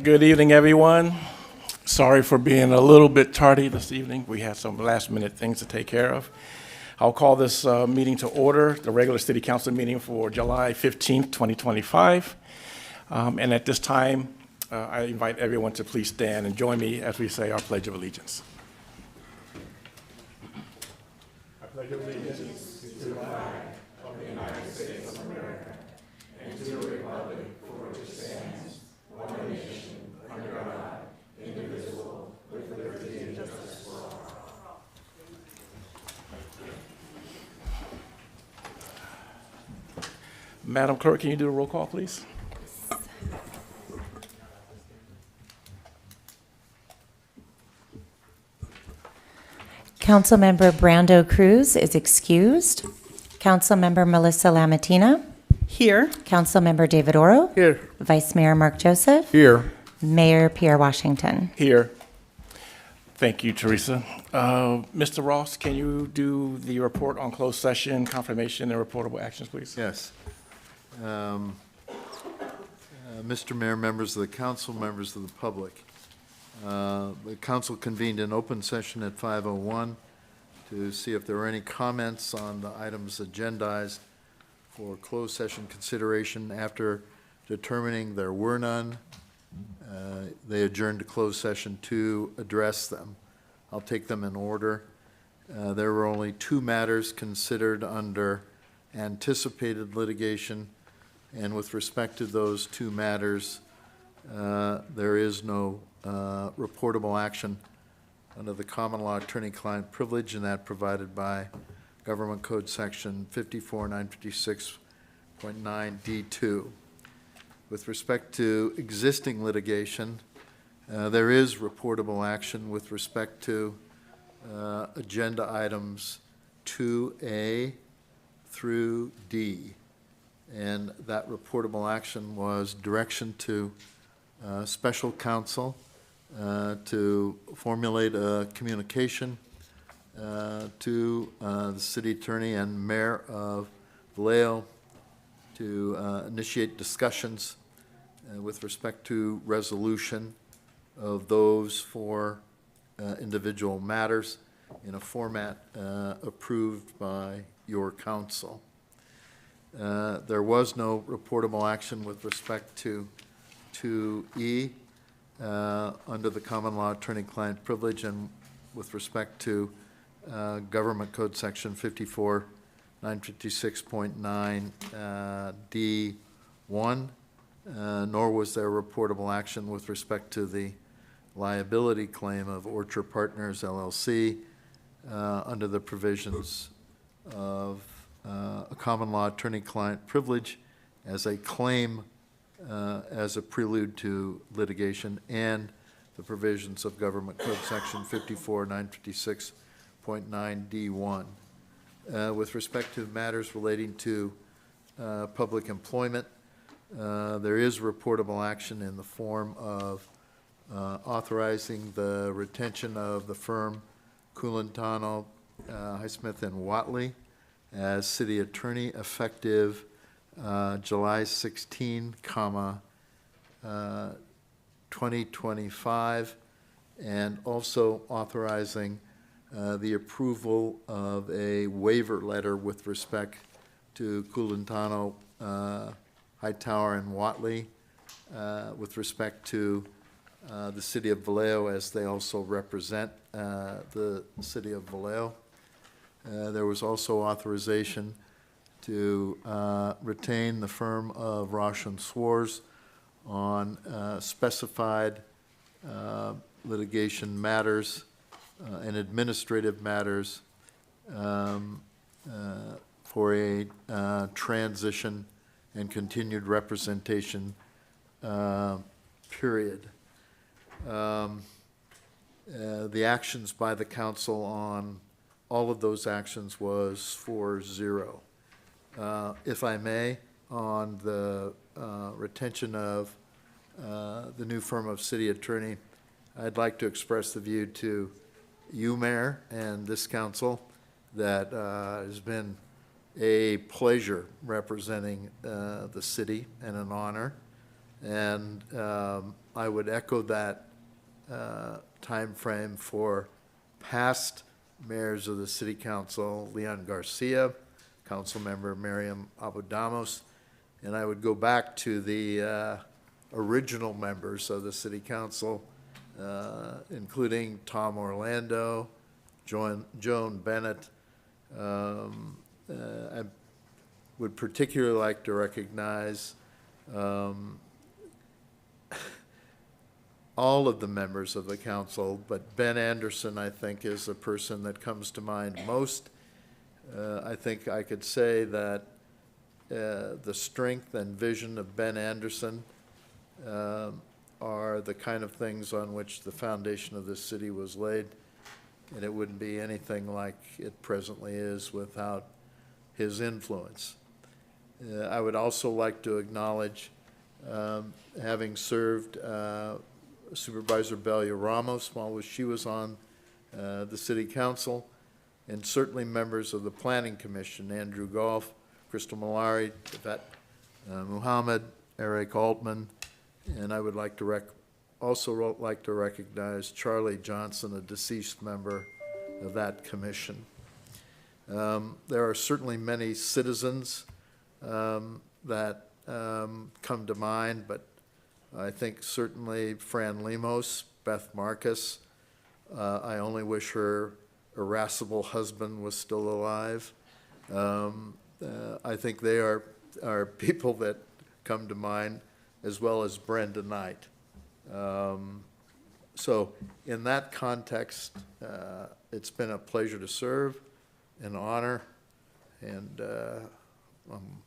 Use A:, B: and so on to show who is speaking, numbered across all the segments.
A: Good evening, everyone. Sorry for being a little bit tardy this evening. We had some last-minute things to take care of. I'll call this meeting to order, the regular City Council meeting for July 15th, 2025. And at this time, I invite everyone to please stand and join me as we say our Pledge of Allegiance. I pledge allegiance to the flag of the United States of America and to the republic for which it stands, one nation, under God, indivisible, with liberty and justice for all. Madam Clerk, can you do a roll call, please?
B: Councilmember Brando Cruz is excused. Councilmember Melissa Lamatina.
C: Here.
B: Councilmember David Oro.
A: Here.
B: Vice Mayor Mark Joseph.
A: Here.
B: Mayor Pierre Washington.
A: Here. Thank you, Teresa. Mr. Ross, can you do the report on closed session, confirmation, and reportable actions, please?
D: Yes. Mr. Mayor, members of the council, members of the public, the council convened an open session at 5:01 to see if there were any comments on the items agendized for closed session consideration. After determining there were none, they adjourned to closed session to address them. I'll take them in order. There were only two matters considered under anticipated litigation, and with respect to those two matters, there is no reportable action under the common law attorney-client privilege, and that provided by Government Code Section 54956.9 D2. With respect to existing litigation, there is reportable action with respect to agenda items 2A through D. And that reportable action was direction to special counsel to formulate a communication to the city attorney and mayor of Vallejo to initiate discussions with respect to resolution of those four individual matters in a format approved by your council. There was no reportable action with respect to 2E under the common law attorney-client privilege, and with respect to Government Code Section 54956.9 D1, nor was there reportable action with respect to the liability claim of Orchard Partners LLC under the provisions of a common law attorney-client privilege as a claim as a prelude to litigation, and the provisions of Government Code Section 54956.9 D1. With respect to matters relating to public employment, there is reportable action in the form of authorizing the retention of the firm Culantano, Highsmith and Watley as city attorney effective July 16, 2025, and also authorizing the approval of a waiver letter with respect to Culantano, Hightower, and Watley with respect to the city of Vallejo, as they also represent the city of Vallejo. There was also authorization to retain the firm of Rosh and Swartz on specified litigation matters and administrative matters for a transition and continued representation period. The actions by the council on all of those actions was 4-0. If I may, on the retention of the new firm of city attorney, I'd like to express the view to you, Mayor, and this council that has been a pleasure representing the city and an honor. And I would echo that timeframe for past mayors of the city council, Leon Garcia, Councilmember Miriam Abudamos, and I would go back to the original members of the city council, including Tom Orlando, Joan Bennett. I would particularly like to recognize all of the members of the council, but Ben Anderson, I think, is the person that comes to mind most. I think I could say that the strength and vision of Ben Anderson are the kind of things on which the foundation of this city was laid, and it wouldn't be anything like it presently is without his influence. I would also like to acknowledge, having served Supervisor Belia Ramos while she was on the city council, and certainly members of the Planning Commission, Andrew Goff, Crystal Malari, Yvette Muhammad, Eric Altman, and I would like to also like to recognize Charlie Johnson, a deceased member of that commission. There are certainly many citizens that come to mind, but I think certainly Fran Lemos, Beth Marcus. I only wish her irascible husband was still alive. I think they are people that come to mind, as well as Brenda Knight. So in that context, it's been a pleasure to serve, an honor, and I'm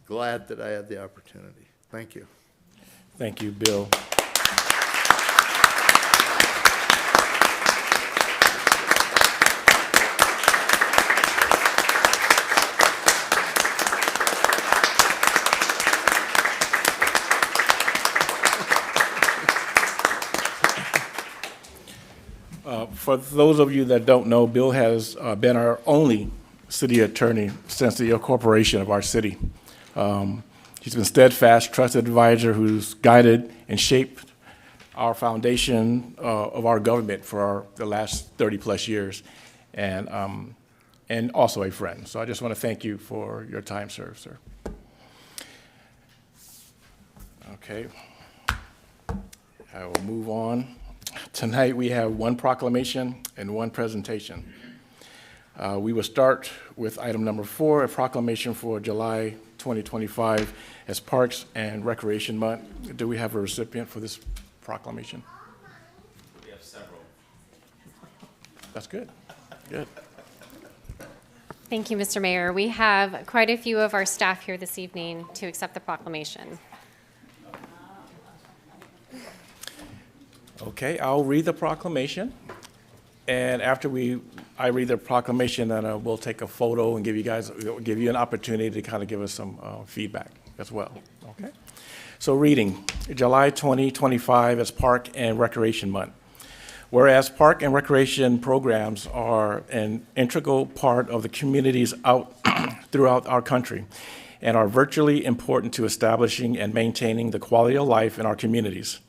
D: glad that I had the opportunity. Thank you.
A: Thank you, Bill. For those of you that don't know, Bill has been our only city attorney since the incorporation of our city. He's been steadfast, trusted advisor who's guided and shaped our foundation of our government for the last 30-plus years, and also a friend. So I just want to thank you for your time served, sir. Okay. I will move on. Tonight, we have one proclamation and one presentation. We will start with item number 4, a proclamation for July 2025 as Parks and Recreation Month. Do we have a recipient for this proclamation?
C: We have several.
A: That's good. Good.
E: Thank you, Mr. Mayor. We have quite a few of our staff here this evening to accept the proclamation.
A: Okay, I'll read the proclamation, and after I read the proclamation, then we'll take a photo and give you an opportunity to kind of give us some feedback as well. Okay. So reading, July 2025 as Park and Recreation Month. Whereas park and recreation programs are an integral part of the communities out throughout our country and are virtually important to establishing and maintaining the quality of life in our communities,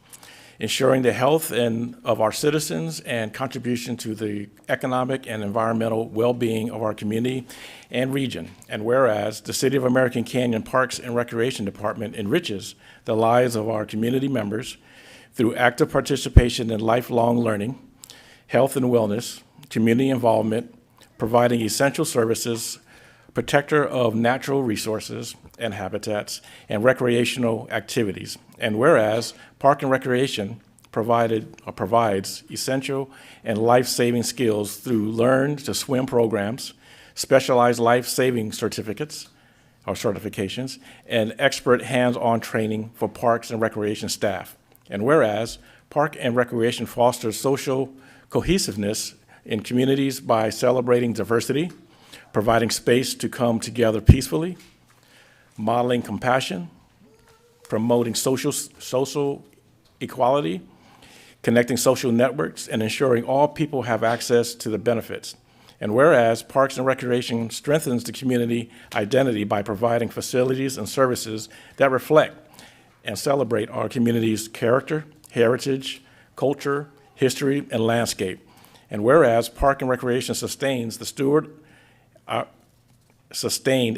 A: ensuring the health of our citizens and contribution to the economic and environmental well-being of our community and region. And whereas the City of American Canyon Parks and Recreation Department enriches the lives of our community members through active participation in lifelong learning, health and wellness, community involvement, providing essential services, protector of natural resources and habitats, and activities. And whereas Park and Recreation provides essential and life-saving skills through Learn to Swim programs, specialized life-saving certificates or certifications, and expert hands-on training for parks and recreation staff. And whereas Park and Recreation fosters social cohesiveness in communities by celebrating diversity, providing space to come together peacefully, modeling compassion, promoting social equality, connecting social networks, and ensuring all people have access to the benefits. And whereas Parks and Recreation strengthens the community identity by providing facilities and services that reflect and celebrate our community's character, heritage, culture, history, and landscape. And whereas Park and Recreation sustained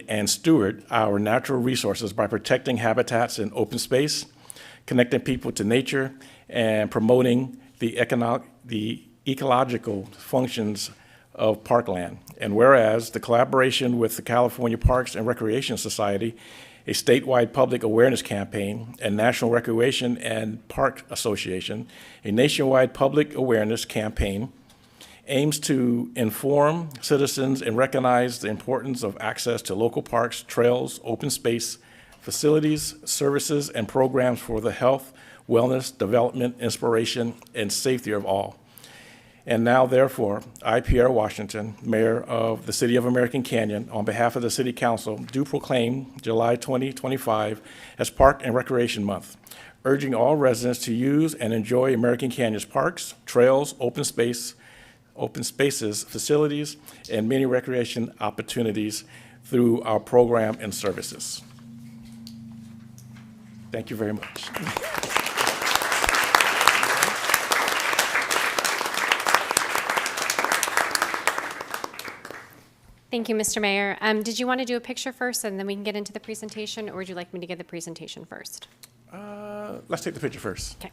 A: and steward our natural resources by protecting habitats in open space, connecting people to nature, and promoting the ecological functions of parkland. And whereas the collaboration with the California Parks and Recreation Society, a statewide public awareness campaign, and National Recreation and Park Association, a nationwide public awareness campaign, aims to inform citizens and recognize the importance of access to local parks, trails, open space, facilities, services, and programs for the health, wellness, development, inspiration, and safety of all. And now, therefore, I, Pierre Washington, Mayor of the City of American Canyon, on behalf of the City Council, do proclaim July 2025 as Park and Recreation Month, urging all residents to use and enjoy American Canyon's parks, trails, open spaces, facilities, and many recreation opportunities through our program and services. Thank you very much.
E: Thank you, Mr. Mayor. Did you want to do a picture first and then we can get into the presentation, or would you like me to give the presentation first?
A: Let's take the picture first.
E: Okay.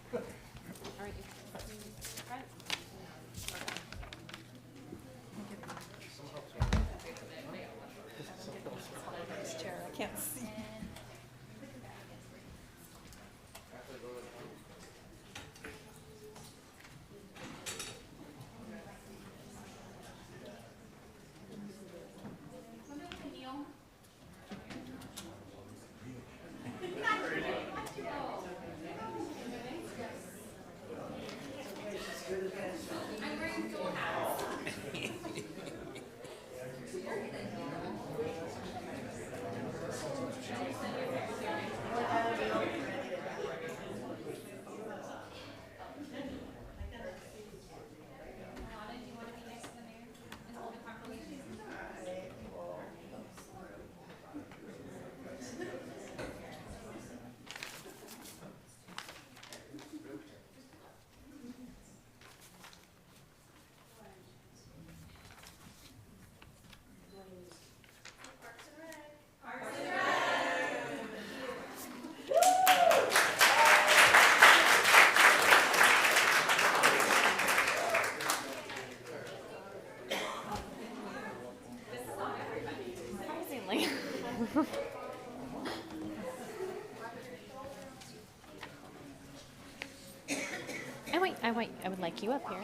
E: I would like you up here.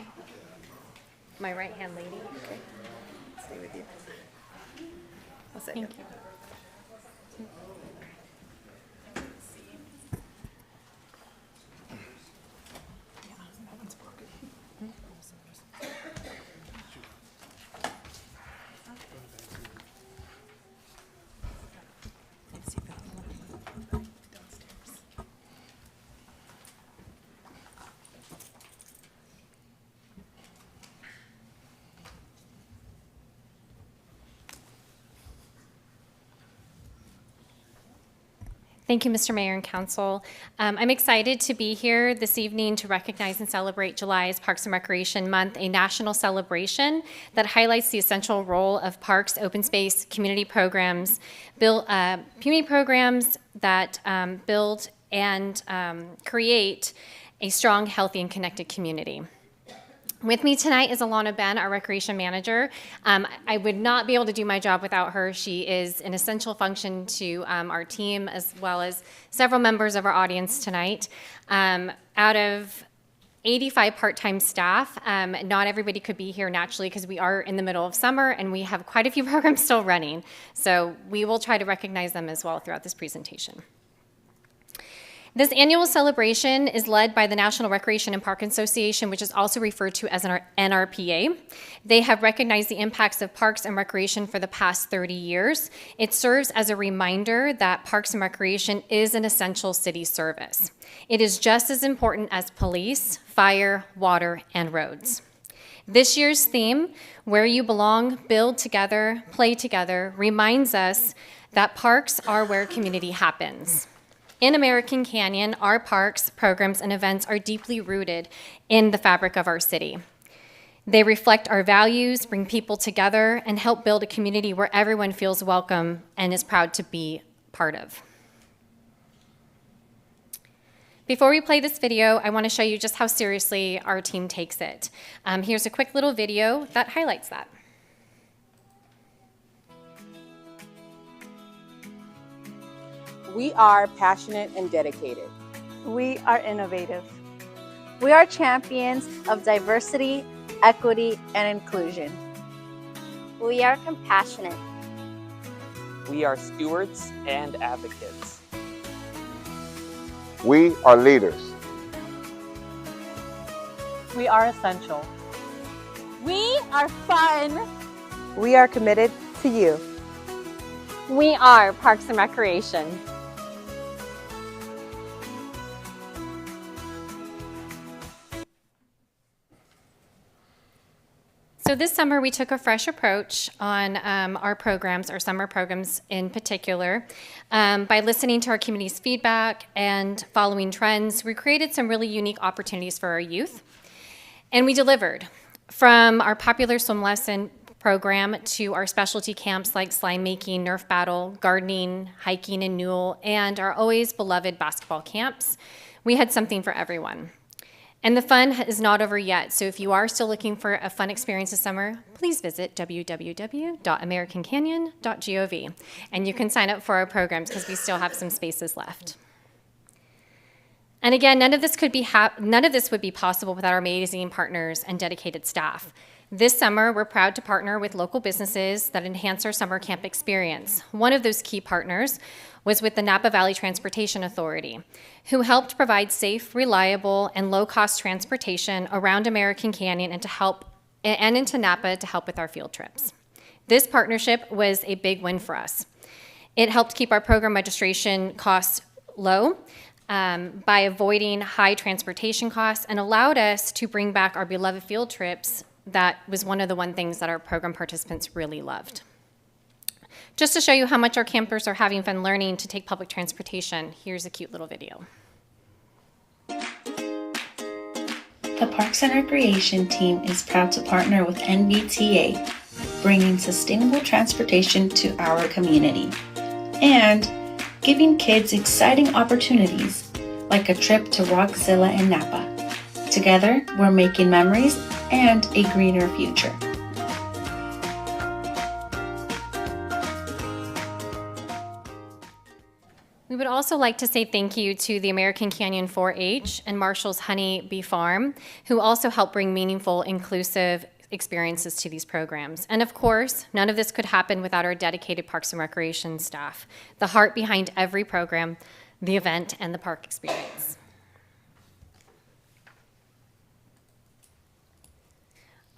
E: My right-hand lady.
F: Okay. Stay with you. I'll sit
E: Thank
F: here.
E: you. Thank you, Mr. Mayor and Council. I'm excited to be here this evening to recognize and celebrate July's Parks and Recreation Month, a national celebration that highlights the essential role of parks, open space, community programs that build and create a strong, healthy, and connected community. With me tonight is Alana Ben, our recreation manager. I would not be able to do my job without her. She is an essential function to our team, as well as several members of our audience tonight. Out of 85 part-time staff, not everybody could be here naturally because we are in the middle of summer and we have quite a few programs still running. So we will try to recognize them as well throughout this presentation. This annual celebration is led by the National Recreation and Park Association, which is also referred to as an NRPA. They have recognized the impacts of parks and recreation for the past 30 years. It serves as a reminder that parks and recreation is an essential city service. It is just as important as police, fire, water, and roads. This year's theme, Where You Belong, Build Together, Play Together, reminds us that parks are where community happens. In American Canyon, our parks, programs, and events are deeply rooted in the fabric of our city. They reflect our values, bring people together, and help build a community where everyone feels welcome and is proud to be part of. Before we play this video, I want to show you just how seriously our team takes it. Here's a quick little video that highlights that.
G: We are passionate and dedicated.
F: We are innovative.
H: We are champions of diversity, equity, and inclusion.
I: We are compassionate.
J: We are stewards and advocates.
K: We are leaders.
G: We are essential.
H: We are fun.
G: We are committed to you.
I: We are Parks and Recreation.
E: So this summer, we took a fresh approach on our programs, our summer programs in particular. By listening to our community's feedback and following trends, we created some really unique opportunities for our youth. And we delivered. From our popular swim lesson program to our specialty camps like slime making, Nerf battle, gardening, hiking in Newell, and our always beloved basketball camps, we had something for everyone. And the fun is not over yet, so if you are still looking for a fun experience this summer, please visit www.americancanyon.gov, and you can sign up for our programs because we still have some spaces left. And again, none of this would be possible without our amazing partners and dedicated staff. This summer, we're proud to partner with local businesses that enhance our summer camp experience. One of those key partners was with the Napa Valley Transportation Authority, who helped provide safe, reliable, and low-cost transportation around American Canyon and into Napa to help with our field trips. This partnership was a big win for us. It helped keep our program registration costs low by avoiding high transportation costs and allowed us to bring back our beloved field trips. That was one of the things that our program participants really loved. Just to show you how much our campers are having fun learning to take public transportation, here's a cute little video.
L: The Parks and Recreation team is proud to partner with NVTA, bringing sustainable transportation to our community and giving kids exciting opportunities like a trip to Rockzilla in Napa. Together, we're making memories and a greener future.
E: We would also like to say thank you to the American Canyon 4-H and Marshall's Honey Bee Farm, who also help bring meaningful, inclusive experiences to these programs. And of course, none of this could happen without our dedicated Parks and Recreation staff, the heart behind every program, the event, and the park experience.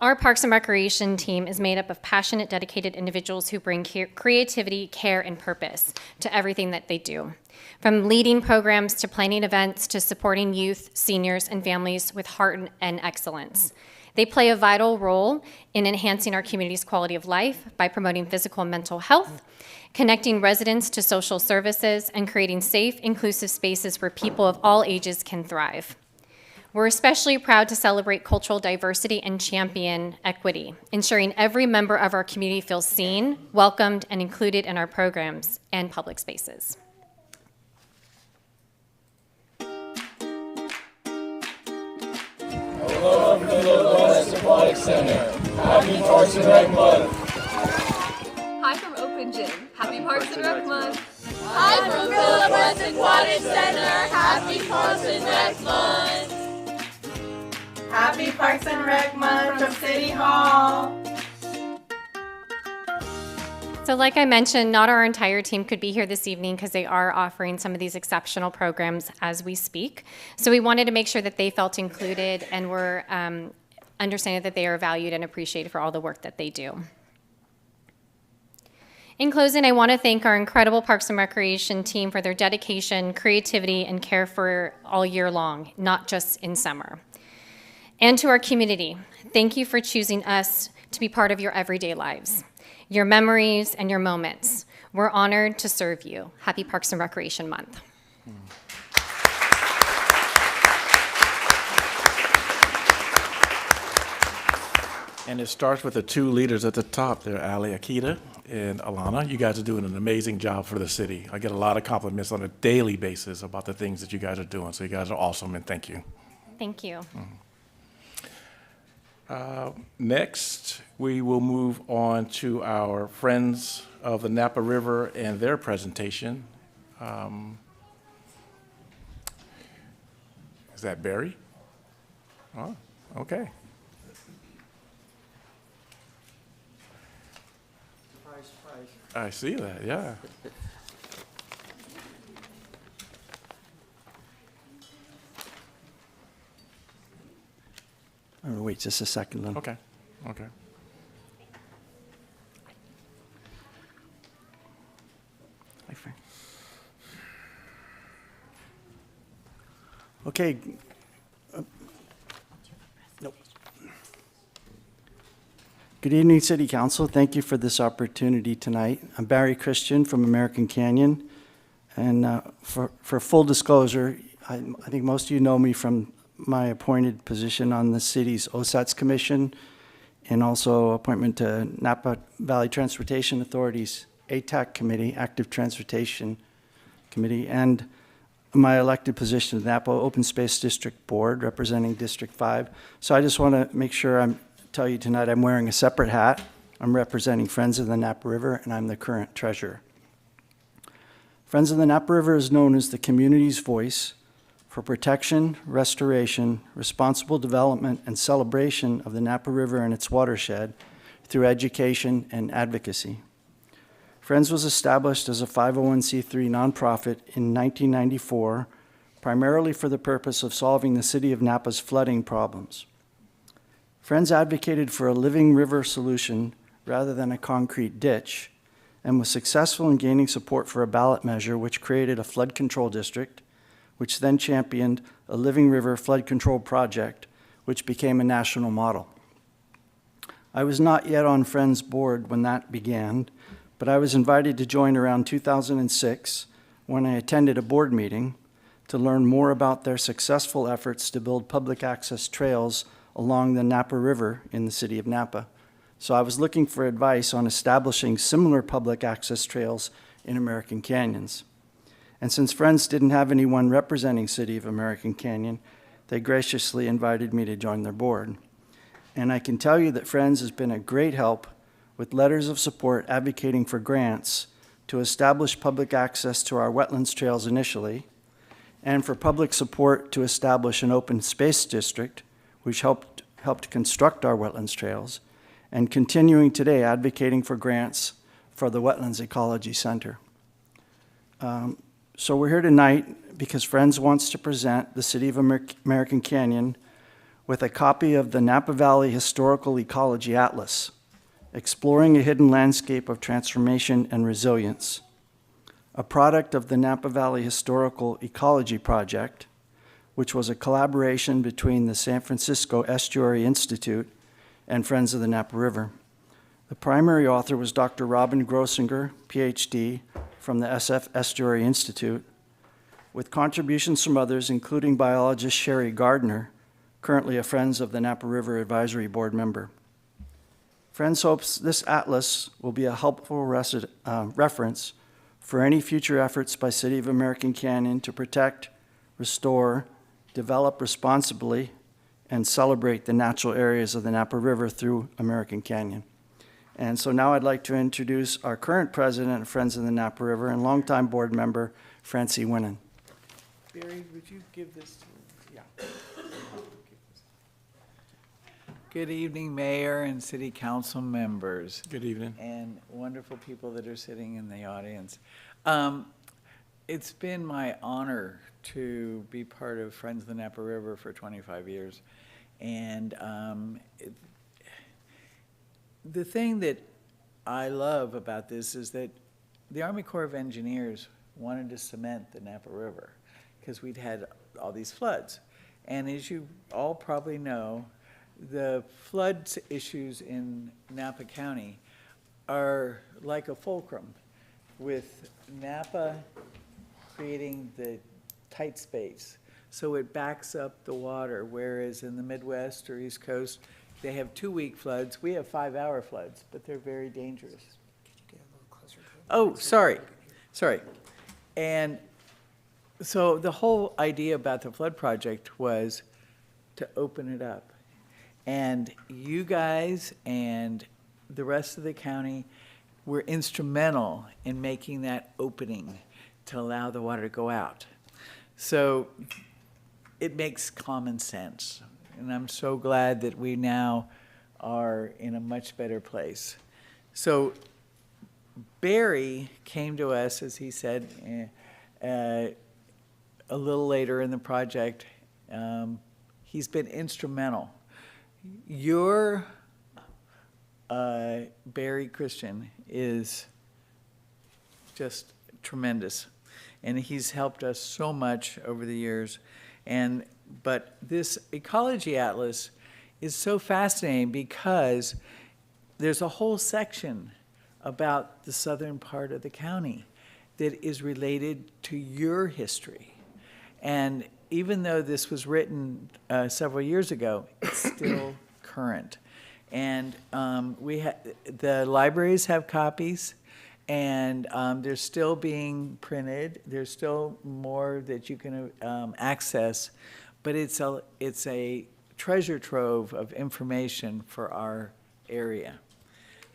E: Our Parks and Recreation team is made up of passionate, dedicated individuals who bring creativity, care, and purpose to everything that they do. From leading programs to planning events to supporting youth, seniors, and families with heart and excellence. They play a vital role in enhancing our community's quality of life by promoting physical and mental health, connecting residents to social services, and creating safe, inclusive spaces where people of all ages can thrive. We're especially proud to celebrate cultural diversity and champion equity, ensuring every member of our community feels seen, welcomed, and included in our programs and public spaces.
M: Hello from the West Aquatic Center. Happy Parks and Rec Month.
N: Hi from Open Gym. Happy Parks and Rec Month.
O: Hi from Philip West Aquatic Center. Happy Parks and Rec Month.
P: Happy Parks and Rec Month from City Hall.
E: So like I mentioned, not our entire team could be here this evening because they are offering some of these exceptional programs as we speak. So we wanted to make sure that they felt included and were understanding that they are valued and appreciated for all the work that they do. In closing, I want to thank our incredible Parks and Recreation team for their dedication, creativity, and care for all year long, not just in summer. And to our community, thank you for choosing us to be part of your everyday lives, your memories and your moments. We're honored to serve you. Happy Parks and Recreation Month.
A: And it starts with the two leaders at the top there, Ali Akita and Alana. You guys are doing an amazing job for the city. I get a lot of compliments on a daily basis about the things that you guys are doing. So you guys are awesome, and thank you.
E: Thank you.
A: Next, we will move on to our Friends of the Napa River and their presentation. Is that Barry? Oh, okay. I see that, yeah.
K: I'm gonna wait just a second, Lynn.
A: Okay, okay.
K: Hi, Frank. Okay. Nope. Good evening, City Council. Thank you for this opportunity tonight. I'm Barry Christian from American Canyon. And for full disclosure, I think most of you know me from my appointed position on the city's OSATS Commission and also appointment to Napa Valley Transportation Authority's ATAC Committee, Active Transportation Committee, and my elected position of the Napa Open Space District Board representing District 5. So I just want to make sure tell you tonight I'm wearing a separate hat. I'm representing Friends of the Napa River, and I'm the current treasurer. Friends of the Napa River is known as the community's voice for protection, restoration, responsible development, and celebration of the Napa River and its watershed through education and advocacy. Friends was established as a 501c3 nonprofit in 1994, primarily for the purpose of solving the city of Napa's flooding problems. Friends advocated for a living river solution rather than a concrete ditch, and was successful in gaining support for a ballot measure which created a flood control district, which then championed a living river flood control project, which became a national model. I was not yet on Friends' board when that began, but I was invited to join around 2006 when I attended a board meeting to learn more about their successful efforts to build public access trails along the Napa River in the city of Napa. So I was looking for advice on establishing similar public access trails in American Canyons. And since Friends didn't have anyone representing City of American Canyon, they graciously invited me to join their board. And I can tell you that Friends has been a great help with letters of support advocating for grants to establish public access to our wetlands trails initially, and for public support to establish an open space district, which helped construct our wetlands trails, and continuing today advocating for grants for the Wetlands Ecology Center. So we're here tonight because Friends wants to present the City of American Canyon with a copy of the Napa Valley Historical Ecology Atlas, Exploring a Hidden Landscape of Transformation and Resilience, a product of the Napa Valley Historical Ecology Project, which was a collaboration between the San Francisco Estuary Institute and Friends of the Napa River. The primary author was Dr. Robin Grossinger, PhD, from the SF Estuary Institute, with contributions from others, including biologist Sherry Gardner, currently a Friends of the Napa River Advisory Board member. Friends hopes this atlas will be a helpful reference for any future efforts by City of American Canyon to protect, restore, develop responsibly, and celebrate the natural areas of the Napa River through American Canyon. And so now I'd like to introduce our current president of Friends of the Napa River and longtime board member, Francie Winnan.
Q: Barry, would you give this to, yeah. Good evening, Mayor and City Council members.
A: Good evening.
Q: And wonderful people that are sitting in the audience. It's been my honor to be part of Friends of the Napa River for 25 years. And the thing that I love about this is that the Army Corps of Engineers wanted to cement the Napa River because we'd had all these floods. And as you all probably know, the flood issues in Napa County are like a fulcrum, with Napa creating the tight space. So it backs up the water, whereas in the Midwest or East Coast, they have 2-week floods. We have 5-hour floods, but they're very dangerous. Oh, sorry. And so the whole idea about the flood project was to open it up. And you guys and the rest of the county were instrumental in making that opening to allow the water to go out. So it makes common sense. And I'm so glad that we now are in a much better place. So Barry came to us, as he said, a little later in the project. He's been instrumental. Your Barry Christian is just tremendous, and he's helped us so much over the years. But this Ecology Atlas is so fascinating because there's a whole section about the southern part of the county that is related to your history. And even though this was written several years ago, it's still current. And the libraries have copies, and they're still being printed. There's still more that you can access, but it's a treasure trove of information for our area.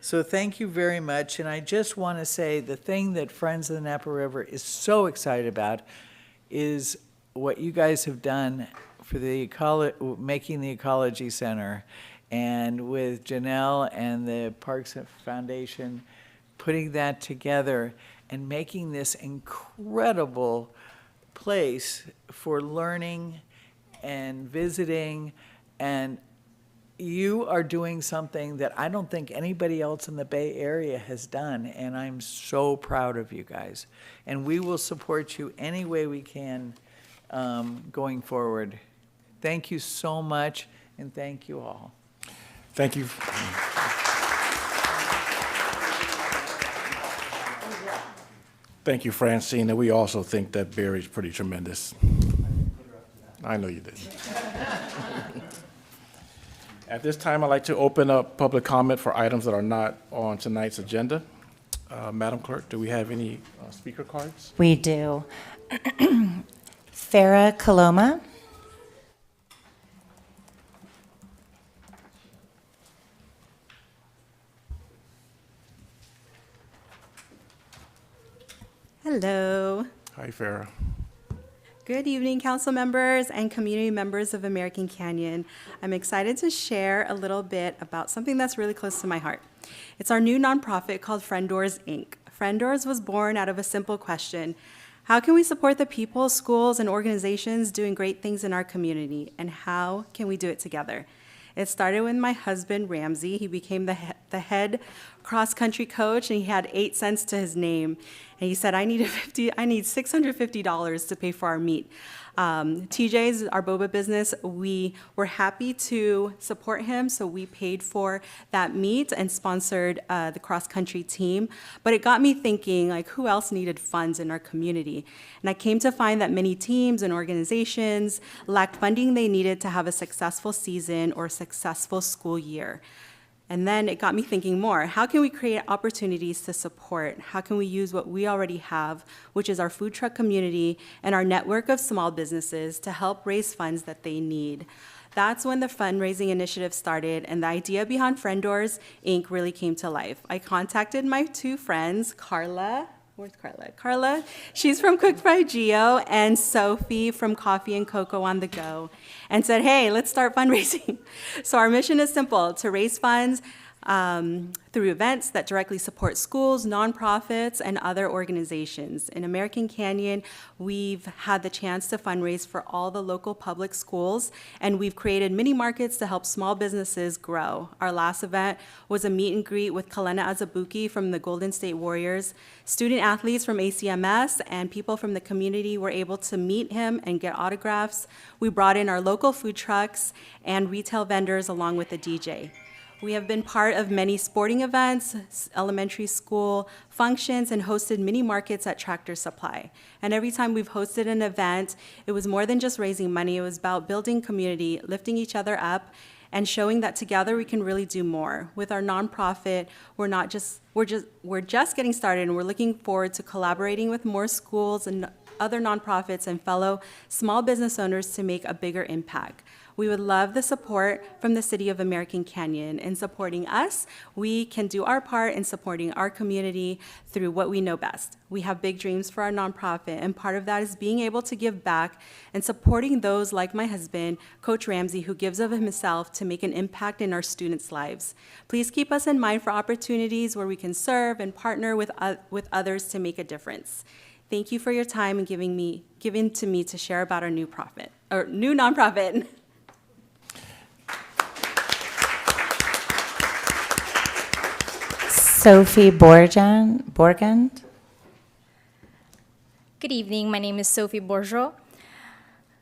Q: So thank you very much. And I just want to say the thing that Friends of the Napa River is so excited about is what you guys have done for making the Ecology Center, and with Janelle and the Parks Foundation, putting that together and making this incredible place for learning and visiting. And you are doing something that I don't think anybody else in the Bay Area has done, and I'm so proud of you guys. And we will support you any way we can going forward. Thank you so much, and thank you all.
A: Thank you. Thank you, Francine. And we also think that Barry's pretty tremendous. I know you did. At this time, I'd like to open up public comment for items that are not on tonight's agenda. Madam Clerk, do we have any speaker cards?
B: We do. Farah Coloma.
F: Hello.
A: Hi, Farah.
F: Good evening, council members and community members of American Canyon. I'm excited to share a little bit about something that's really close to my heart. It's our new nonprofit called Friend Doors, Inc. Friend Doors was born out of a simple question: how can we support the people, schools, and organizations doing great things in our community, and how can we do it together? It started with my husband, Ramsey. He became the head cross-country coach, and he had 8 cents to his name. And he said, I need $650 to pay for our meat. TJ's, our boba business, we were happy to support him, so we paid for that meat and sponsored the cross-country team. But it got me thinking, like, who else needed funds in our community? And I came to find that many teams and organizations lacked funding they needed to have a successful season or successful school year. And then it got me thinking more. How can we create opportunities to support? How can we use what we already have, which is our food truck community and our network of small businesses, to help raise funds that they need? That's when the fundraising initiative started, and the idea behind Friend Doors, Inc. really came to life. I contacted my 2 friends, Carla. Where's Carla? Carla, she's from Cooked by Geo, and Sophie from Coffee and Cocoa on the Go, and said, hey, let's start fundraising. So our mission is simple: to raise funds through events that directly support schools, nonprofits, and other organizations. In American Canyon, we've had the chance to fundraise for all the local public schools, and we've created mini markets to help small businesses grow. Our last event was a meet and greet with Kalena Azabuki from the Golden State Warriors. Student athletes from ACMS and people from the community were able to meet him and get autographs. We brought in our local food trucks and retail vendors along with the DJ. We have been part of many sporting events, elementary school functions, and hosted mini markets at Tractor Supply. And every time we've hosted an event, it was more than just raising money. It was about building community, lifting each other up, and showing that together we can really do more. With our nonprofit, we're just getting started, and we're looking forward to collaborating with more schools and other nonprofits and fellow small business owners to make a bigger impact. We would love the support from the City of American Canyon in supporting us. We can do our part in supporting our community through what we know best. We have big dreams for our nonprofit, and part of that is being able to give back and supporting those like my husband, Coach Ramsey, who gives of himself to make an impact in our students' lives. Please keep us in mind for opportunities where we can serve and partner with others to make a difference. Thank you for your time and giving to me to share about our new nonprofit.
B: Sophie Borgand.
R: Good evening. My name is Sophie Bourgeois.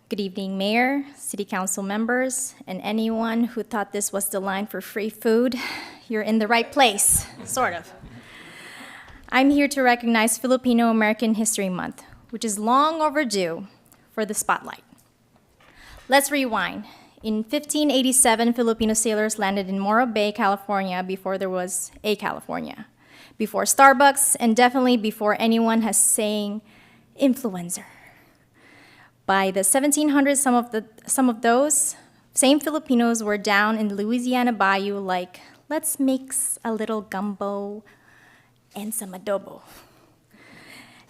R: Good evening, Mayor, City Council members, and anyone who thought this was the line for free food. You're in the right place, sort of. I'm here to recognize Filipino American History Month, which is long overdue for the spotlight. Let's rewind. In 1587, Filipino sailors landed in Morro Bay, California, before there was a California, before Starbucks, and definitely before anyone has saying influencer. By the 1700s, some of those same Filipinos were down in the Louisiana bayou like, let's mix a little gumbo and some adobo.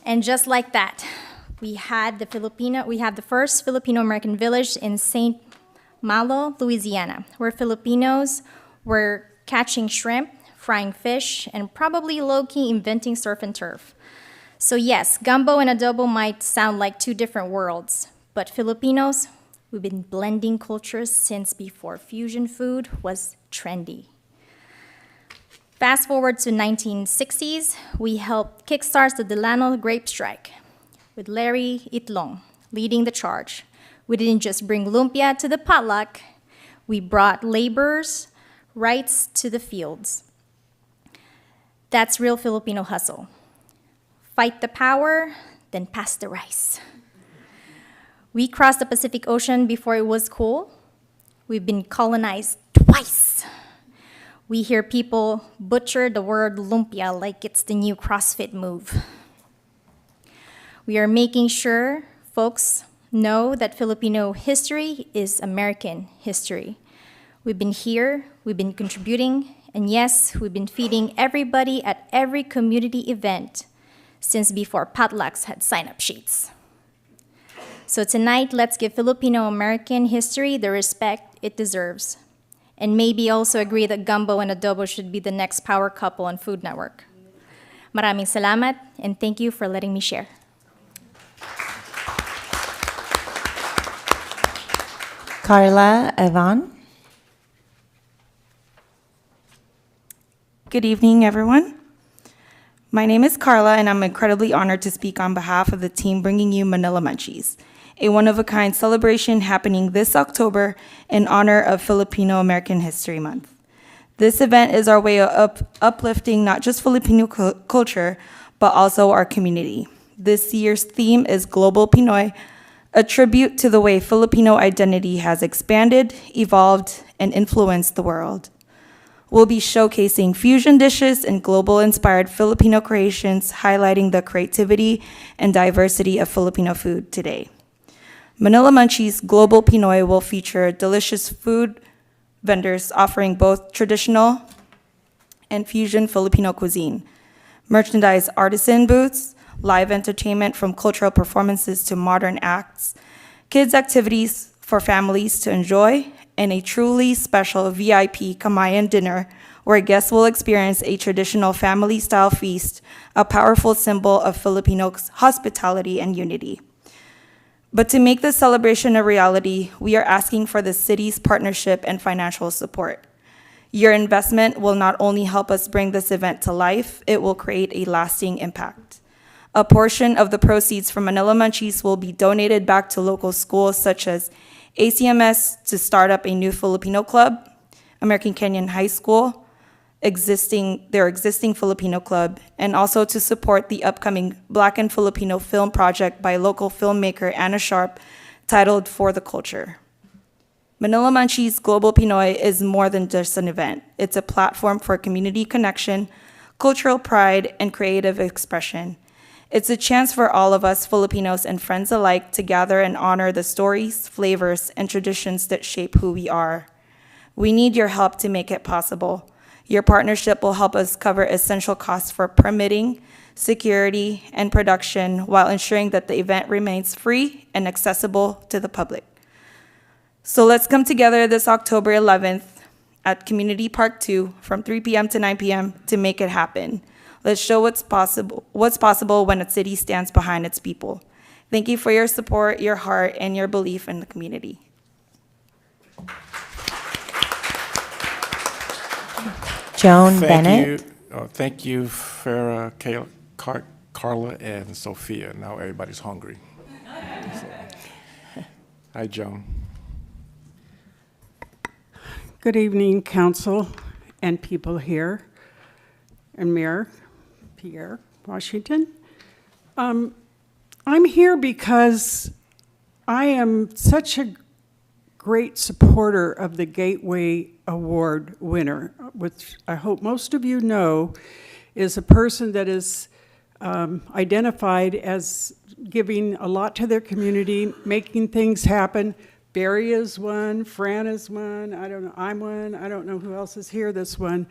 R: And just like that, we had the first Filipino-American village in St. Malo, Louisiana, where Filipinos were catching shrimp, frying fish, and probably low-key inventing surf and turf. So yes, gumbo and adobo might sound like two different worlds, but Filipinos, we've been blending cultures since before fusion food was trendy. Fast forward to 1960s, we helped kickstart the Delano Grape Strike with Larry Itlong leading the charge. We didn't just bring lumpia to the potluck, we brought laborers' rights to the fields. That's real Filipino hustle. Fight the power, then pass the rice. We crossed the Pacific Ocean before it was cool. We've been colonized twice. We hear people butcher the word lumpia like it's the new CrossFit move. We are making sure folks know that Filipino history is American history. We've been here, we've been contributing, and yes, we've been feeding everybody at every community event since before potlucks had sign-up sheets. So tonight, let's give Filipino American history the respect it deserves, and maybe also agree that gumbo and adobo should be the next power couple on Food Network. Maraming salamat, and thank you for letting me share.
B: Carla Ivan.
S: Good evening, everyone. My name is Carla, and I'm incredibly honored to speak on behalf of the team bringing you Manila Munchies, a one-of-a-kind celebration happening this October in honor of Filipino American History Month. This event is our way of uplifting not just Filipino culture, but also our community. This year's theme is Global Pinoy, a tribute to the way Filipino identity has expanded, evolved, and influenced the world. We'll be showcasing fusion dishes and global-inspired Filipino creations, highlighting the creativity and diversity of Filipino food today. Manila Munchies Global Pinoy will feature delicious food vendors offering both traditional and fusion Filipino cuisine, merchandise artisan booths, live entertainment from cultural performances to modern acts, kids' activities for families to enjoy, and a truly special VIP Kamayan dinner where guests will experience a traditional family-style feast, a powerful symbol of Filipino hospitality and unity. But to make this celebration a reality, we are asking for the city's partnership and financial support. Your investment will not only help us bring this event to life, it will create a lasting impact. A portion of the proceeds from Manila Munchies will be donated back to local schools such as ACMS to start up a new Filipino club, American Canyon High School, their existing Filipino club, and also to support the upcoming Black and Filipino film project by local filmmaker Anna Sharp titled For the Culture. Manila Munchies Global Pinoy is more than just an event. It's a platform for community connection, cultural pride, and creative expression. It's a chance for all of us Filipinos and friends alike to gather and honor the stories, flavors, and traditions that shape who we are. We need your help to make it possible. Your partnership will help us cover essential costs for permitting, security, and production while ensuring that the event remains free and accessible to the public. So let's come together this October 11th at Community Park 2 from 3 p.m. to 9 p.m. to make it happen. Let's show what's possible when a city stands behind its people. Thank you for your support, your heart, and your belief in the community.
B: Joan Bennett.
A: Thank you, Farah, Carla, and Sophia. Now everybody's hungry. Hi, Joan.
T: Good evening, council and people here, and Mayor Pierre Washington. I'm here because I am such a great supporter of the Gateway Award winner, which I hope most of you know is a person that is identified as giving a lot to their community, making things happen. Barry is one, Fran is one, I don't know, I'm one, I don't know who else is here this one.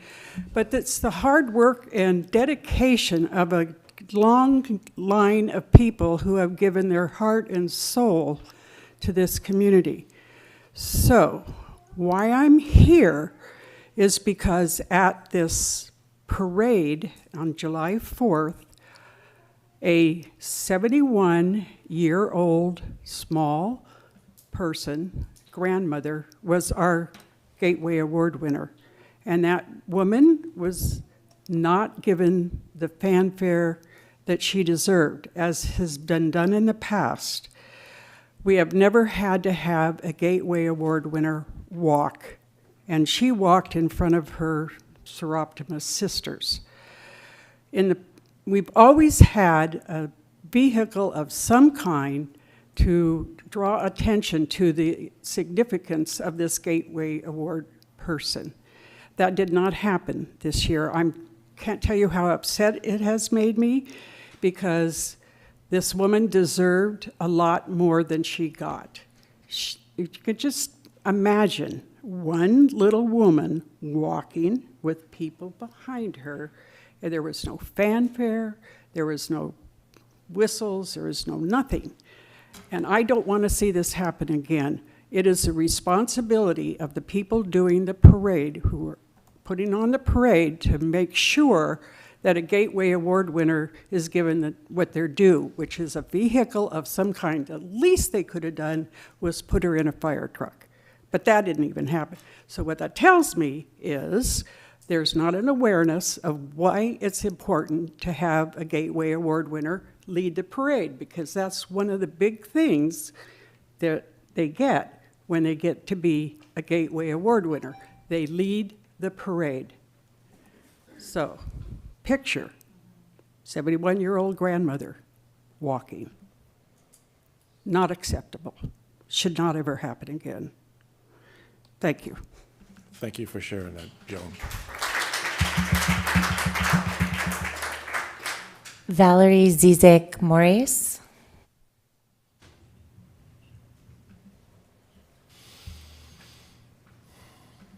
T: But it's the hard work and dedication of a long line of people who have given their heart and soul to this community. So, why I'm here is because at this parade on July 4th, a 71-year-old small person, grandmother, was our Gateway Award winner. And that woman was not given the fanfare that she deserved, as has been done in the past. We have never had to have a Gateway Award winner walk, and she walked in front of her Seroptimus sisters. We've always had a vehicle of some kind to draw attention to the significance of this Gateway Award person. That did not happen this year. I can't tell you how upset it has made me, because this woman deserved a lot more than she got. You could just imagine one little woman walking with people behind her, and there was no fanfare, there was no whistles, there was no nothing. And I don't want to see this happen again. It is the responsibility of the people doing the parade, who are putting on the parade, to make sure that a Gateway Award winner is given what they're due, which is a vehicle of some kind. The least they could have done was put her in a fire truck. But that didn't even happen. So what that tells me is there's not an awareness of why it's important to have a Gateway Award winner lead the parade, because that's one of the big things that they get when they get to be a Gateway Award winner. They lead the parade. So, picture 71-year-old grandmother walking. Not acceptable. Should not ever happen again. Thank you.
A: Thank you for sharing that, Joan.
B: Valerie Zizek Moraes.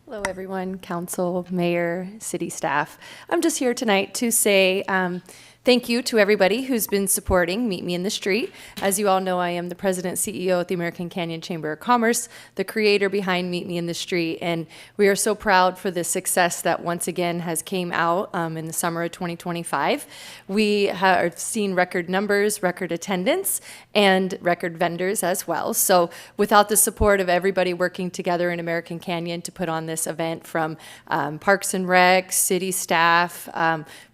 U: Hello, everyone, council, mayor, city staff. I'm just here tonight to say thank you to everybody who's been supporting Meet Me in the Street. As you all know, I am the president CEO at the American Canyon Chamber of Commerce, the creator behind Meet Me in the Street, and we are so proud for the success that once again has came out in the summer of 2025. We have seen record numbers, record attendance, and record vendors as well. So without the support of everybody working together in American Canyon to put on this event, from Parks and Rec, city staff,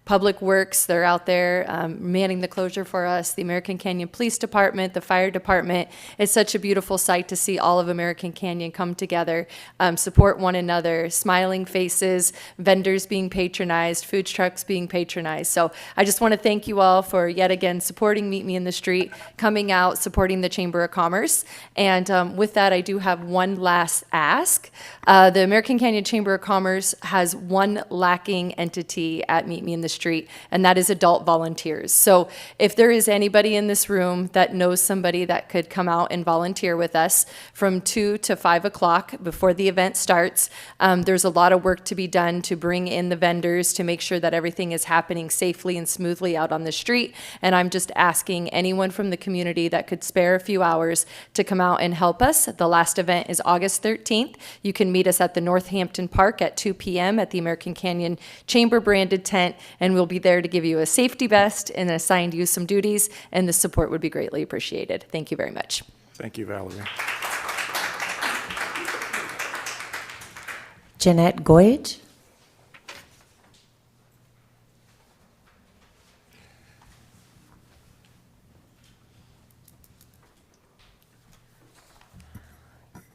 U: Public Works, they're out there manning the closure for us, the American Canyon Police Department, the Fire Department. It's such a beautiful sight to see all of American Canyon come together, support one another, smiling faces, vendors being patronized, food trucks being patronized. So I just want to thank you all for yet again supporting Meet Me in the Street, coming out, supporting the Chamber of Commerce. And with that, I do have one last ask. The American Canyon Chamber of Commerce has one lacking entity at Meet Me in the Street, and that is adult volunteers. So if there is anybody in this room that knows somebody that could come out and volunteer with us from 2 to 5 o'clock before the event starts, there's a lot of work to be done to bring in the vendors, to make sure that everything is happening safely and smoothly out on the street. And I'm just asking anyone from the community that could spare a few hours to come out and help us. The last event is August 13th. You can meet us at the Northampton Park at 2 p.m. at the American Canyon Chamber branded tent, and we'll be there to give you a safety vest and assign you some duties, and the support would be greatly appreciated. Thank you very much.
A: Thank you, Valerie.
B: Jeanette Goij.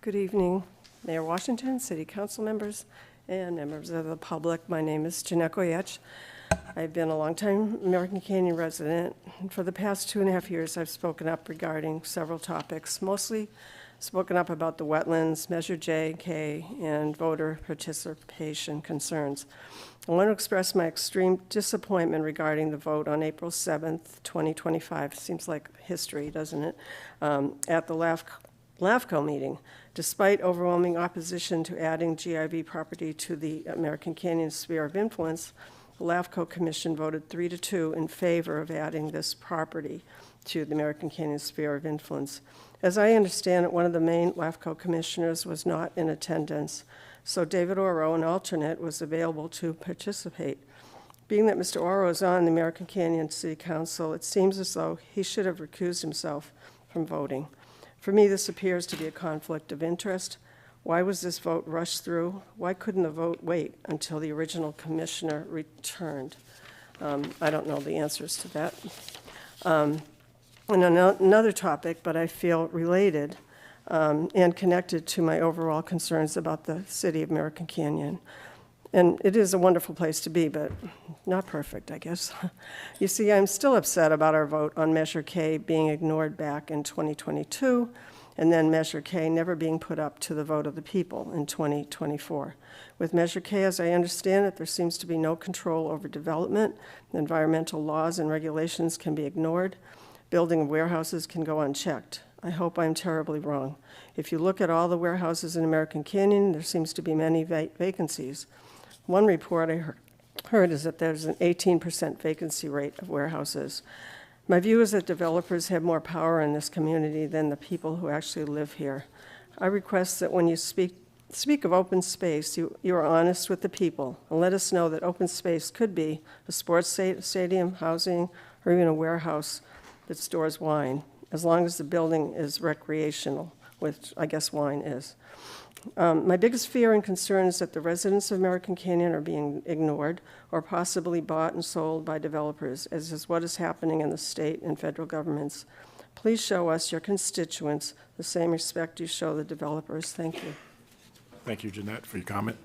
D: Good evening, Mayor Washington, City Council members, and members of the public. My name is Jeanette Goyech. I've been a longtime American Canyon resident. For the past 2.5 years, I've spoken up regarding several topics, mostly spoken up about the wetlands, Measure J, K, and voter participation concerns. I want to express my extreme disappointment regarding the vote on April 7th, 2025. Seems like history, doesn't it? At the LAFCO meeting. Despite overwhelming opposition to adding GIV property to the American Canyon sphere of influence, the LAFCO Commission voted 3-2 in favor of adding this property to the American Canyon sphere of influence. As I understand it, one of the main LAFCO commissioners was not in attendance, so David Oro, an alternate, was available to participate. Being that Mr. Oro is on the American Canyon City Council, it seems as though he should have recused himself from voting. For me, this appears to be a conflict of interest. Why was this vote rushed through? Why couldn't the vote wait until the original commissioner returned? I don't know the answers to that. And another topic, but I feel related and connected to my overall concerns about the city of American Canyon. And it is a wonderful place to be, but not perfect, I guess. You see, I'm still upset about our vote on Measure K being ignored back in 2022, and then Measure K never being put up to the vote of the people in 2024. With Measure K, as I understand it, there seems to be no control over development. Environmental laws and regulations can be ignored. Building warehouses can go unchecked. I hope I'm terribly wrong. If you look at all the warehouses in American Canyon, there seems to be many vacancies. One report I heard is that there's an 18% vacancy rate of warehouses. My view is that developers have more power in this community than the people who actually live here. I request that when you speak of open space, you are honest with the people and let us know that open space could be a sports stadium, housing, or even a warehouse that stores wine, as long as the building is recreational, which I guess wine is. My biggest fear and concern is that the residents of American Canyon are being ignored or possibly bought and sold by developers, as is what is happening in the state and federal governments. Please show us, your constituents, the same respect you show the developers. Thank you.
A: Thank you, Jeanette, for your comment.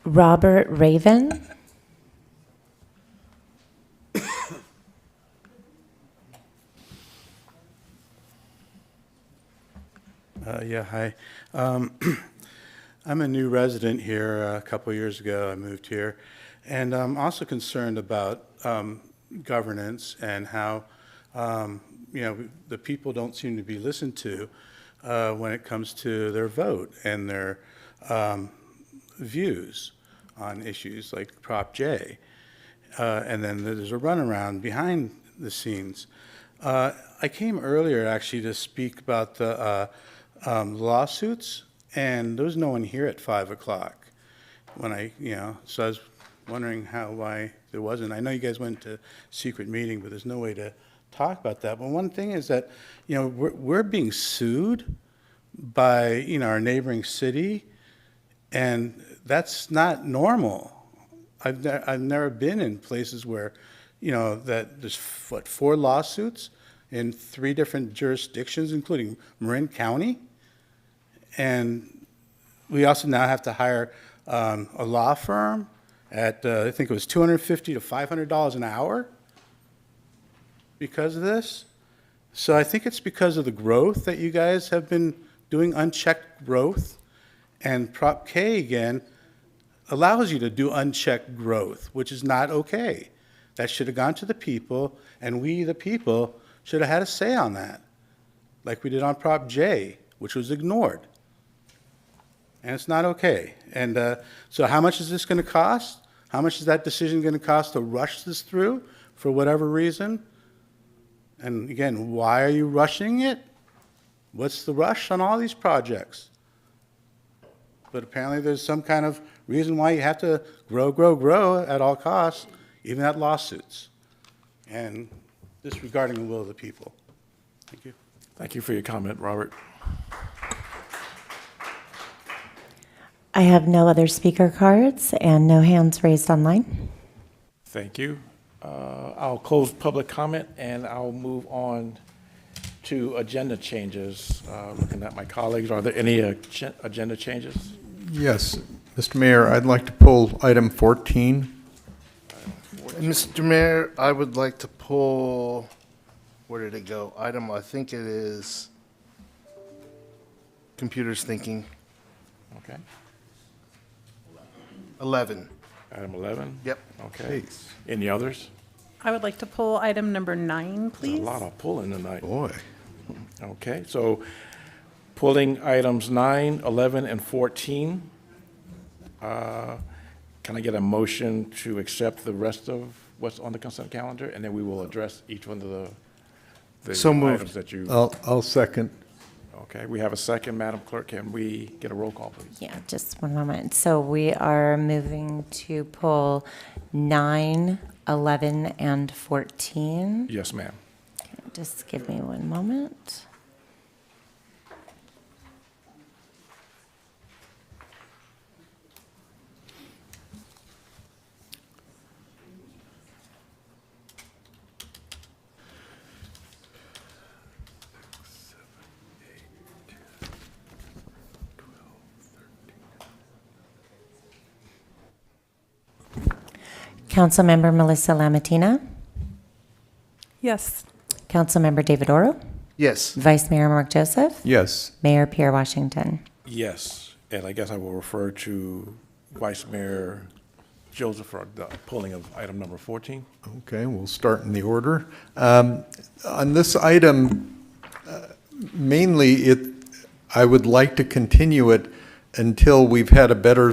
B: Robert Raven.
V: Yeah, hi. I'm a new resident here. A couple years ago, I moved here. And I'm also concerned about governance and how, the people don't seem to be listened to when it comes to their vote and their views on issues like Prop J. And then there's a runaround behind the scenes. I came earlier actually to speak about the lawsuits, and there was no one here at 5 o'clock when so I was wondering why there wasn't. I know you guys went to secret meeting, but there's no way to talk about that. But one thing is that, we're being sued by, our neighboring city And that's not normal. I've never been in places where, that there's, 4 lawsuits in 3 different jurisdictions, including Marin County. And we also now have to hire a law firm at, I think it was $250 to $500 an hour because of this. So I think it's because of the growth that you guys have been doing, unchecked growth. And Prop K, again, allows you to do unchecked growth, which is not okay. That should have gone to the people, and we, the people, should have had a say on that, like we did on Prop J, which was ignored. And it's not okay. And so how much is this going to cost? How much is that decision going to cost to rush this through for whatever reason? And again, why are you rushing it? What's the rush on all these projects? But apparently there's some kind of reason why you have to grow at all costs, even at lawsuits, and disregarding the will of the people. Thank you.
A: Thank you for your comment, Robert.
B: I have no other speaker cards and no hands raised online.
A: Thank you. I'll close public comment, and I'll move on to agenda changes. Looking at my colleagues, are there any agenda changes?
C: Yes, Mr. Mayor, I'd like to pull item 14.
J: Mr. Mayor, I would like to pull, where did it go? Item, I think it is computers thinking.
A: Okay.
J: 11.
A: Item 11?
J: Yep.
A: Okay. Any others?
W: I would like to pull item number 9, please.
A: There's a lot of pulling tonight.
C: Boy.
A: Okay, so pulling items 9, 11, and 14. Can I get a motion to accept the rest of what's on the consent calendar? And then we will address each one of the
J: So moved.
A: items that you...
C: I'll second.
A: Okay, we have a second. Madam Clerk, can we get a roll call, please?
B: Yeah, just one moment. So we are moving to pull 9, 11, and 14.
A: Yes, ma'am.
B: Okay, just give me one moment. Councilmember Melissa Lamatina.
W: Yes.
B: Councilmember David Oro.
J: Yes.
B: Vice Mayor Mark Joseph.
C: Yes.
B: Mayor Pierre Washington.
A: Yes, and I guess I will refer to Vice Mayor Joseph for the pulling of item number 14.
C: Okay, we'll start in the order. On this item, mainly I would like to continue it until we've had a better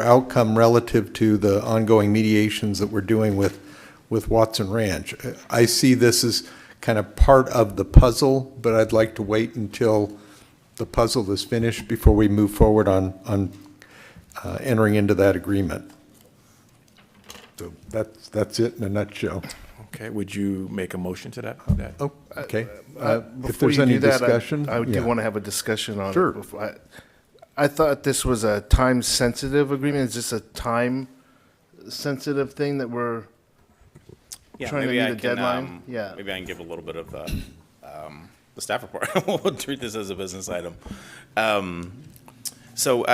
C: outcome relative to the ongoing mediations that we're doing with Watson Ranch. I see this as kind of part of the puzzle, but I'd like to wait until the puzzle is finished before we move forward on entering into that agreement. So that's it in a nutshell.
A: Okay, would you make a motion to that?
C: Oh, okay. If
J: Before
C: there's
J: you
C: any
J: do that,
C: discussion.
J: I do
C: yeah.
J: want to have a discussion on
C: Sure.
J: it. Before I thought this was a time-sensitive agreement. Is this a time-sensitive thing that we're trying to meet a deadline? Yeah.
X: Maybe I can give a little bit of the staff report. We'll treat this as a business item. So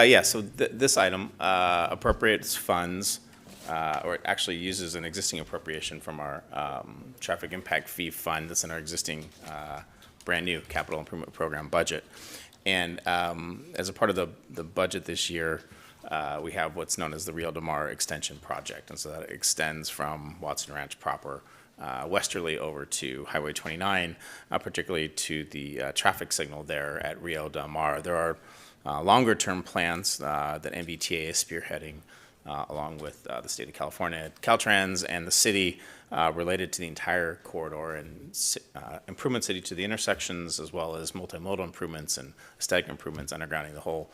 X: this item appropriates funds, or it actually uses an existing appropriation from our traffic impact fee fund that's in our existing brand new capital improvement program budget. And as a part of the budget this year, we have what's known as the Rio Del Mar Extension Project. And so that extends from Watson Ranch proper westerly over to Highway 29, particularly to the traffic signal there at Rio Del Mar. There are longer-term plans that MBTA is spearheading along with the state of California, Caltrans, and the city related to the entire corridor and improvement city to the intersections, as well as multimodal improvements and aesthetic improvements, undergrounding the whole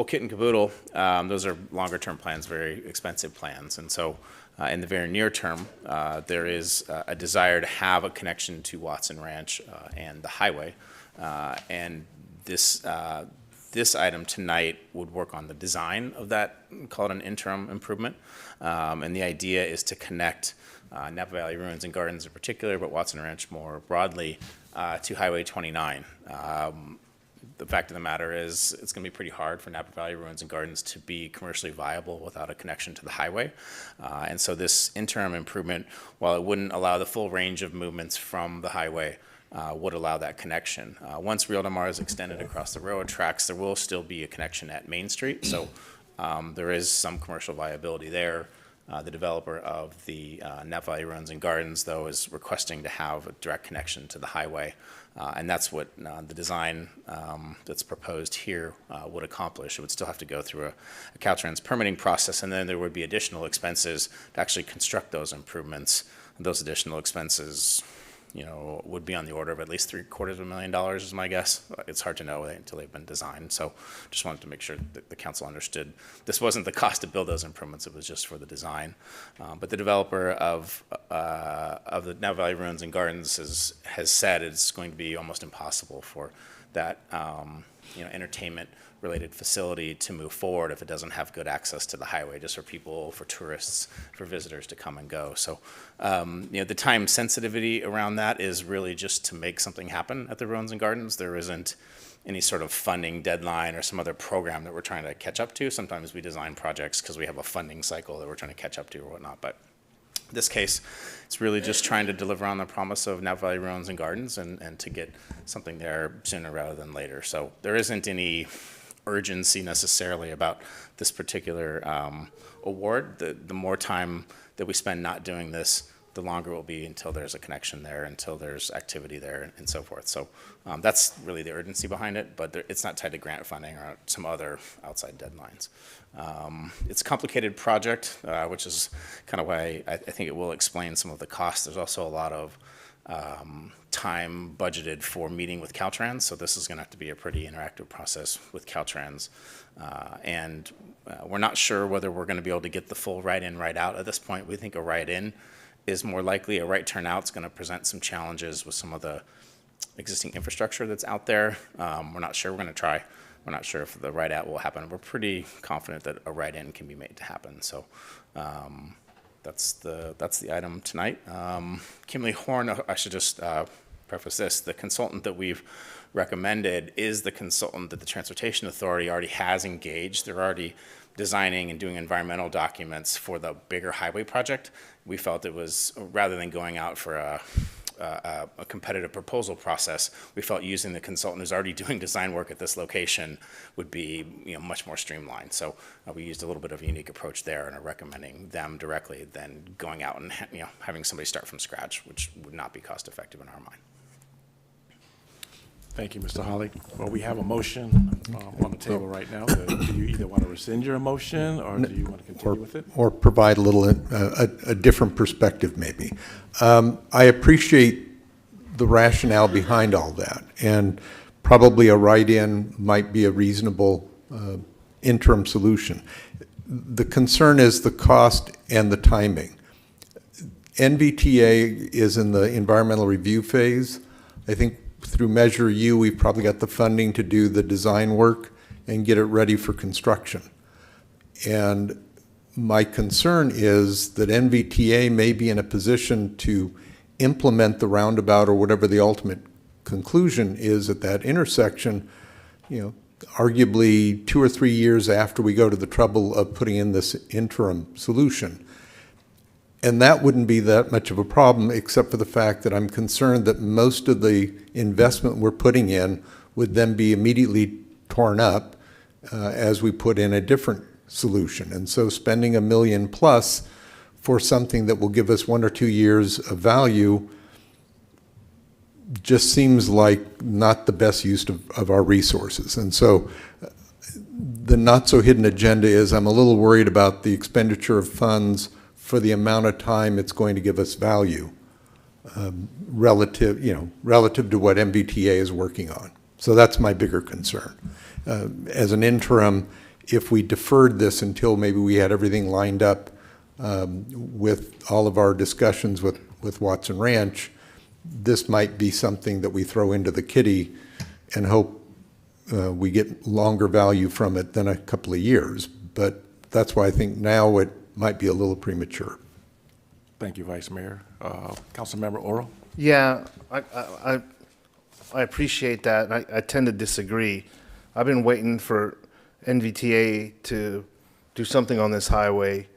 X: kit and caboodle. Those are longer-term plans, very expensive plans. And so in the very near term, there is a desire to have a connection to Watson Ranch and the highway. And this This item tonight would work on the design of that, call it an interim improvement. And the idea is to connect Napa Valley Ruins and Gardens in particular, but Watson Ranch more broadly, to Highway 29. The fact of the matter is it's going to be pretty hard for Napa Valley Ruins and Gardens to be commercially viable without a connection to the highway. And so this interim improvement, while it wouldn't allow the full range of movements from the highway, would allow that connection. Once Real Del Mar is extended across the railroad tracks, there will still be a connection at Main Street. So there is some commercial viability there. The developer of the Napa Valley Ruins and Gardens, though, is requesting to have a direct connection to the highway. And that's what the design that's proposed here would accomplish. It would still have to go through a Caltrans permitting process, and then there would be additional expenses to actually construct those improvements. And those additional expenses, would be on the order of at least $750,000 is my guess. It's hard to know until they've been designed. So just wanted to make sure that the council understood this wasn't the cost to build those improvements, it was just for the design. But the developer of the Napa Valley Ruins and Gardens has said it's going to be almost impossible for that entertainment related facility to move forward if it doesn't have good access to the highway, just for people, for tourists, for visitors to come and go. So, the time sensitivity around that is really just to make something happen at the Ruins and Gardens. There isn't any sort of funding deadline or some other program that we're trying to catch up to. Sometimes we design projects because we have a funding cycle that we're trying to catch up to or whatnot. But in this case, it's really just trying to deliver on the promise of Napa Valley Ruins and Gardens and to get something there sooner rather than later. So there isn't any urgency necessarily about this particular award. The more time that we spend not doing this, the longer it will be until there's a connection there, until there's activity there, and so forth. So that's really the urgency behind it, but it's not tied to grant funding or some other outside deadlines. It's a complicated project, which is kind of why I think it will explain some of the costs. There's also a lot of time budgeted for meeting with Caltrans, so this is going to have to be a pretty interactive process with Caltrans. And we're not sure whether we're going to be able to get the full right-in, right-out at this point. We think a right-in is more likely. A right turnout is going to present some challenges with some of the existing infrastructure that's out there. We're not sure. We're going to try. We're not sure if the right-out will happen. We're pretty confident that a right-in can be made to happen. So that's the item tonight. Kimberly Horn, I should just preface this. The consultant that we've recommended is the consultant that the Transportation Authority already has engaged. They're already designing and doing environmental documents for the bigger highway project. We felt it was, rather than going out for a competitive proposal process, we felt using the consultant who's already doing design work at this location would be much more streamlined. So we used a little bit of a unique approach there and are recommending them directly than going out and having somebody start from scratch, which would not be cost effective in our mind.
A: Thank you, Mr. Holly. Well, we have a motion on the table right now. Do you either want to rescind your motion or do you want to continue with it?
C: Or provide a little, a different perspective maybe. I appreciate the rationale behind all that, and probably a write-in might be a reasonable interim solution. The concern is the cost and the timing. NVTA is in the environmental review phase. I think through Measure U, we've probably got the funding to do the design work and get it ready for construction. And my concern is that NVTA may be in a position to implement the roundabout or whatever the ultimate conclusion is at that intersection, arguably 2 or 3 years after we go to the trouble of putting in this interim solution. And that wouldn't be that much of a problem, except for the fact that I'm concerned that most of the investment we're putting in would then be immediately torn up as we put in a different solution. And so spending $1 million plus for something that will give us 1 or 2 years of value just seems like not the best use of our resources. And so the not so hidden agenda is I'm a little worried about the expenditure of funds for the amount of time it's going to give us value relative to what MVTA is working on. So that's my bigger concern. As an interim, if we deferred this until maybe we had everything lined up with all of our discussions with Watson Ranch, this might be something that we throw into the kitty and hope we get longer value from it than a couple of years. But that's why I think now it might be a little premature.
A: Thank you, Vice Mayor. Councilmember Oro?
J: Yeah, I appreciate that. I tend to disagree. I've been waiting for NVTA to do something on this highway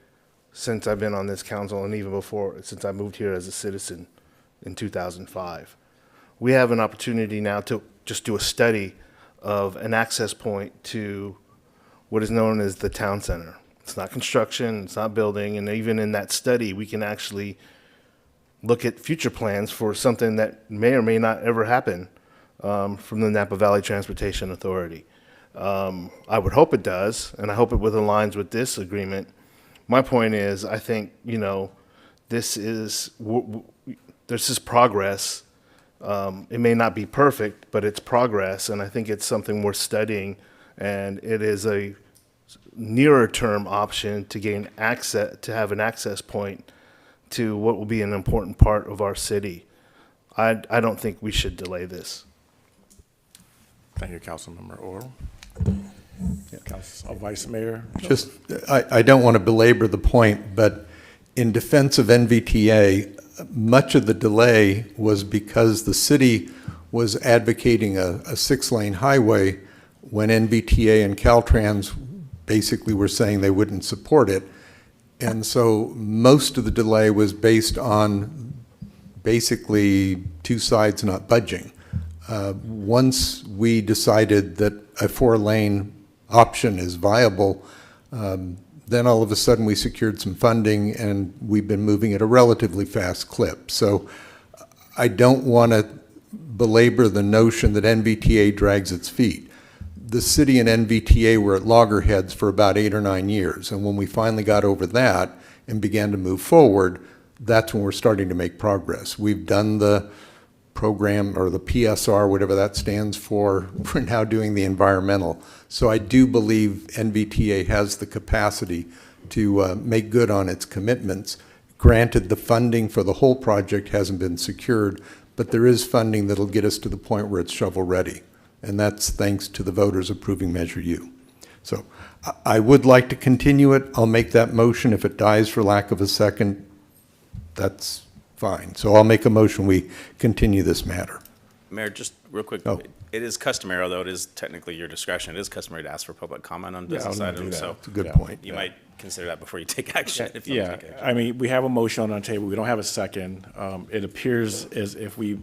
J: since I've been on this council, and even before, since I moved here as a citizen in 2005. We have an opportunity now to just do a study of an access point to what is known as the town center. It's not construction, it's not building, and even in that study, we can actually look at future plans for something that may or may not ever happen from the Napa Valley Transportation Authority. I would hope it does, and I hope it aligns with this agreement. My point is, I think, this is progress. It may not be perfect, but it's progress, and I think it's something worth studying, and it is a nearer term option to gain access, to have an access point to what will be an important part of our city. I don't think we should delay this.
A: Thank you, Councilmember Oro. Vice Mayor?
C: Just, I don't want to belabor the point, but in defense of NVTA, much of the delay was because the city was advocating a 6-lane highway when NVTA and Caltrans basically were saying they wouldn't support it. And so most of the delay was based on basically two sides not budging. Once we decided that a 4-lane option is viable, then all of a sudden we secured some funding and we've been moving at a relatively fast clip. So I don't want to belabor the notion that NVTA drags its feet. The city and NVTA were at loggerheads for about 8 or 9 years. And when we finally got over that and began to move forward, that's when we're starting to make progress. We've done the program, or the PSR, whatever that stands for. We're now doing the environmental. So I do believe NVTA has the capacity to make good on its commitments. Granted, the funding for the whole project hasn't been secured, but there is funding that'll get us to the point where it's shovel ready. And that's thanks to the voters approving Measure U. So I would like to continue it. I'll make that motion. If it dies for lack of a second, that's fine. So I'll make a motion, we continue this matter.
X: Mayor, just real quick, it is customary, although it is technically your discretion, it is customary to ask for public comment on business items. So
C: that's a good point.
X: You might consider that before you take action. If you
A: Yeah,
X: take action.
A: I mean, we have a motion on the table. We don't have a second. It appears as if we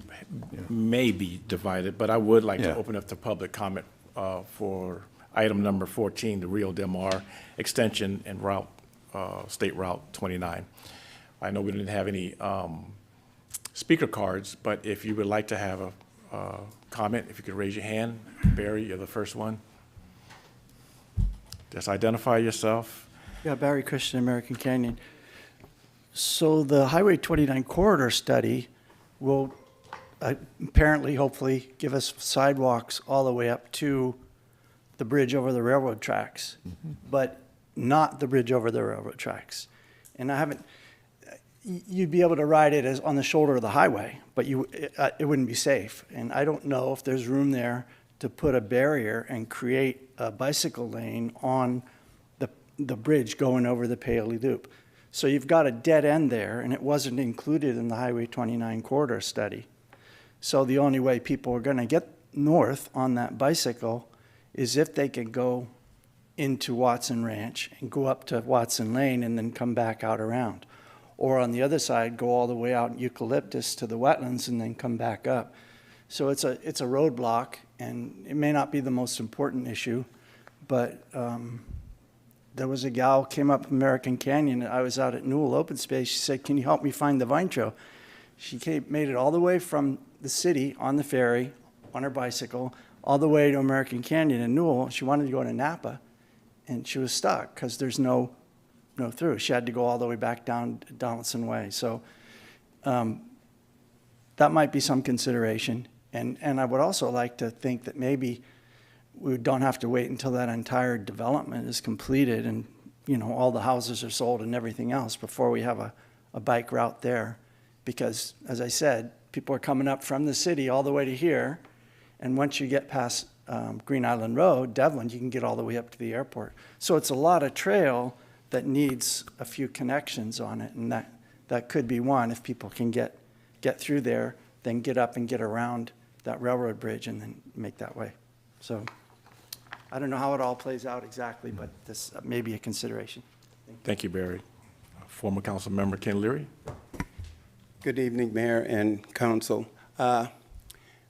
A: may be divided, but I would like to open up to public comment for item number 14, the Rio Del Mar extension and route, State Route 29. I know we didn't have any speaker cards, but if you would like to have a comment, if you could raise your hand. Barry, you're the first one. Just identify yourself.
K: Yeah, Barry Christian, American Canyon. So the Highway 29 corridor study will apparently, hopefully, give us sidewalks all the way up to the bridge over the railroad tracks, but not the bridge over the railroad tracks. And I haven't, you'd be able to ride it as on the shoulder of the highway, but it wouldn't be safe. And I don't know if there's room there to put a barrier and create a bicycle lane on the bridge going over the Paoli Loop. So you've got a dead end there, and it wasn't included in the Highway 29 corridor study. So the only way people are going to get north on that bicycle is if they can go into Watson Ranch and go up to Watson Lane and then come back out around. Or on the other side, go all the way out Eucalyptus to the wetlands and then come back up. So it's a roadblock, and it may not be the most important issue, but there was a gal came up American Canyon. I was out at Newell Open Space. She said, "Can you help me find the Vine Trail?" She made it all the way from the city on the ferry on her bicycle all the way to American Canyon in Newell. She wanted to go to Napa, and she was stuck because there's no through. She had to go all the way back down Donaldson Way. So that might be some consideration. And I would also like to think that maybe we don't have to wait until that entire development is completed and, all the houses are sold and everything else before we have a bike route there. Because, as I said, people are coming up from the city all the way to here. And once you get past Green Island Road, Devlin, you can get all the way up to the airport. So it's a lot of trail that needs a few connections on it, and that could be one. If people can get through there, then get up and get around that railroad bridge and then make that way. So I don't know how it all plays out exactly, but this may be a consideration.
A: Thank you, Barry. Former council member Ken Leary.
G: Good evening, Mayor and Council.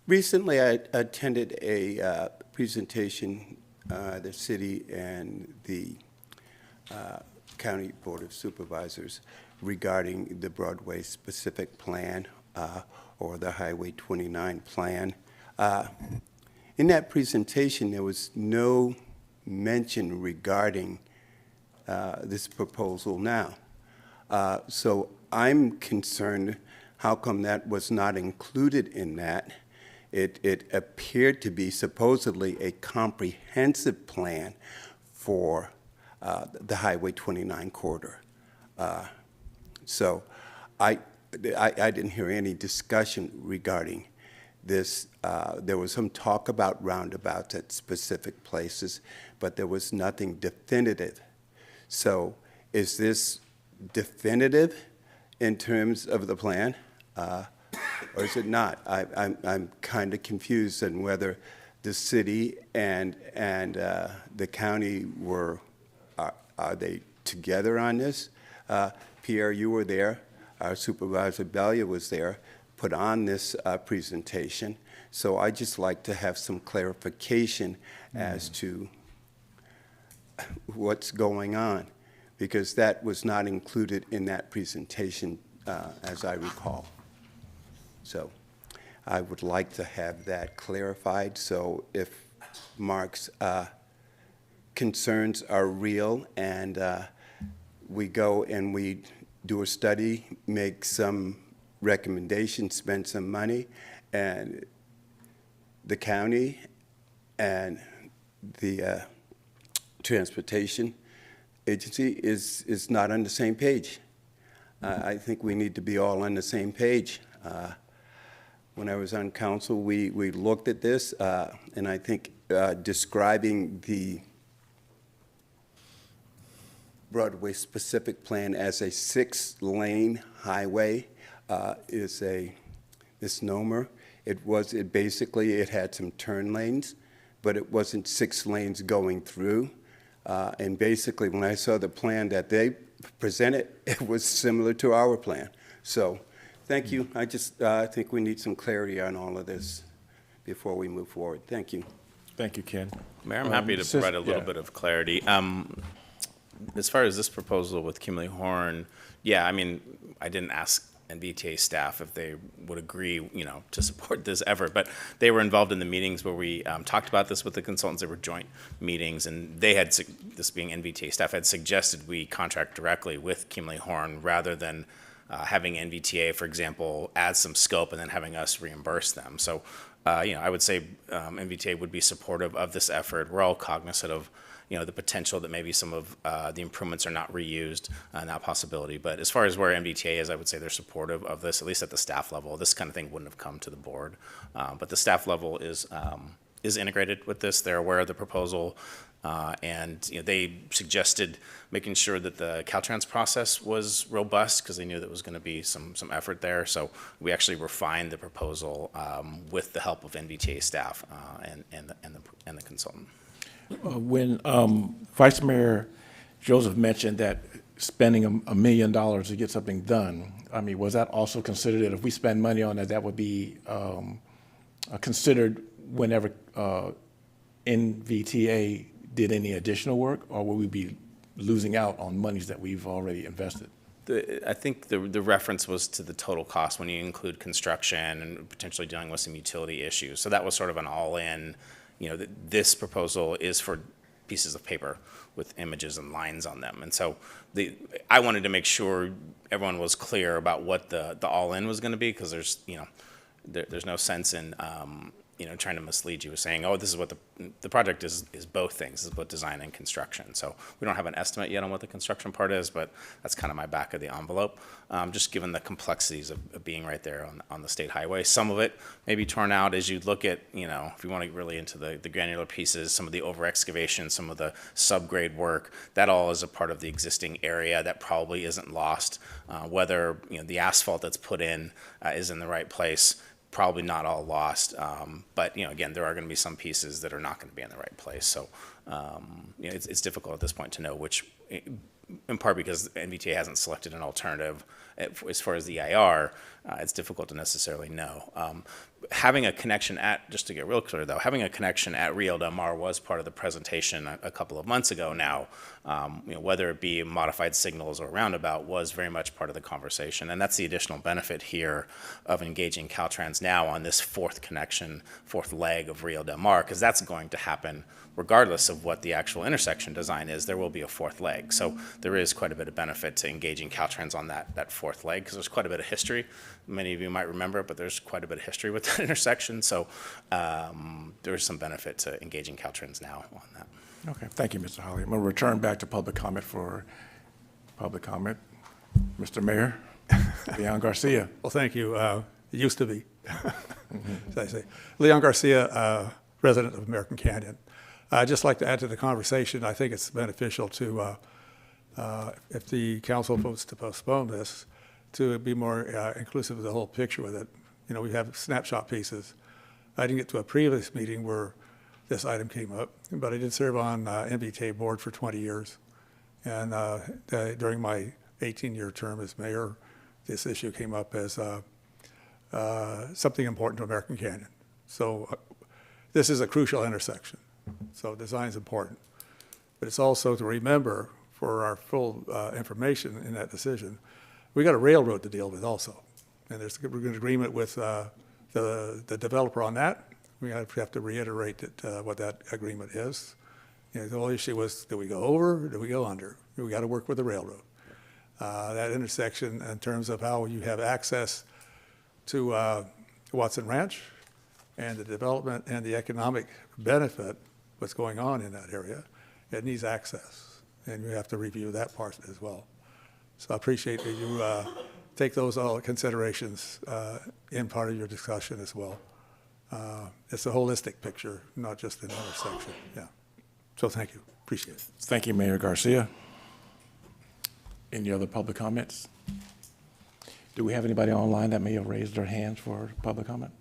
G: Recently, I attended a presentation, the city and the County Board of Supervisors regarding the Broadway specific plan or the Highway 29 plan. In that presentation, there was no mention regarding this proposal now. So I'm concerned, how come that was not included in that? It appeared to be supposedly a comprehensive plan for the Highway 29 corridor. So I didn't hear any discussion regarding this. There was some talk about roundabouts at specific places, but there was nothing definitive. So is this definitive in terms of the plan, or is it not? I'm kind of confused on whether the city and the county are they together on this? Pierre, you were there. Our Supervisor Belia was there, put on this presentation. So I'd just like to have some clarification as to what's going on, because that was not included in that presentation, as I recall. So I would like to have that clarified. So if Mark's concerns are real and we go and we do a study, make some recommendations, spend some money, and the county and the transportation agency is not on the same page. I think we need to be all on the same page. When I was on council, we looked at this, and I think describing the Broadway specific plan as a 6-lane highway is a misnomer. It basically had some turn lanes, but it wasn't 6 lanes going through. And basically, when I saw the plan that they presented, it was similar to our plan. So thank you. I just think we need some clarity on all of this before we move forward. Thank you.
A: Thank you, Ken.
X: Mayor, I'm happy to provide a little bit of clarity. As far as this proposal with Kimley Horn, yeah, I mean, I didn't ask NVTA staff if they would agree, to support this effort, but they were involved in the meetings where we talked about this with the consultants. They were joint meetings, and they had, this being NVTA staff, had suggested we contract directly with Kimley Horn rather than having NVTA, for example, add some scope and then having us reimburse them. So, I would say NVTA would be supportive of this effort. We're all cognizant of the potential that maybe some of the improvements are not reused and that possibility. But as far as where MDTA is, I would say they're supportive of this, at least at the staff level. This kind of thing wouldn't have come to the board. But the staff level is integrated with this. They're aware of the proposal. And they suggested making sure that the Caltrans process was robust because they knew there was going to be some effort there. So we actually refined the proposal with the help of NVTA staff and the consultant.
A: When Vice Mayor Joseph mentioned that spending $1 million to get something done, I mean, was that also considered that if we spend money on that, that would be considered whenever NVTA did any additional work, or will we be losing out on monies that we've already invested?
X: I think the reference was to the total cost when you include construction and potentially dealing with some utility issues. So that was sort of an all-in, this proposal is for pieces of paper with images and lines on them. And so I wanted to make sure everyone was clear about what the all-in was going to be, because there's no sense in trying to mislead you with saying, oh, this is what the project is both things. This is both design and construction. So we don't have an estimate yet on what the construction part is, but that's kind of my back of the envelope, just given the complexities of being right there on the state highway. Some of it may be torn out as you look at, if you want to get really into the granular pieces, some of the over excavation, some of the subgrade work, that all is a part of the existing area that probably isn't lost. Whether the asphalt that's put in is in the right place, probably not all lost, but again, there are going to be some pieces that are not going to be in the right place. So it's difficult at this point to know which, in part because NVTA hasn't selected an alternative as far as the EIR. It's difficult to necessarily know. Having a connection just to get real clear though, having a connection at Rio Del Mar was part of the presentation a couple of months ago now. Whether it be modified signals or roundabout was very much part of the conversation. And that's the additional benefit here of engaging Caltrans now on this fourth leg of Rio Del Mar, because that's going to happen regardless of what the actual intersection design is. There will be a fourth leg. So there is quite a bit of benefit to engaging Caltrans on that fourth leg, because there's quite a bit of history. Many of you might remember it, but there's quite a bit of history with that intersection. So there is some benefit to engaging Caltrans now on that.
A: Okay, thank you, Mr. Holly. I'm going to return back to public comment for public comment. Mr. Mayor, Leon Garcia.
H: Well, thank you. It used to be, as I say. Leon Garcia, resident of American Canyon. I'd just like to add to the conversation. I think it's beneficial to, if the council votes to postpone this, to be more inclusive of the whole picture with it. We have snapshot pieces. I didn't get to a previous meeting where this item came up, but I did serve on MBTA board for 20 years. And during my 18-year term as mayor, this issue came up as something important to American Canyon. So this is a crucial intersection. So design is important. But it's also to remember, for our full information in that decision, we got a railroad to deal with also. And we're in agreement with the developer on that. We have to reiterate what that agreement is. The whole issue was, do we go over or do we go under? We got to work with the railroad. That intersection, in terms of how you have access to Watson Ranch and the development and the economic benefit, what's going on in that area, it needs access. And you have to review that part as well. So I appreciate that you take those all considerations in part of your discussion as well. It's a holistic picture, not just an intersection. Yeah. So thank you. Appreciate it.
A: Thank you, Mayor Garcia. Any other public comments? Do we have anybody online that may have raised their hands for public comment?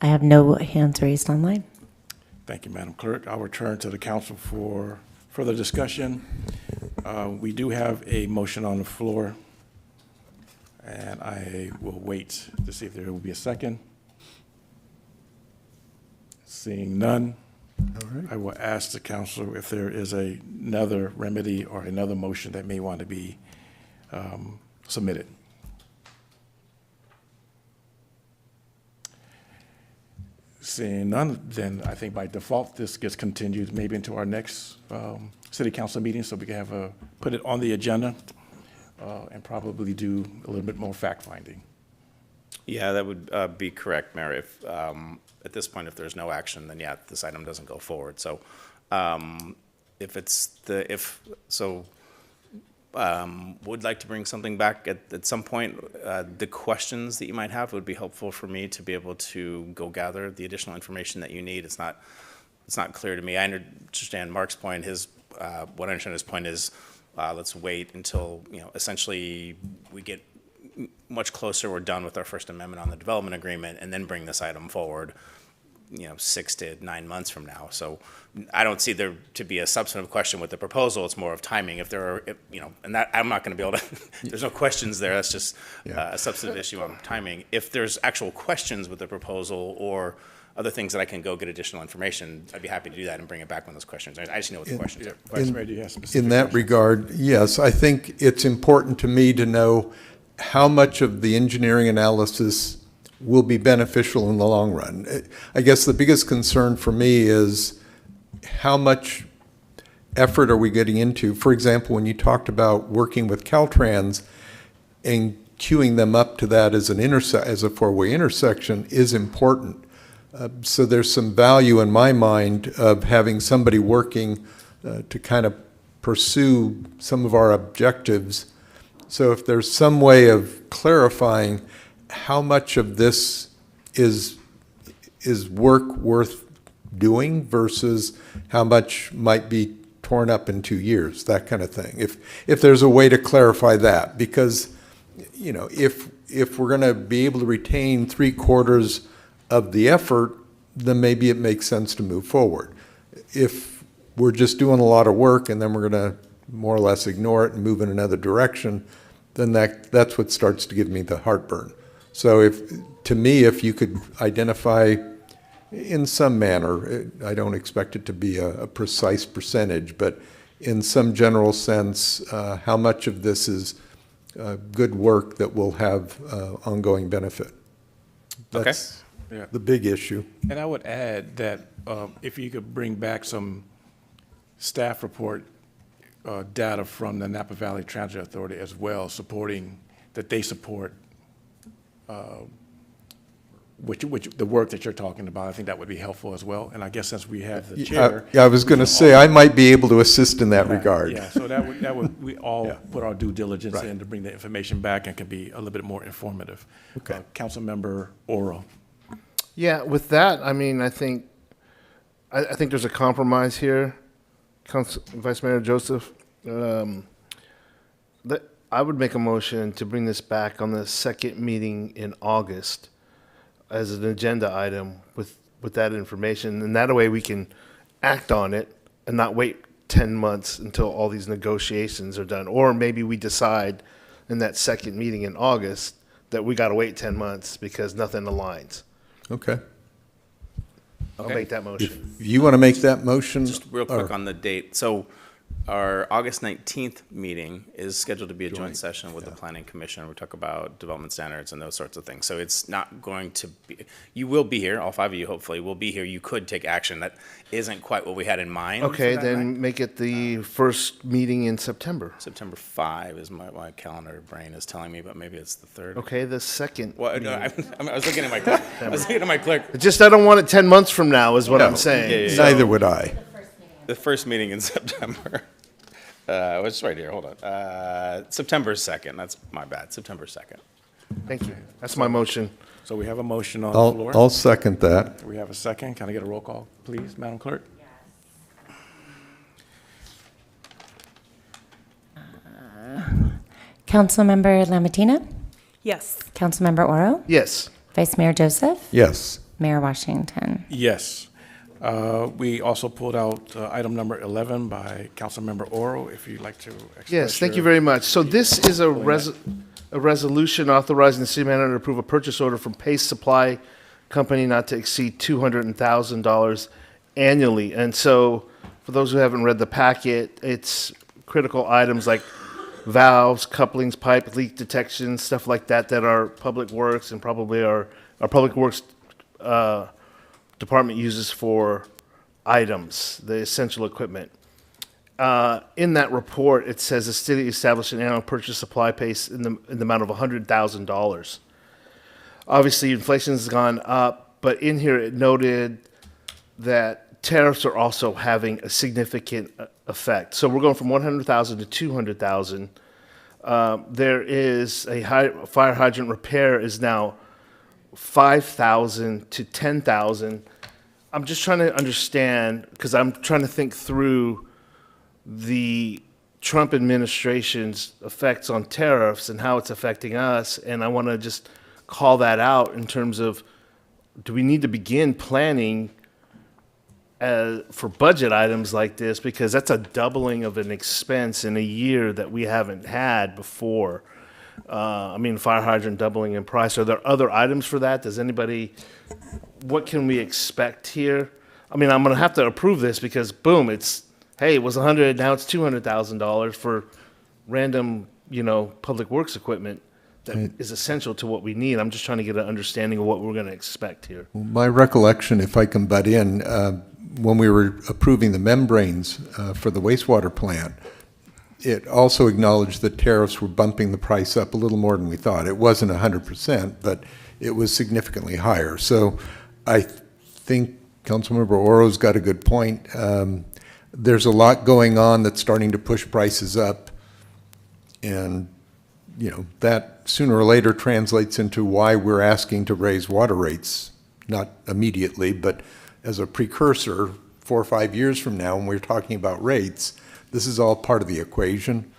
B: I have no hands raised online.
A: Thank you, Madam Clerk. I'll return to the council for further discussion. We do have a motion on the floor, and I will wait to see if there will be a second. Seeing none,
H: All right.
A: I will ask the council if there is another remedy or another motion that may want to be submitted. Seeing none, then I think by default, this gets continued maybe into our next city council meeting, so we can put it on the agenda and probably do a little bit more fact-finding.
X: Yeah, that would be correct, Mayor. If at this point, if there's no action, then yeah, this item doesn't go forward. So would like to bring something back at some point. The questions that you might have would be helpful for me to be able to go gather the additional information that you need. It's not clear to me. I understand Mark's point. What I understand his point is, let's wait until essentially we get much closer. We're done with our First Amendment on the development agreement, and then bring this item forward 6 to 9 months from now. So I don't see there to be a substantive question with the proposal. It's more of timing. If there are, and that I'm not going to be able to, there's no questions there. That's just a substantive issue on timing. If there's actual questions with the proposal or other things that I can go get additional information, I'd be happy to do that and bring it back when those questions are. I just know what the questions are.
A: Vice Mayor, do you have specific
C: in that
A: questions?
C: regard, yes, I think it's important to me to know how much of the engineering analysis will be beneficial in the long run. I guess the biggest concern for me is how much effort are we getting into? For example, when you talked about working with Caltrans and queuing them up to that as a four-way intersection is important. So there's some value in my mind of having somebody working to kind of pursue some of our objectives. So if there's some way of clarifying how much of this is work worth doing versus how much might be torn up in 2 years, that kind of thing. If there's a way to clarify that, because, you know, if we're going to be able to retain 3/4 of the effort, then maybe it makes sense to move forward. If we're just doing a lot of work and then we're going to more or less ignore it and move in another direction, then that's what starts to give me the heartburn. So to me, if you could identify in some manner, I don't expect it to be a precise percentage, but in some general sense, how much of this is good work that will have ongoing benefit. That's the big issue.
A: And I would add that if you could bring back some staff report data from the Napa Valley Transit Authority as well, supporting that they support which the work that you're talking about. I think that would be helpful as well. And I guess since we have the chair.
C: I was going to say, I might be able to assist in that regard.
A: Yeah, so that would we all put our due diligence in to bring the information back and can be a little bit more informative.
C: Okay.
A: Councilmember Oro.
J: Yeah, with that, I mean, I think there's a compromise here, Vice Mayor Joseph. That I would make a motion to bring this back on the second meeting in August as an agenda item with that information, and that way we can act on it and not wait 10 months until all these negotiations are done. Or maybe we decide in that second meeting in August that we got to wait 10 months because nothing aligns.
C: Okay.
J: I'll make that motion.
C: If you want to make that motion.
X: Just real quick on the date. So our August 19th meeting is scheduled to be a joint session with the Planning Commission. We talk about development standards and those sorts of things. So it's not going to be, you will be here, all 5 of you hopefully will be here. You could take action. That isn't quite what we had in mind.
J: Okay, then make it the first meeting in September.
X: September 5 is my calendar brain is telling me, but maybe it's the 3rd.
J: Okay, the second.
X: Well, no, I was looking at my clerk. I was looking at my clerk.
J: Just I don't want it 10 months from now is what I'm saying.
C: Neither would I.
X: The first meeting in September. It's right here, hold on. September 2nd, that's my bad, September 2nd.
J: Thank you. That's my motion.
A: So we have a motion on the floor.
C: I'll second that.
A: We have a second. Can I get a roll call, please, Madam Clerk?
B: Councilmember Lamatina?
W: Yes.
B: Councilmember Oro?
J: Yes.
B: Vice Mayor Joseph?
C: Yes.
B: Mayor Washington?
A: Yes. We also pulled out item number 11 by Councilmember Oro, if you'd like to express.
J: Yes, thank you very much. So this is a resolution authorizing the city manager to approve a purchase order from Pace Supply Company not to exceed $200,000 annually. And so for those who haven't read the packet, it's critical items like valves, couplings, pipe leak detection, stuff like that that our Public Works and probably our Public Works department uses for items, the essential equipment. In that report, it says the city established an annual purchase supply pace in the amount of $100,000. Obviously, inflation has gone up, but in here it noted that tariffs are also having a significant effect. So we're going from $100,000 to $200,000. There is a fire hydrant repair is now $5,000 to $10,000. I'm just trying to understand, because I'm trying to think through the Trump administration's effects on tariffs and how it's affecting us, and I want to just call that out in terms of, do we need to begin planning for budget items like this, because that's a doubling of an expense in a year that we haven't had before. I mean, fire hydrant doubling in price. Are there other items for that? Does anybody, what can we expect here? I mean, I'm going to have to approve this because, boom, it's, hey, it was $100, now it's $200,000 for random, Public Works equipment that is essential to what we need. I'm just trying to get an understanding of what we're going to expect here.
C: My recollection, if I can butt in, when we were approving the membranes for the wastewater plant, it also acknowledged that tariffs were bumping the price up a little more than we thought. It wasn't 100%, but it was significantly higher. So I think Councilmember Oro's got a good point. There's a lot going on that's starting to push prices up. And, you know, that sooner or later translates into why we're asking to raise water rates, not immediately, but as a precursor, 4 or 5 years from now, when we're talking about rates, this is all part of the equation.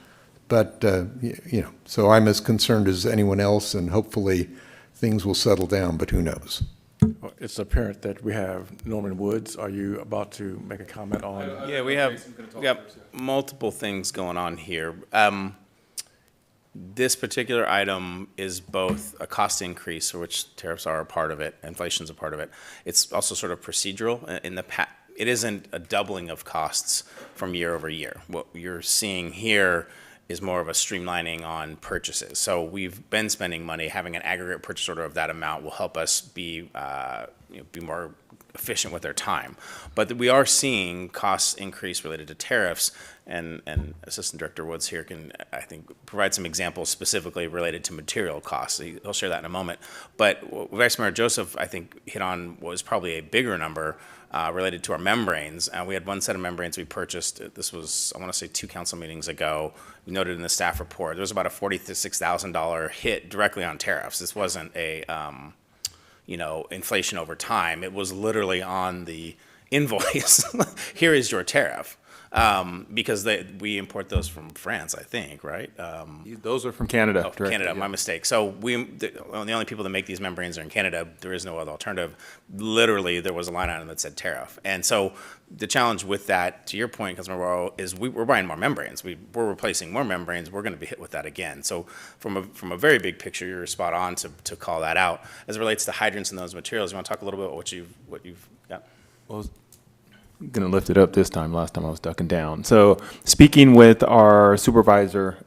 C: But, you know, so I'm as concerned as anyone else, and hopefully things will settle down, but who knows?
A: Well, it's apparent that we have Norman Woods. Are you about to make a comment on?
X: Yeah, we got multiple things going on here. This particular item is both a cost increase, for which tariffs are a part of it, inflation's a part of it. It's also sort of procedural. It isn't a doubling of costs from year over year. What you're seeing here is more of a streamlining on purchases. So we've been spending money. Having an aggregate purchase order of that amount will help us be more efficient with their time. But we are seeing costs increase related to tariffs, and Assistant Director Woods here can, I think, provide some examples specifically related to material costs. He'll share that in a moment. But what Vice Mayor Joseph, I think, hit on was probably a bigger number related to our membranes. We had one set of membranes we purchased. This was, I want to say, 2 council meetings ago. We noted in the staff report, there was about a $46,000 hit directly on tariffs. This wasn't a inflation over time. It was literally on the invoice. Here is your tariff. Because we import those from France, I think, right?
I: Those are from Canada.
X: Oh, Canada, my mistake. So the only people that make these membranes are in Canada. There is no other alternative. Literally, there was a line item that said tariff. And so the challenge with that, to your point, Councilmember Morrow, is we're buying more membranes. We're replacing more membranes. We're going to be hit with that again. So from a very big picture, you're spot on to call that out. As it relates to hydrants and those materials, you want to talk a little bit about what you've got?
I: Well, I'm going to lift it up this time. Last time I was ducking down. So speaking with our supervisor,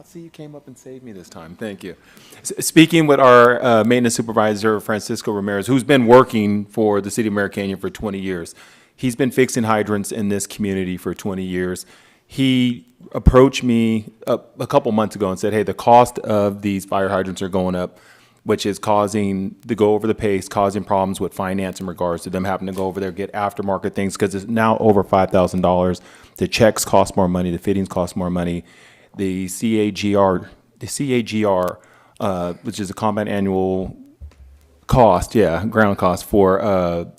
I: see, you came up and saved me this time. Thank you. Speaking with our maintenance supervisor, Francisco Ramirez, who's been working for the city of American Canyon for 20 years. He's been fixing hydrants in this community for 20 years. He approached me a couple months ago and said, hey, the cost of these fire hydrants are going up, which is causing to go over the pace, causing problems with finance in regards to them having to go over there, get aftermarket things, because it's now over $5,000. The checks cost more money, the fittings cost more money. The CAGR, which is a combat annual cost, ground cost for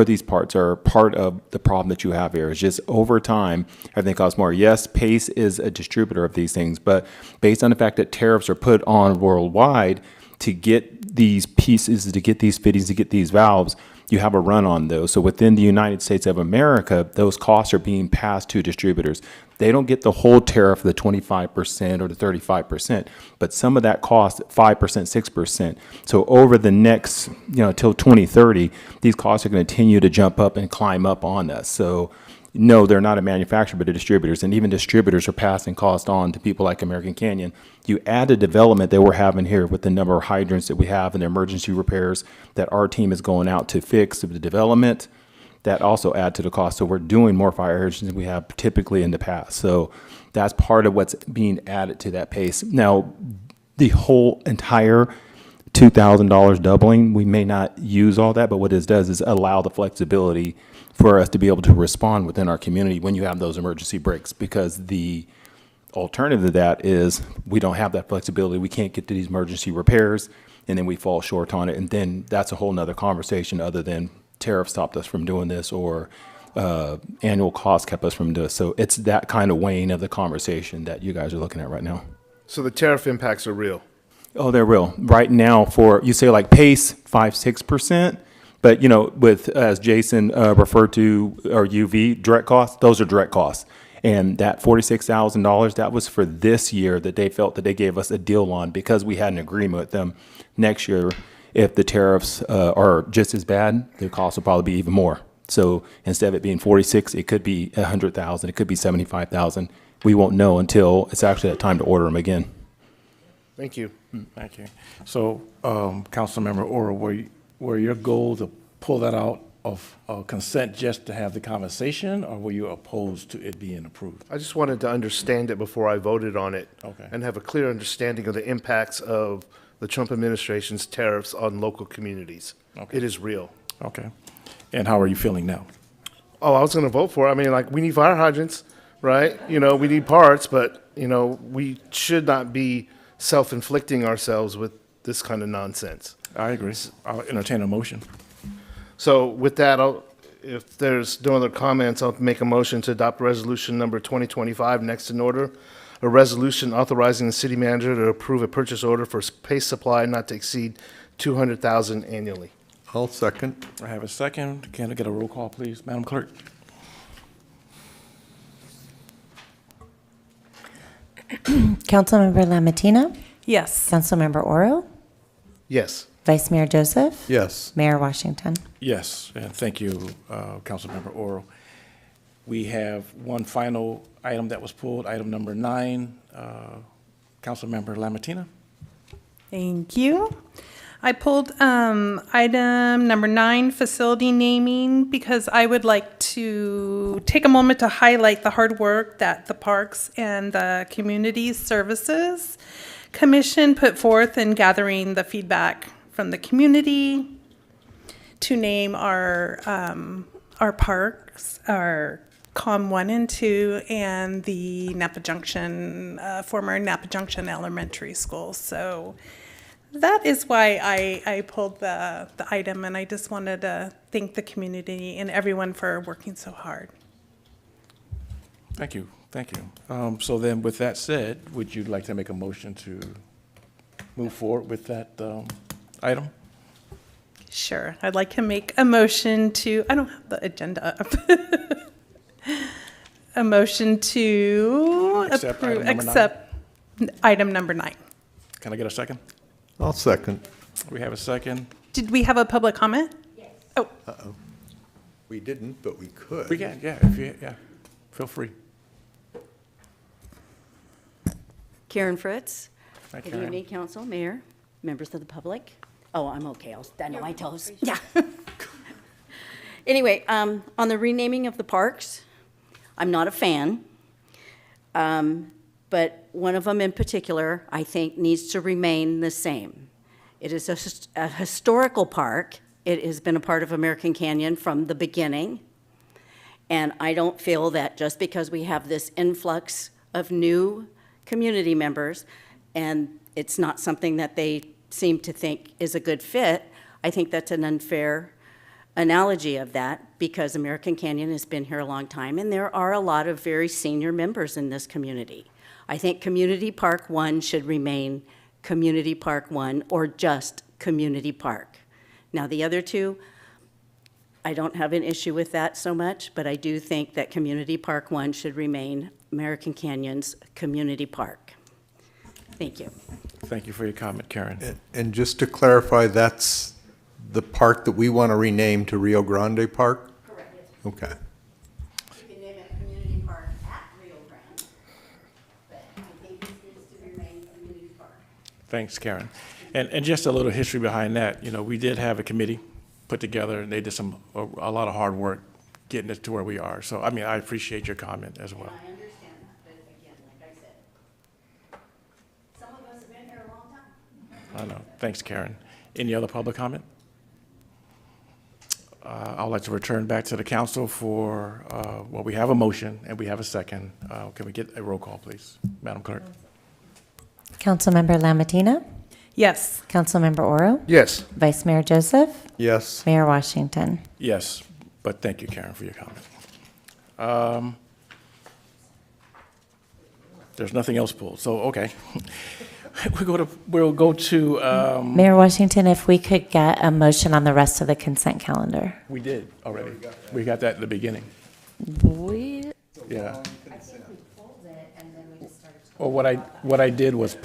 I: these parts are part of the problem that you have here. It's just over time, everything costs more. Yes, Pace is a distributor of these things, but based on the fact that tariffs are put on worldwide to get these pieces, to get these fittings, to get these valves, you have a run on those. So within the United States of America, those costs are being passed to distributors. They don't get the whole tariff, the 25% or the 35%, but some of that cost, 5%, 6%. So over the next, till 2030, these costs are going to continue to jump up and climb up on us. So no, they're not a manufacturer, but a distributors. And even distributors are passing cost on to people like American Canyon. You add the development that we're having here with the number of hydrants that we have and the emergency repairs that our team is going out to fix the development, that also add to the cost. So we're doing more fire hydrants than we have typically in the past. So that's part of what's being added to that pace. Now, the whole entire $2,000 doubling, we may not use all that, but what this does is allow the flexibility for us to be able to respond within our community when you have those emergency breaks, because the alternative to that is we don't have that flexibility. We can't get to these emergency repairs, and then we fall short on it. And then that's a whole nother conversation other than tariff stopped us from doing this or annual cost kept us from doing this. So it's that kind of weighing of the conversation that you guys are looking at right now.
J: So the tariff impacts are real?
I: Oh, they're real. Right now for, you say like Pace, 5-6%. But, with, as Jason referred to, our UV direct costs, those are direct costs. And that $46,000, that was for this year that they felt that they gave us a deal on because we had an agreement with them. Next year, if the tariffs are just as bad, the cost will probably be even more. So instead of it being 46, it could be 100,000, it could be 75,000. We won't know until it's actually that time to order them again.
J: Thank you.
A: Thank you. So, Councilmember Oro, were your goal to pull that out of consent just to have the conversation, or were you opposed to it being approved?
J: I just wanted to understand it before I voted on it.
A: Okay.
J: And have a clear understanding of the impacts of the Trump administration's tariffs on local communities.
A: Okay.
J: It is real.
A: Okay. And how are you feeling now?
J: Oh, I was going to vote for it. I mean, like, we need fire hydrants, right? You know, we need parts, but, you know, we should not be self-inflicting ourselves with this kind of nonsense.
A: I agree. I'll entertain a motion.
J: So with that, if there's no other comments, I'll make a motion to adopt resolution number 2025 next in order. A resolution authorizing the city manager to approve a purchase order for space supply not to exceed $200,000 annually.
C: I'll second.
A: I have a second. Can I get a roll call, please? Madam Clerk?
B: Councilmember Lamatina?
W: Yes.
B: Councilmember Oro?
J: Yes.
B: Vice Mayor Joseph?
C: Yes.
B: Mayor Washington?
A: Yes, and thank you, Councilmember Oro. We have one final item that was pulled, item number 9. Councilmember Lamatina?
W: Thank you. I pulled item number 9, facility naming, because I would like to take a moment to highlight the hard work that the Parks and the Community Services Commission put forth in gathering the feedback from the community to name our parks, our COM 1 and 2, and the Napa Junction, former Napa Junction Elementary School. So that is why I pulled the item, and I just wanted to thank the community and everyone for working so hard.
A: Thank you, thank you. So then, with that said, would you like to make a motion to move forward with that item?
W: Sure. I'd like to make a motion to, I don't have the agenda up. A motion to
A: Accept item
W: approve,
A: number 9.
W: accept item number 9.
A: Can I get a second?
C: I'll second.
A: We have a second.
W: Did we have a public comment? Yes. Oh,
C: Uh-oh. We didn't, but we could.
A: We can, yeah, if you, yeah, feel free.
L: Karen Fritz.
A: Hi,
L: Good
A: Karen.
L: evening, council, mayor, members of the public. Oh, I'm okay, I'll stand on my toes. Yeah. Anyway, on the renaming of the parks, I'm not a fan. But one of them in particular, I think, needs to remain the same. It is a historical park. It has been a part of American Canyon from the beginning. And I don't feel that just because we have this influx of new community members, and it's not something that they seem to think is a good fit, I think that's an unfair analogy of that, because American Canyon has been here a long time, and there are a lot of very senior members in this community. I think Community Park 1 should remain Community Park 1 or just Community Park. Now, the other two, I don't have an issue with that so much, but I do think that Community Park 1 should remain American Canyon's Community Park. Thank you.
A: Thank you for your comment, Karen.
C: And just to clarify, that's the park that we want to rename to Rio Grande Park?
L: Correct.
C: Okay.
L: You can name it Community Park at Rio Grande, but I think this needs to remain Community Park.
A: Thanks, Karen. And just a little history behind that, you know, we did have a committee put together, and they did a lot of hard work getting it to where we are. So, I mean, I appreciate your comment as well.
L: I understand that, but again, like I said, some of us have been here a long time.
A: I know. Thanks, Karen. Any other public comment? I'd like to return back to the council for, well, we have a motion and we have a second. Can we get a roll call, please? Madam Clerk?
B: Councilmember Lamatina?
W: yes.
B: Councilmember Oro?
J: Yes.
B: Vice Mayor Joseph?
C: Yes.
B: Mayor Washington?
A: Yes, but thank you, Karen, for your comment. There's nothing else pulled, so, okay. We'll go to,
B: Mayor Washington, if we could get a motion on the rest of the consent calendar.
A: we did already. We got that at the beginning.
B: We,
A: Yeah. Well, what I did was I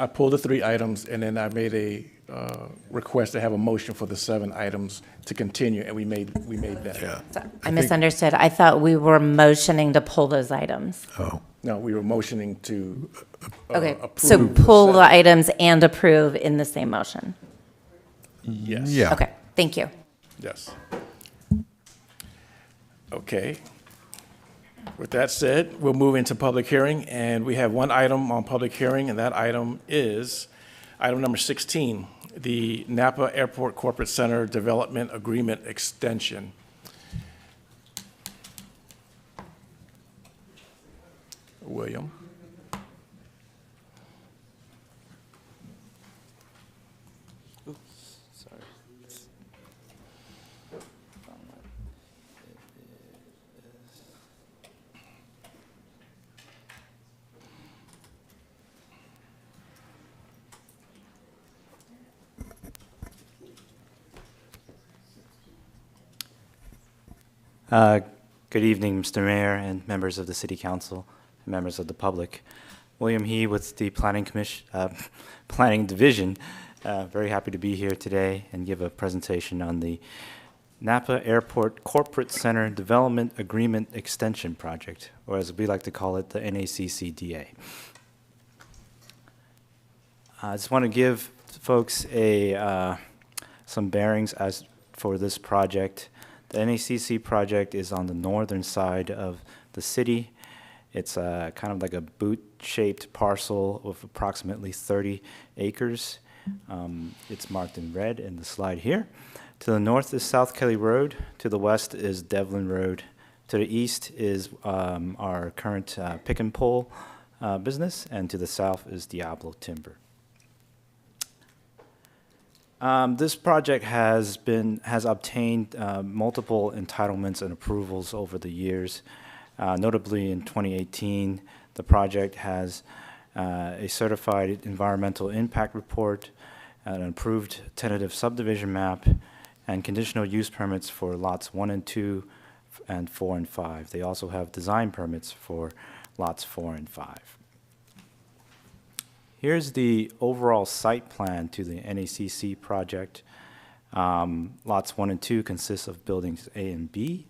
A: pulled the 3 items, and then I made a request to have a motion for the 7 items to continue, and we made that.
C: Yeah.
B: I misunderstood. I thought we were motioning to pull those items.
C: Oh.
A: No, we were motioning to
B: Okay,
A: approve
B: so
A: the
B: pull the
A: 7.
B: items and approve in the same motion.
A: Yes.
C: Yeah.
B: Okay, thank you.
A: Yes. Okay. With that said, we'll move into public hearing, and we have one item on public hearing, and that item is Item number 16, the Napa Airport Corporate Center Development Agreement Extension. William?
J: Sorry.
M: Good evening, Mr. Mayor and members of the City Council, and members of the public. William He with the Planning Division. Very happy to be here today and give a presentation on the Napa Airport Corporate Center Development Agreement Extension Project, or as we like to call it, the NACCDA. I just want to give folks some bearings as for this project. The NACC project is on the northern side of the city. It's kind of like a boot-shaped parcel of approximately 30 acres. It's marked in red in the slide here. To the north is South Kelly Road. To the west is Devlin Road. To the east is our current pick and pull business, and to the south is Diablo Timber. This project has obtained multiple entitlements and approvals over the years. Notably, in 2018, the project has a certified environmental impact report, an approved tentative subdivision map, and conditional use permits for lots 1 and 2 and 4 and 5. They also have design permits for lots 4 and 5. Here's the overall site plan to the NACC project. Lots 1 and 2 consist of buildings A and B.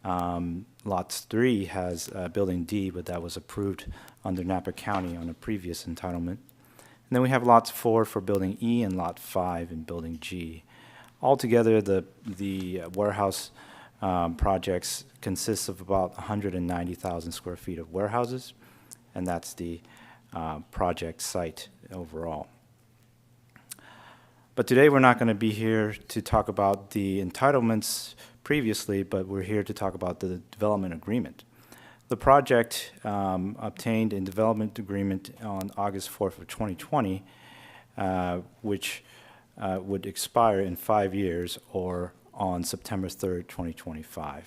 M: Lots 3 has building D, but that was approved under Napa County on a previous entitlement. And then we have lots 4 for building E and lot 5 in building G. Altogether, the warehouse projects consist of about 190,000 square feet of warehouses, and that's the project site overall. But today we're not going to be here to talk about the entitlements previously, but we're here to talk about the development agreement. The project obtained a development agreement on August 4th of 2020, which would expire in 5 years or on September 3rd, 2025.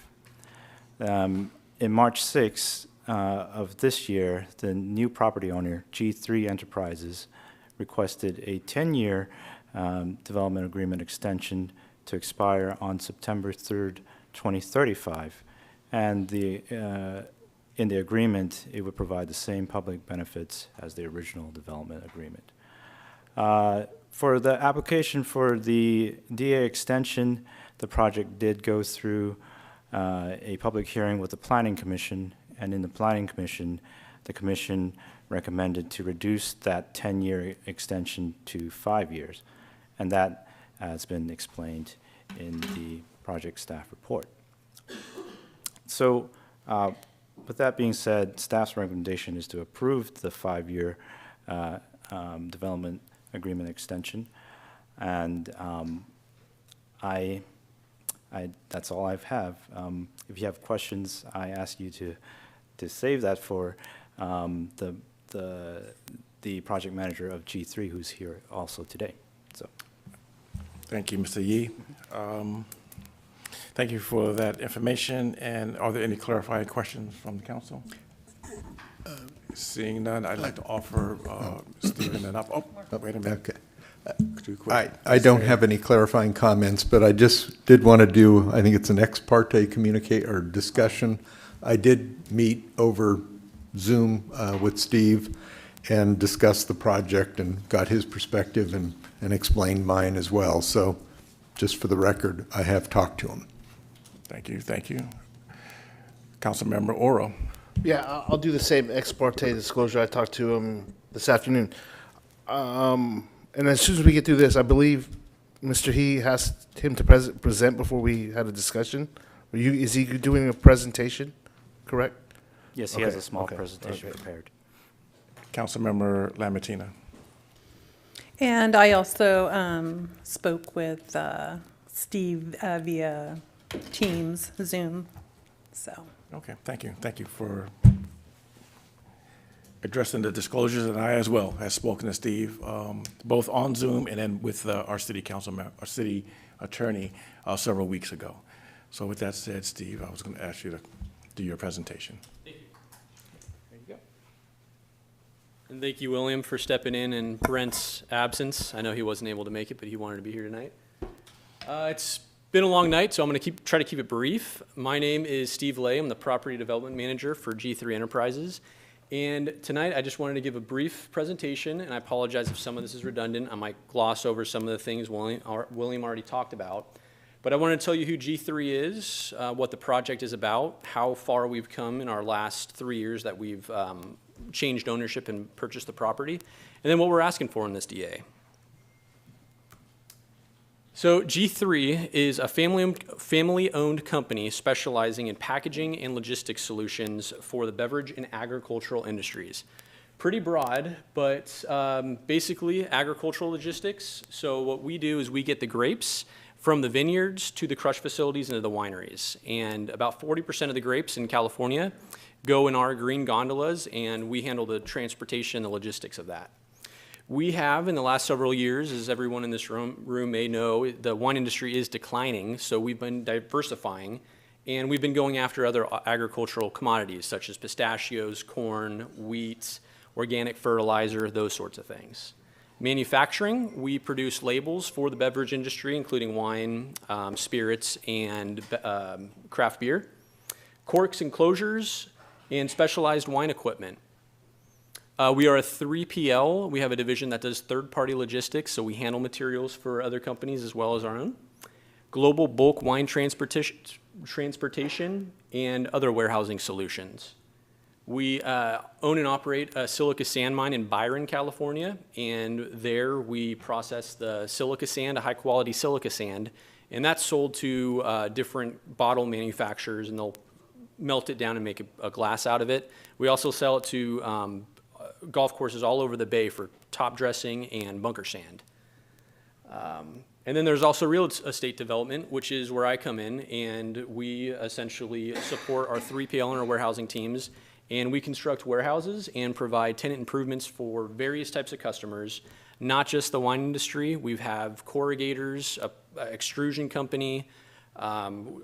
M: In March 6th, of this year, the new property owner, G3 Enterprises, requested a 10-year development agreement extension to expire on September 3rd, 2035. And in the agreement, it would provide the same public benefits as the original development agreement. For the application for the DA extension, the project did go through a public hearing with the Planning Commission. And in the Planning Commission, the Commission recommended to reduce that 10-year extension to 5 years. And that has been explained in the project staff report. So with that being said, staff's recommendation is to approve the 5-year development agreement extension. And that's all I have. If you have questions, I ask you to save that for the project manager of G3, who's here also today. So,
A: thank you, Mr. Yee. Thank you for that information. And are there any clarifying questions from the council? Seeing none, I'd like to offer Stephen an up. Oh, wait a minute.
C: Okay. I don't have any clarifying comments, but I just did want to do, I think it's an ex parte communicate or discussion. I did meet over Zoom with Steve and discussed the project and got his perspective and explained mine as well. So just for the record, I have talked to him.
A: Thank you. Thank you. Councilmember Oro.
J: Yeah, I'll do the same ex parte disclosure. I talked to him this afternoon. And as soon as we get through this, I believe Mr. He asked him to present before we had a discussion. Is he doing a presentation, correct?
M: yes, he has a small presentation prepared.
A: Councilmember Lamartina.
W: And I also spoke with Steve via Teams, Zoom, so.
A: Okay, thank you. Thank you for addressing the disclosures, and I as well have spoken to Steve, both on Zoom and then with our city our city attorney several weeks ago. So with that said, Steve, I was going to ask you to do your presentation.
E: Thank you. There you go. And thank you, William, for stepping in Brent's absence. I know he wasn't able to make it, but he wanted to be here tonight. It's been a long night, so I'm going to try to keep it brief. My name is Steve Lay. I'm the Property Development Manager for G3 Enterprises. And tonight, I just wanted to give a brief presentation, and I apologize if some of this is redundant. I might gloss over some of the things William already talked about. But I want to tell you who G3 is, what the project is about, how far we've come in our last 3 years that we've changed ownership and purchased the property, and then what we're asking for in this DA. So G3 is a family-owned company specializing in packaging and logistics solutions for the beverage and agricultural industries. Pretty broad, but basically agricultural logistics. So what we do is we get the grapes from the vineyards to the crush facilities and to the wineries. And about 40% of the grapes in California go in our green gondolas, and we handle the transportation and the logistics of that. We have, in the last several years, as everyone in this room may know, the wine industry is declining, so we've been diversifying, and we've been going after other agricultural commodities, such as pistachios, corn, wheat, organic fertilizer, those sorts of things. Manufacturing, we produce labels for the beverage industry, including wine, spirits, and craft beer. Corks and closures, and specialized wine equipment. We are a 3PL. We have a division that does third-party logistics, so we handle materials for other companies as well as our own. Global bulk wine transportation, and other warehousing solutions. We own and operate a silica sand mine in Byron, California, and there we process the silica sand, a high-quality silica sand, and that's sold to different bottle manufacturers, and they'll melt it down and make a glass out of it. We also sell it to golf courses all over the bay for top dressing and bunker sand. And then there's also real estate development, which is where I come in, and we essentially support our 3PL and our warehousing teams, and we construct warehouses and provide tenant improvements for various types of customers, not just the wine industry. We have corrugators, a extrusion company,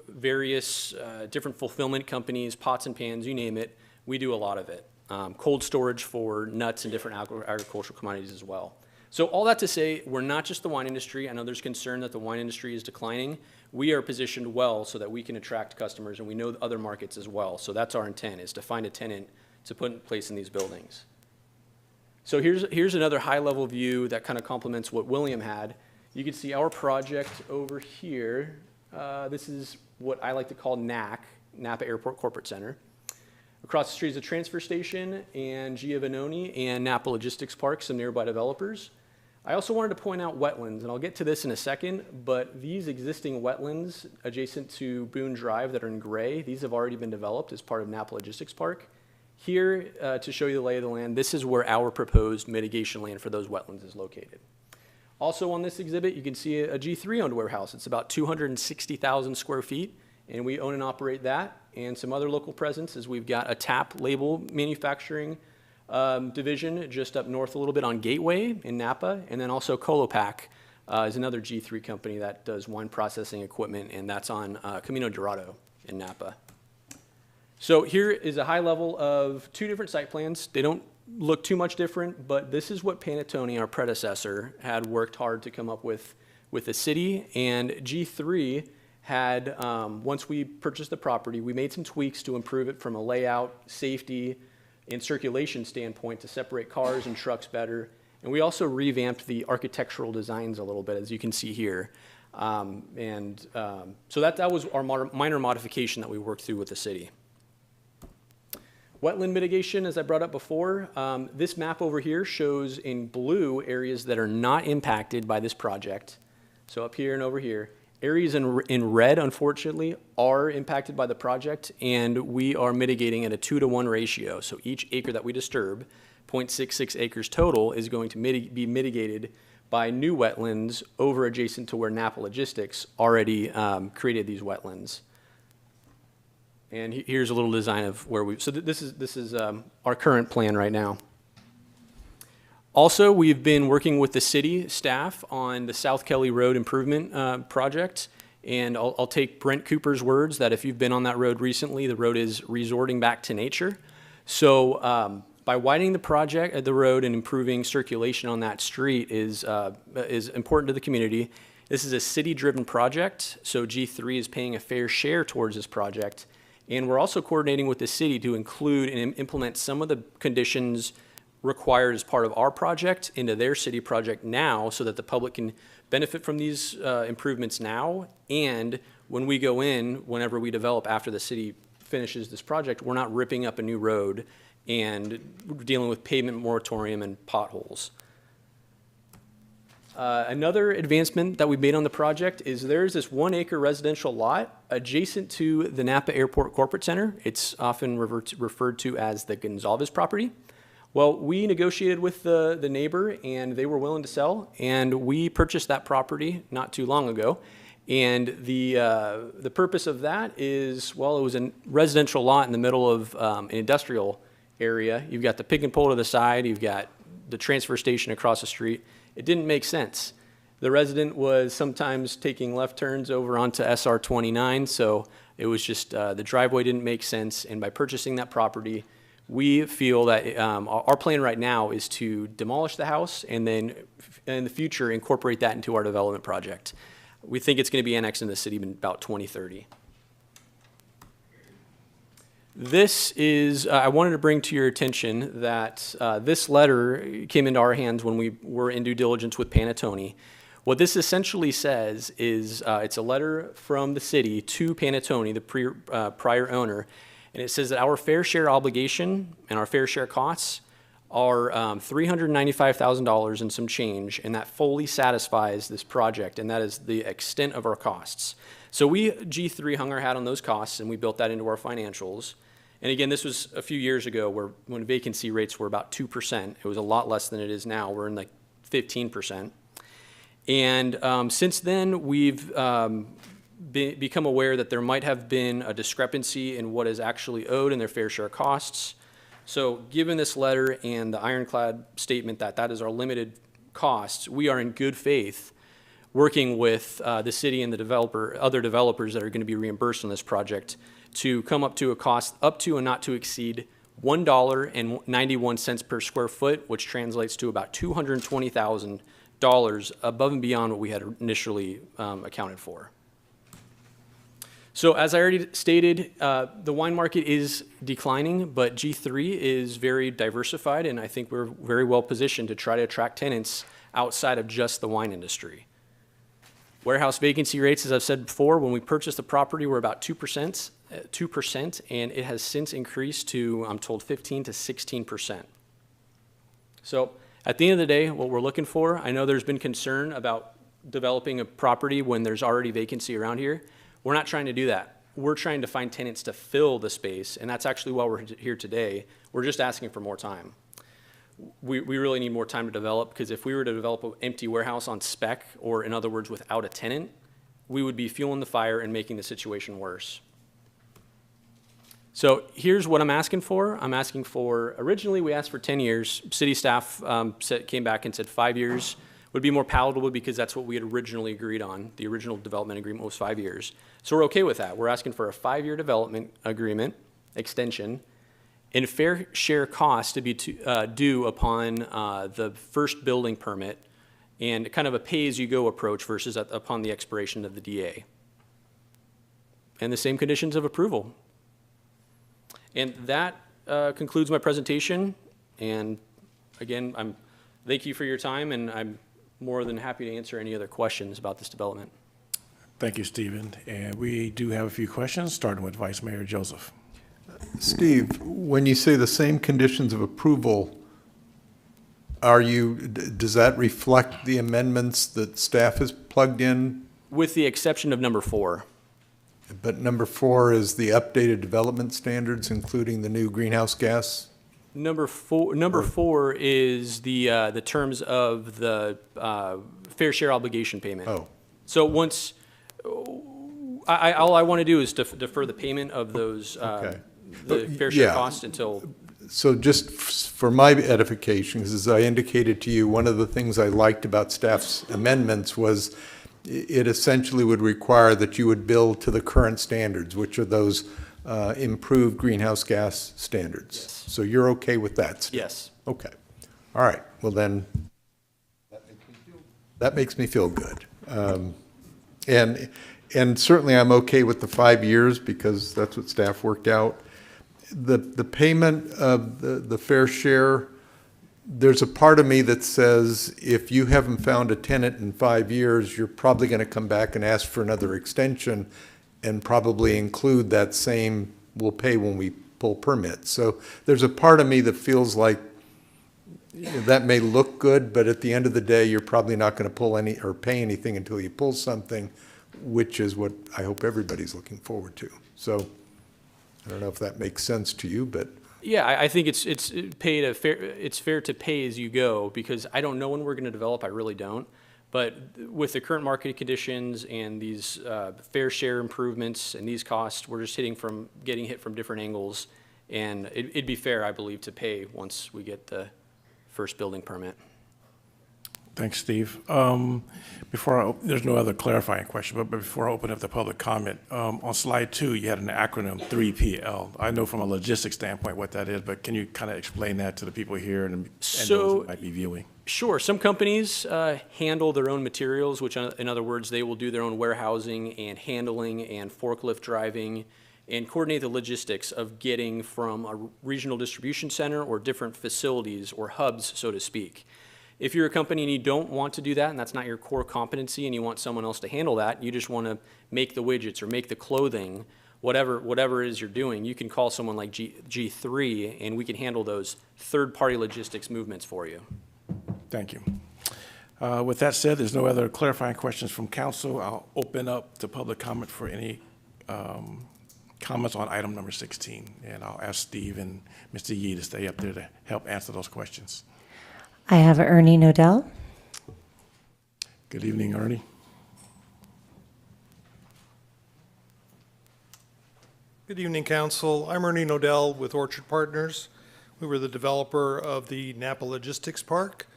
E: various different fulfillment companies, pots and pans, you name it. We do a lot of it. Cold storage for nuts and different agricultural commodities as well. So all that to say, we're not just the wine industry. I know there's concern that the wine industry is declining. We are positioned well so that we can attract customers, and we know other markets as well. So that's our intent, is to find a tenant to put in place in these buildings. So here's another high-level view that kind of complements what William had. You can see our project over here. This is what I like to call NAC, Napa Airport Corporate Center. Across the street is a transfer station and Giovannoni and Napa Logistics Park, some nearby developers. I also wanted to point out wetlands, and I'll get to this in a second, but these existing wetlands adjacent to Boone Drive that are in gray, these have already been developed as part of Napa Logistics Park. Here, to show you the lay of the land, this is where our proposed mitigation land for those wetlands is located. Also on this exhibit, you can see a G3-owned warehouse. It's about 260,000 square feet, and we own and operate that. And some other local presence is we've got a TAP label manufacturing division just up north a little bit on Gateway in Napa, and then also Colopac is another G3 company that does wine processing equipment, and that's on Camino Dorado in Napa. So here is a high level of two different site plans. They don't look too much different, but this is what Panettone, our predecessor, had worked hard to come up with the city, and G3 had, once we purchased the property, we made some tweaks to improve it from a layout, safety, and circulation standpoint to separate cars and trucks better. And we also revamped the architectural designs a little bit, as you can see here. So that was our minor modification that we worked through with the city. Wetland mitigation, as I brought up before, this map over here shows in blue areas that are not impacted by this project. So up here and over here. Areas in red, unfortunately, are impacted by the project, and we are mitigating at a 2-to-1 ratio. So each acre that we disturb, 0.66 acres total, is going to be mitigated by new wetlands over adjacent to where Napa Logistics already created these wetlands. And here's a little design of where we, so this is our current plan right now. Also, we've been working with the city staff on the South Kelly Road improvement project. And I'll take Brent Cooper's words that if you've been on that road recently, the road is resorting back to nature. So by widening the road and improving circulation on that street is important to the community. This is a city-driven project, so G3 is paying a fair share towards this project. And we're also coordinating with the city to include and implement some of the conditions required as part of our project into their city project now so that the public can benefit from these improvements now. And when we go in, whenever we develop after the city finishes this project, we're not ripping up a new road and dealing with pavement moratorium and potholes. Another advancement that we made on the project is there's this 1 acre residential lot adjacent to the Napa Airport Corporate Center. It's often referred to as the Gonzalez property. Well, we negotiated with the neighbor and they were willing to sell, and we purchased that property not too long ago. And the purpose of that is, well, it was a residential lot in the middle of an industrial area. You've got the pick and pull to the side, you've got the transfer station across the street. It didn't make sense. The resident was sometimes taking left turns over onto SR 29, so it was just the driveway didn't make sense. And by purchasing that property, we feel that our plan right now is to demolish the house and then in the future incorporate that into our development project. We think it's going to be annexed into the city in about 2030. This is, I wanted to bring to your attention that this letter came into our hands when we were in due diligence with Panattoni. What this essentially says is it's a letter from the city to Panattoni, the prior owner, and it says that our fair share obligation and our fair share costs are $395,000 and some change, and that fully satisfies this project, and that is the extent of our costs. So we, G3, hung our hat on those costs, and we built that into our financials. And again, this was a few years ago when vacancy rates were about 2%. It was a lot less than it is now. We're in like 15%. And since then, we've become aware that there might have been a discrepancy in what is actually owed in their fair share costs. So given this letter and the ironclad statement that that is our limited costs, we are in good faith working with the city and the other developers that are going to be reimbursed on this project to come up to a cost up to and not to exceed $1.91 per square foot, which translates to about $220,000 above and beyond what we had initially accounted for. So as I already stated, the wine market is declining, but G3 is very diversified, and I think we're very well positioned to try to attract tenants outside of just the wine industry. Warehouse vacancy rates, as I've said before, when we purchased the property were about 2%, and it has since increased to, I'm told, 15 to 16%. So at the end of the day, what we're looking for, I know there's been concern about developing a property when there's already vacancy around here. We're not trying to do that. We're trying to find tenants to fill the space, and that's actually why we're here today. We're just asking for more time. We really need more time to develop, because if we were to develop an empty warehouse on spec, or in other words, without a tenant, we would be fueling the fire and making the situation worse. So here's what I'm asking for. I'm asking for, originally we asked for 10 years. City staff came back and said 5 years would be more palatable because that's what we had originally agreed on. The original development agreement was 5 years. So we're okay with that. We're asking for a 5-year development agreement extension and fair share cost to be due upon the first building permit, and kind of a pay-as-you-go approach versus upon the expiration of the DA. And the same conditions of approval. And that concludes my presentation. And again, thank you for your time, and I'm more than happy to answer any other questions about this development.
A: Thank you, Stephen. And we do have a few questions, starting with Vice Mayor Joseph.
C: Steve, when you say the same conditions of approval, does that reflect the amendments that staff has plugged in?
E: With the exception of number 4.
C: But number 4 is the updated development standards, including the new greenhouse gas
E: Number four is the terms of the fair share obligation payment.
C: Oh.
E: So once, all I want to do is defer the payment of those,
C: Okay.
E: the fair share
C: Yeah.
E: cost until,
C: So just for my edification, 'cause as I indicated to you, one of the things I liked about staff's amendments was it essentially would require that you would build to the current standards, which are those improved greenhouse gas standards. So you're okay with that still?
E: yes.
C: Okay. All right. Well, then, that makes me feel good. And certainly I'm okay with the 5 years because that's what staff worked out. The payment of the fair share, there's a part of me that says if you haven't found a tenant in 5 years, you're probably going to come back and ask for another extension and probably include that same, we'll pay when we pull permits. So there's a part of me that feels like that may look good, but at the end of the day, you're probably not going to pull any or pay anything until you pull something, which is what I hope everybody's looking forward to. So I don't know if that makes sense to you, but
E: Yeah, I think it's fair to pay as you go, because I don't know when we're going to develop, I really don't. But with the current market conditions and these fair share improvements and these costs, we're just getting hit from different angles. And it'd be fair, I believe, to pay once we get the first building permit.
A: Thanks, Steve. There's no other clarifying question, but before I open up the public comment, on slide 2, you had an acronym 3PL. I know from a logistics standpoint what that is, but can you kind of explain that to the people here and those who might be viewing?
E: Sure. Some companies handle their own materials, which in other words, they will do their own warehousing and handling and forklift driving and coordinate the logistics of getting from a regional distribution center or different facilities or hubs, so to speak. If you're a company and you don't want to do that, and that's not your core competency, and you want someone else to handle that, you just want to make the widgets or make the clothing, whatever it is you're doing, you can call someone like G3, and we can handle those third-party logistics movements for you.
A: Thank you. With that said, there's no other clarifying questions from council. I'll open up to public comment for any comments on item number 16, and I'll ask Steve and Mr. Yee to stay up there to help answer those questions.
B: I have Ernie Nodell.
A: Good evening, Ernie.
N: Good evening, Council. I'm Ernie Nodell with Orchard Partners. We were the developer of the Napa Logistics Park.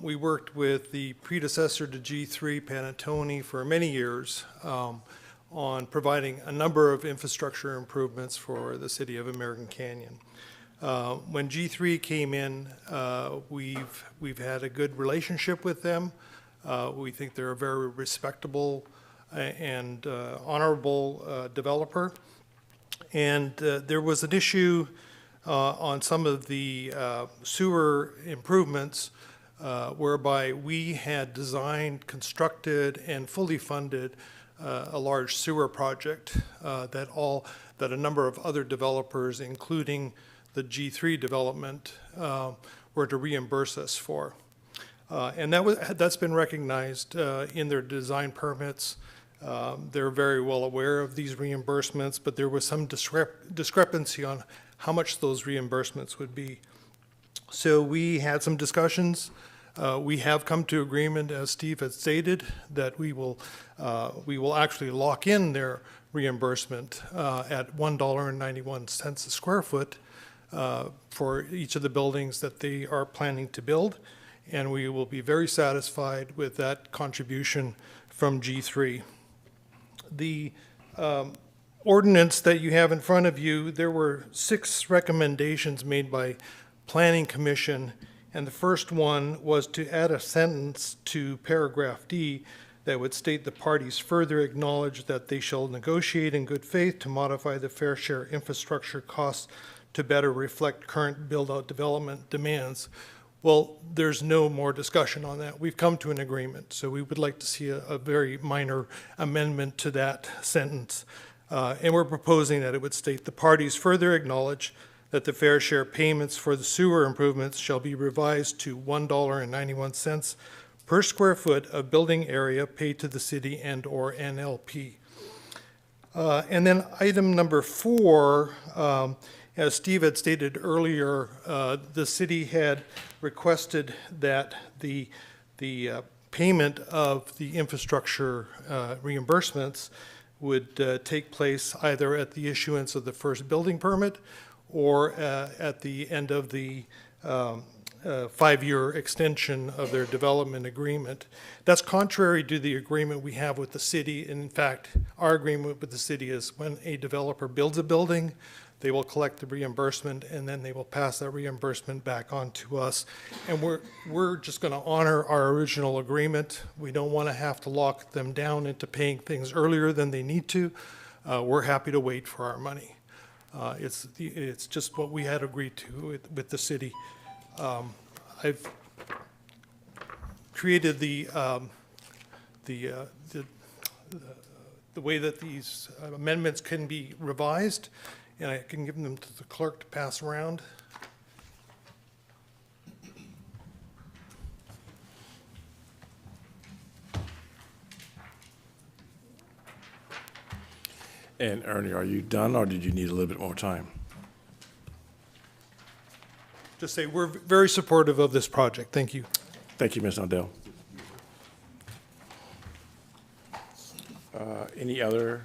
N: We worked with the predecessor to G3, Panattoni, for many years on providing a number of infrastructure improvements for the city of American Canyon. When G3 came in, we've had a good relationship with them. We think they're a very respectable and honorable developer. And there was an issue on some of the sewer improvements whereby we had designed, constructed, and fully funded a large sewer project that a number of other developers, including the G3 development, were to reimburse us for. And that's been recognized in their design permits. They're very well aware of these reimbursements, but there was some discrepancy on how much those reimbursements would be. So we had some discussions. We have come to agreement, as Steve had stated, that we will actually lock in their reimbursement at $1.91 a square foot for each of the buildings that they are planning to build, and we will be very satisfied with that contribution from G3. The ordinance that you have in front of you, there were 6 recommendations made by Planning Commission, and the first one was to add a sentence to paragraph D that would state the parties further acknowledge that they shall negotiate in good faith to modify the fair share infrastructure costs to better reflect current build-out development demands. Well, there's no more discussion on that. We've come to an agreement, so we would like to see a very minor amendment to that sentence. And we're proposing that it would state the parties further acknowledge that the fair share payments for the sewer improvements shall be revised to $1.91 per square foot of building area paid to the city and/or NLP. And then item number 4, As Steve had stated earlier, the city had requested that the payment of the infrastructure reimbursements would take place either at the issuance of the first building permit or at the end of the 5-year extension of their development agreement. That's contrary to the agreement we have with the city. In fact, our agreement with the city is when a developer builds a building, they will collect the reimbursement, and then they will pass that reimbursement back on to us. And we're just going to honor our original agreement. We don't want to have to lock them down into paying things earlier than they need to. We're happy to wait for our money. It's just what we had agreed to with the city. I've created the way that these amendments can be revised, and I can give them to the clerk to pass around.
A: And Ernie, are you done, or did you need a little bit more time?
N: Just say we're very supportive of this project. Thank you.
A: Thank you, Ms. Nodell. Any other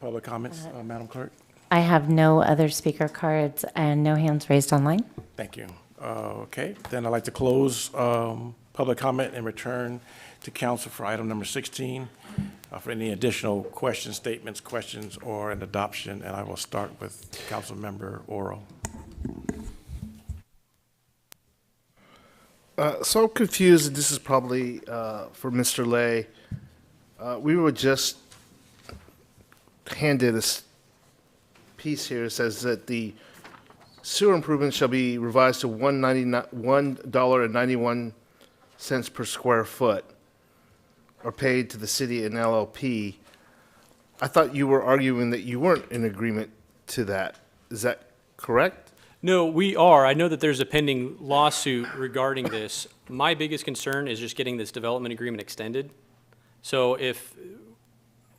A: public comments, Madam Clerk?
B: I have no other speaker cards and no hands raised online.
A: Thank you. Okay, then I'd like to close public comment and return to council for item number 16 for any additional questions, statements, questions, or an adoption. And I will start with Council Member Oro.
J: So I'm confused, and this is probably for Mr. Lay. We were just handed this piece here. It says that the sewer improvements shall be revised to $1.91 per square foot, or paid to the city and LLP. I thought you were arguing that you weren't in agreement to that. Is that correct?
E: No, we are. I know that there's a pending lawsuit regarding this. My biggest concern is just getting this development agreement extended. So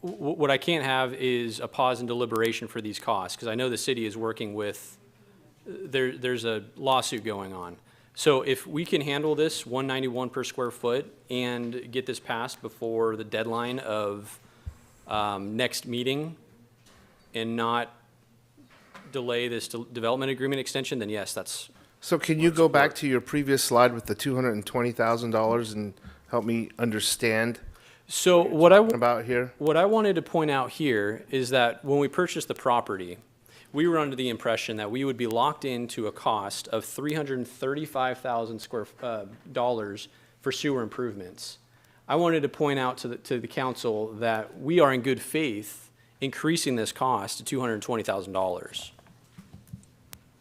E: what I can't have is a pause in deliberation for these costs, because I know the city is working with, there's a lawsuit going on. So if we can handle this $191 per square foot and get this passed before the deadline of next meeting and not delay this development agreement extension, then yes, that's.
J: So can you go back to your previous slide with the $220,000 and help me understand?
E: So what I wanted to point out here is that when we purchased the property, we were under the impression that we would be locked into a cost of $335,000 dollars for sewer improvements. I wanted to point out to the council that we are in good faith increasing this cost to $220,000.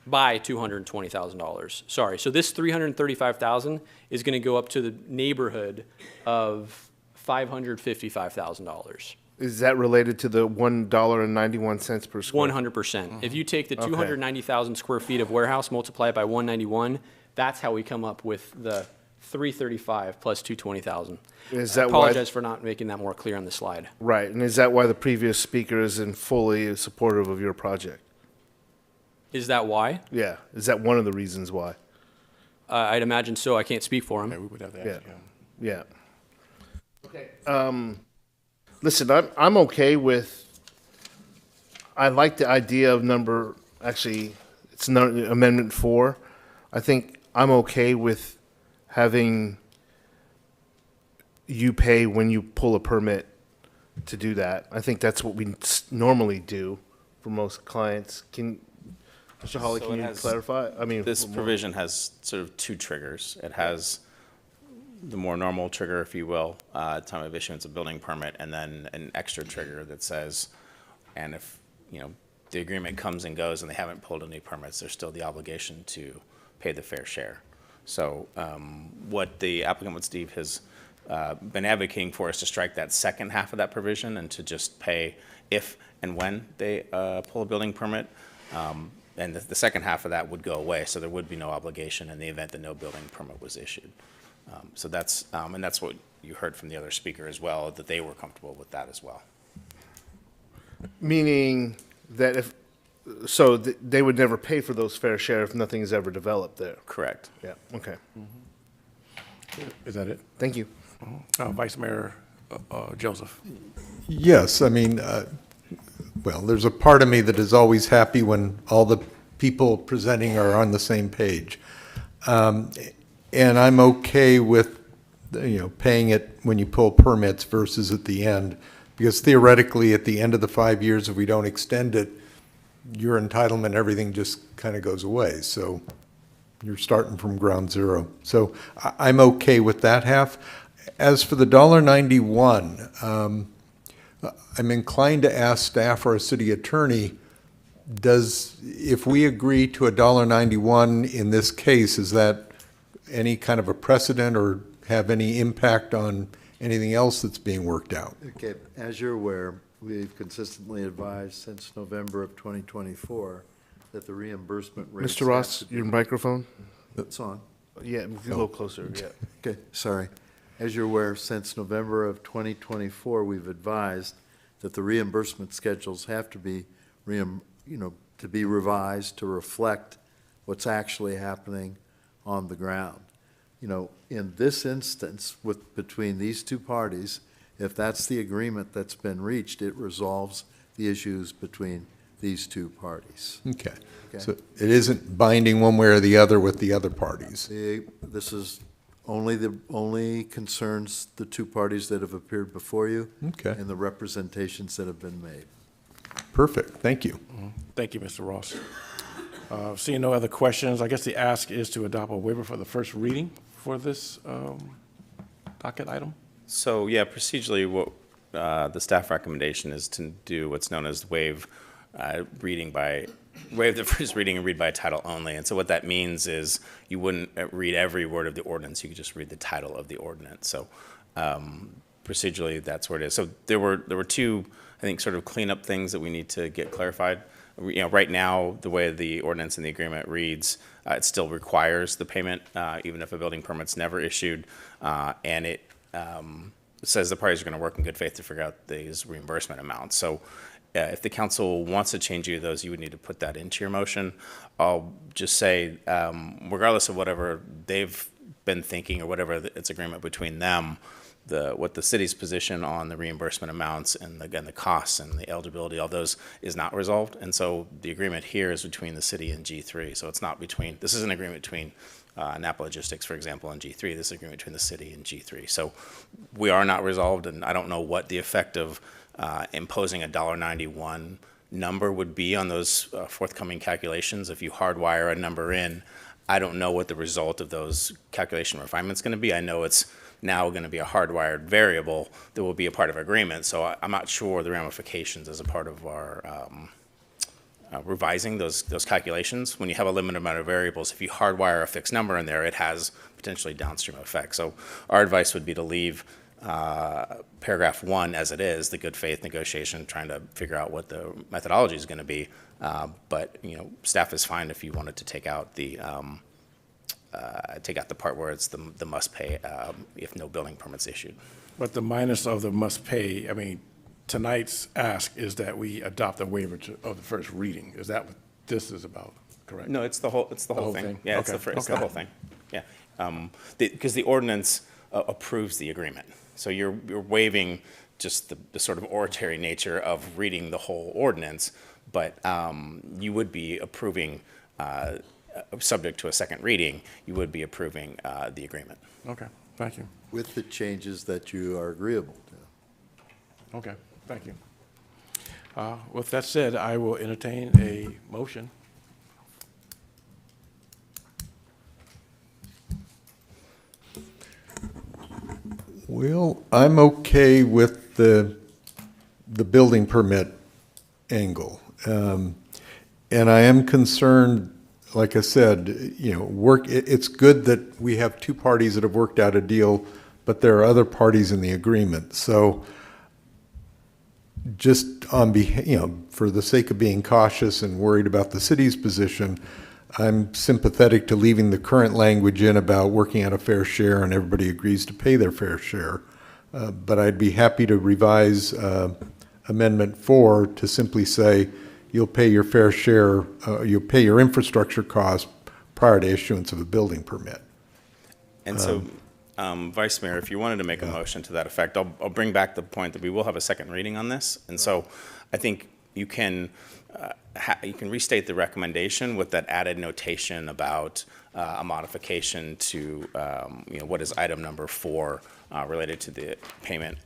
E: By $220,000. Sorry. So this $335,000 is going to go up to the neighborhood of $555,000.
J: Is that related to the $1.91 per square?
E: 100%. If you take the 290,000 square feet of warehouse, multiply it by 191, that's how we come up with the 335 plus 220,000.
J: Is that
E: I apologize for not making that more clear on the slide.
J: Right. And is that why the previous speaker isn't fully supportive of your project?
E: Is that why?
J: Yeah. Is that one of the reasons why?
E: I'd imagine so. I can't speak for him.
A: Okay, we would have to ask him.
J: Yeah. Okay. Listen, I'm okay with, I like the idea of it's Amendment 4. I think I'm okay with having you pay when you pull a permit to do that. I think that's what we normally do for most clients. Mr. Hawley,
X: So
J: can
X: it
J: you
X: has-
J: clarify? I mean,
X: This provision has sort of two triggers. It has the more normal trigger, if you will, time of issuance of building permit, and then an extra trigger that says, and if, the agreement comes and goes and they haven't pulled any permits, there's still the obligation to pay the fair share. So what the applicant with Steve has been advocating for is to strike that second half of that provision and to just pay if and when they pull a building permit. And the second half of that would go away, so there would be no obligation in the event that no building permit was issued. So that's what you heard from the other speaker as well, that they were comfortable with that as well.
J: meaning that So they would never pay for those fair share if nothing is ever developed there?
X: Correct.
J: Yeah, okay.
A: Is that it?
J: Thank you.
A: Vice Mayor Joseph.
C: Yes, I mean, well, there's a part of me that is always happy when all the people presenting are on the same page. And I'm okay with, paying it when you pull permits versus at the end, because theoretically, at the end of the 5 years, if we don't extend it, your entitlement, everything just kind of goes away. So you're starting from ground zero. So I'm okay with that half. As for the $1.91, I'm inclined to ask staff or a city attorney, if we agree to $1.91 in this case, is that any kind of a precedent or have any impact on anything else that's being worked out?
F: Okay, as you're aware, we've consistently advised since November of 2024 that the reimbursement rates.
J: Mr. Ross, your microphone?
F: It's on.
J: Yeah, a little closer, yeah.
F: Okay, sorry. As you're aware, since November of 2024, we've advised that the reimbursement schedules have to be, to be revised to reflect what's actually happening on the ground. In this instance, between these two parties, if that's the agreement that's been reached, it resolves the issues between these two parties.
C: Okay. So it isn't binding one way or the other with the other parties?
F: This is only concerns the two parties that have appeared before you.
C: Okay.
F: And the representations that have been made.
C: Perfect, thank you.
A: Thank you, Mr. Ross. Seeing no other questions, I guess the ask is to adopt a waiver for the first reading for this docket item.
X: So, yeah, procedurally, what the staff recommendation is to do what's known as waive the first reading and read by title only. And so what that means is you wouldn't read every word of the ordinance, you could just read the title of the ordinance. So procedurally, that's where it is. So there were two, I think, sort of cleanup things that we need to get clarified. Right now, the way the ordinance and the agreement reads, it still requires the payment, even if a building permit's never issued, and it says the parties are going to work in good faith to figure out these reimbursement amounts. So if the council wants to change either of those, you would need to put that into your motion. I'll just say, regardless of whatever they've been thinking or whatever it's agreement between them, what the city's position on the reimbursement amounts and again the costs and the eligibility, all those is not resolved. And so the agreement here is between the city and G3. So it's not between, this is an agreement between Napa Logistics, for example, and G3. This is an agreement between the city and G3. So we are not resolved, and I don't know what the effect of imposing a $1.91 number would be on those forthcoming calculations. If you hardwire a number in, I don't know what the result of those calculation refinements is going to be. I know it's now going to be a hardwired variable that will be a part of our agreement. So I'm not sure the ramifications as a part of our revising those calculations. When you have a limited amount of variables, if you hardwire a fixed number in there, it has potentially downstream effects. So our advice would be to leave paragraph 1 as it is, the good faith negotiation, trying to figure out what the methodology is going to be. But staff is fine if you wanted to take out the part where it's the must pay if no building permit's issued.
A: But the minus of the must pay, I mean, tonight's ask is that we adopt a waiver of the first reading. Is that what this is about, correct?
X: No, it's the whole thing. Yeah,
A: Okay.
X: it's the whole thing. Yeah, because the ordinance approves the agreement. So you're waiving just the sort of oratory nature of reading the whole ordinance, but you would be approving, subject to a second reading, you would be approving the agreement.
A: Okay, thank you.
F: With the changes that you are agreeable to.
A: Okay, thank you. With that said, I will entertain a motion.
C: Well, I'm okay with the building permit angle. And I am concerned, like I said, it's good that we have two parties that have worked out a deal, but there are other parties in the agreement. So just for the sake of being cautious and worried about the city's position, I'm sympathetic to leaving the current language in about working out a fair share and everybody agrees to pay their fair share. But I'd be happy to revise Amendment 4 to simply say, you'll pay your fair share, you'll pay your infrastructure costs prior to issuance of a building permit.
X: And so, Vice Mayor, if you wanted to make a motion to that effect, I'll bring back the point that we will have a second reading on this. And so I think you can restate the recommendation with that added notation about a modification to, what is item number 4 related to the payment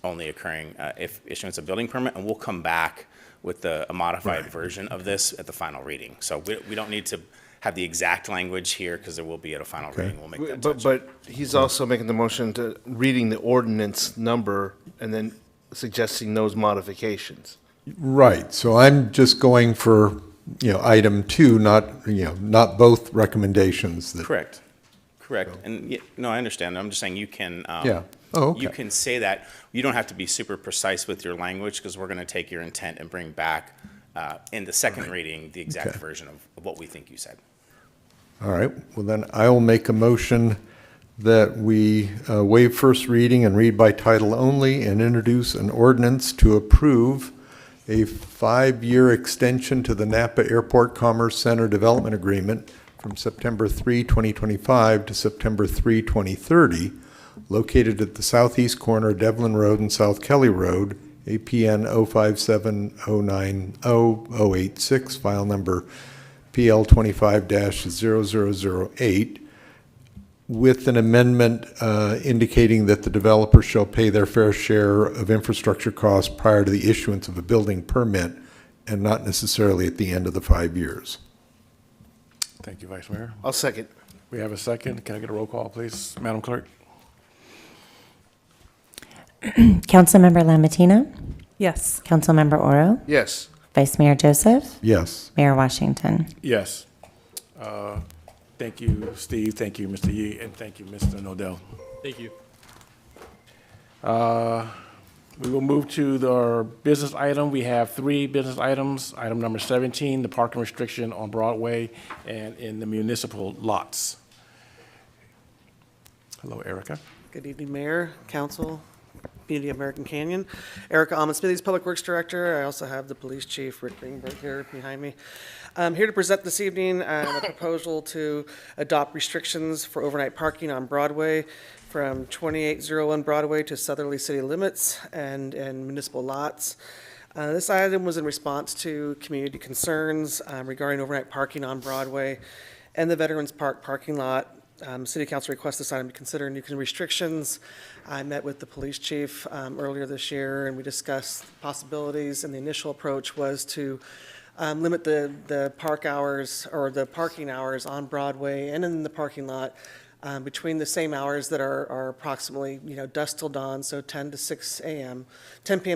X: only occurring if issuance of building permit. And we'll come back with a modified version of this at the final reading. So we don't need to have the exact language here because there will be at a final reading. We'll make that touch.
J: But he's also making the motion to reading the ordinance number and then suggesting those modifications.
C: Right, so I'm just going for, item 2, not both recommendations.
X: Correct. And, no, I understand. I'm just saying you can,
C: Yeah. Oh, okay.
X: you can say that. You don't have to be super precise with your language because we're going to take your intent and bring back in the second reading the exact version of what we think you said.
C: All right, well then I will make a motion that we waive first reading and read by title only and introduce an ordinance to approve a 5-year extension to the Napa Airport Commerce Center Development Agreement from September 3, 2025 to September 3, 2030, located at the southeast corner of Devlin Road and South Kelly Road, APN 057090086, file number PL 25-0008, with an amendment indicating that the developer shall pay their fair share of infrastructure costs prior to the issuance of a building permit and not necessarily at the end of the 5 years.
A: Thank you, Vice Mayor.
J: I'll second.
A: We have a second. Can I get a roll call, please, Madam Clerk?
B: Councilmember Lambertina?
W: Yes.
B: Councilmember Oro?
J: Yes.
B: Vice Mayor Joseph?
C: Yes.
B: Mayor Washington?
A: Yes. Thank you, Steve. Thank you, Mr. Yee, and thank you, Mr. Nodell.
E: Thank you.
A: We will move to our business item. We have 3 business items. Item number 17, the parking restriction on Broadway and in the municipal lots. Hello, Erica.
O: Good evening, Mayor, Council, Community of American Canyon. Erica Almond-Smithies, Public Works Director. I also have the Police Chief, Rick Greenberg, here behind me. I'm here to present this evening a proposal to adopt restrictions for overnight parking on Broadway from 2801 Broadway to southerly city limits and municipal lots. This item was in response to community concerns regarding overnight parking on Broadway and the Veterans Park parking lot. City Council requested this item to consider new restrictions. I met with the police chief earlier this year, and we discussed possibilities, and the initial approach was to limit the park hours or the parking hours on Broadway and in the parking lot between the same hours that are approximately, dusk till dawn, so 10 p.m. to